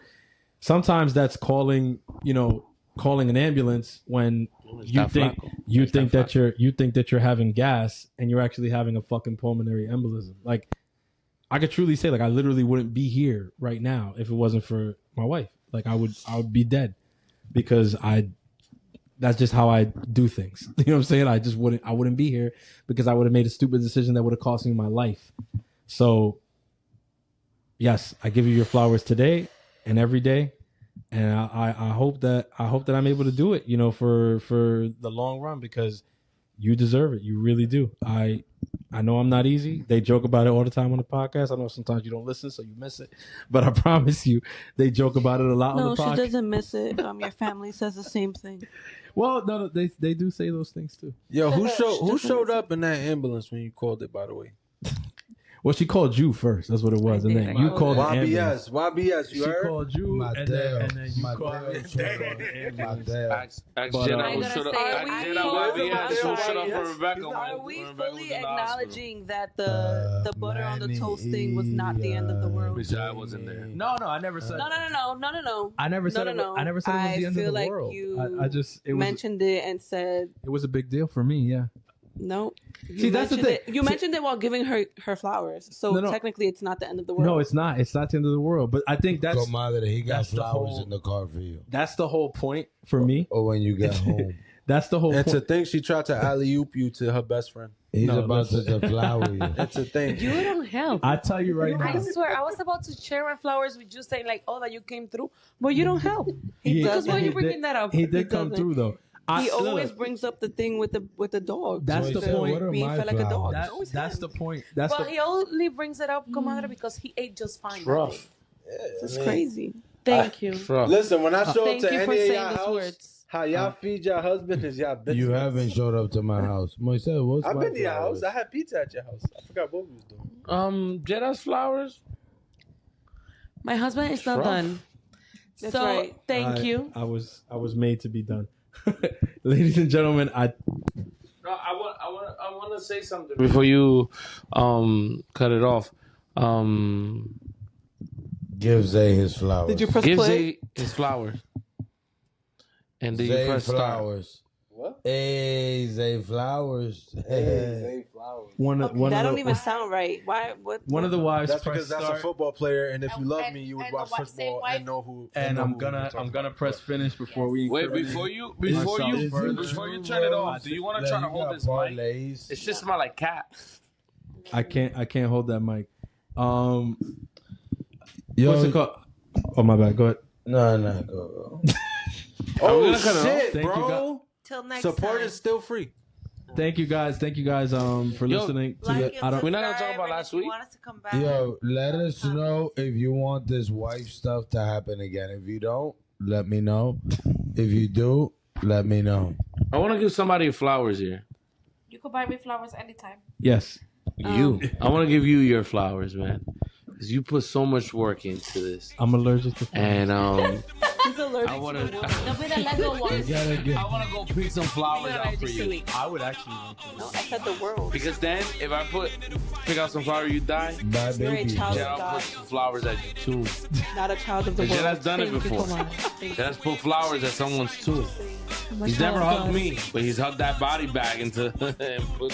sometimes that's calling an ambulance when you think that you're having gas and you're actually having a fucking pulmonary embolism. Like, I could truly say, like, I literally wouldn't be here right now if it wasn't for my wife. Like, I would be dead because that's just how I do things. You know what I'm saying? I wouldn't be here because I would have made a stupid decision that would have cost me my life. So yes, I give you your flowers today and every day. And I hope that I'm able to do it, for the long run, because you deserve it. You really do. I know I'm not easy. They joke about it all the time on the podcast. I know sometimes you don't listen, so you miss it. But I promise you, they joke about it a lot on the podcast. No, she doesn't miss it. Your family says the same thing. Well, no, they do say those things too. Yo, who showed up in that ambulance when you called it, by the way? Well, she called you first. That's what it was. And then you called the ambulance. YBS, you heard? She called you, and then you called Are we fully acknowledging that the butter on the toast thing was not the end of the world? I wasn't there. No, I never said. No. I never said. I never said it was the end of the world. I just mentioned it and said it was a big deal for me. Yeah. No. See, that's the thing. You mentioned it while giving her flowers. So technically it's not the end of the world. No, it's not. It's not the end of the world. But I think that's... He got flowers in the car for you. That's the whole point for me. Or when you get home. That's the whole point. It's a thing. She tried to alley-oop you to her best friend. He's about to flower you. It's a thing. You don't help. I tell you right now. I swear, I was about to share my flowers with you, saying like, "Oh, that you came through," but you don't help. Because why are you bringing that up? He did come through though. He always brings up the thing with the dog. That's the point. Being fed like a dog. That's the point. He only brings it up, comadre, because he ate just fine. Rough. That's crazy. Thank you. Listen, when I show up to you for any of saying y'all those house, words. how y'all feed your husband is y'all business. You haven't showed up to my house. Moisés, what's I've my been to your flowers? house. I had pizza at your house. I forgot what we was doing. Jeda's flowers. My husband is not done. That's so right. thank you. I was made to be done. Ladies and gentlemen, I want to say something before you cut it off. Give Zay his flowers. Did you press Give play? Zay his flowers. And then you Zay press flowers. What? Hey, Zay flowers. Hey. flowers. One That don't even sound right. Why? What? One of the wives. That's because that's start, a football player, and if you love me, you would watch football and know who. and know I'm who gonna we're talking about. press finish before we. Wait, incriminate before you ourselves. turn it off, do you want to try to hold this mic? It just smell like cat. I can't hold that mic. Yo, What's it called? Oh my bad. Go ahead. No, go. Oh gonna cut it off? shit, Thank you, bro! Till next Support time. is still free. Thank you guys for listening to Like the. and We're not gonna talk subscribe, about and last if you week. want us to come back. Yo, let us know if you want this wife stuff to happen again. If you don't, let me know. If you do, let me know. I want to give somebody flowers here. You could buy me flowers anytime. Yes. You. I want to give you your flowers, man. Because you put so much work into this. I'm allergic to And He's allergic I want to. They'll be the Lego ones. I want to go pick some flowers out for you. I would actually want to. No, I said the world. Because then, if I pick out some flowers, you die. Bye, You're a baby. child Then of I'll God, put some flowers at your tomb. not a child of the And world. Jed's done it Thank you before. so much. Thank you. Jed's put flowers at someone's tomb. I'm a He's child never of hugged God. me, but he's hugged that body bag and put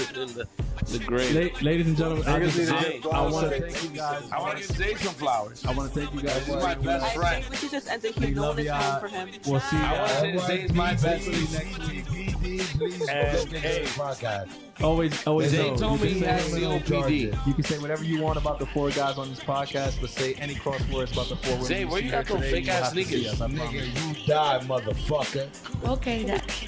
it in the grave. Ladies and gentlemen, I Niggas need to Zay, get I flowers want so to they thank can you guys. I want to give Zay some flowers. I want to thank you guys. This is my best I friend. think we should just end it We here. No love one is you. home for him. We'll see you I want to say guys. Zay's my bestie. next week. Please And, look into hey, the podcast. Always. Zay know, told you me can he has say- COPD. You can say whatever you want about the four guys on this podcast, but say any cross words about the four women. Zay, where see you got here those today, fake you'll ass have to see sneakers? us, I promise. Nigga, you die, motherfucker. Okay, that.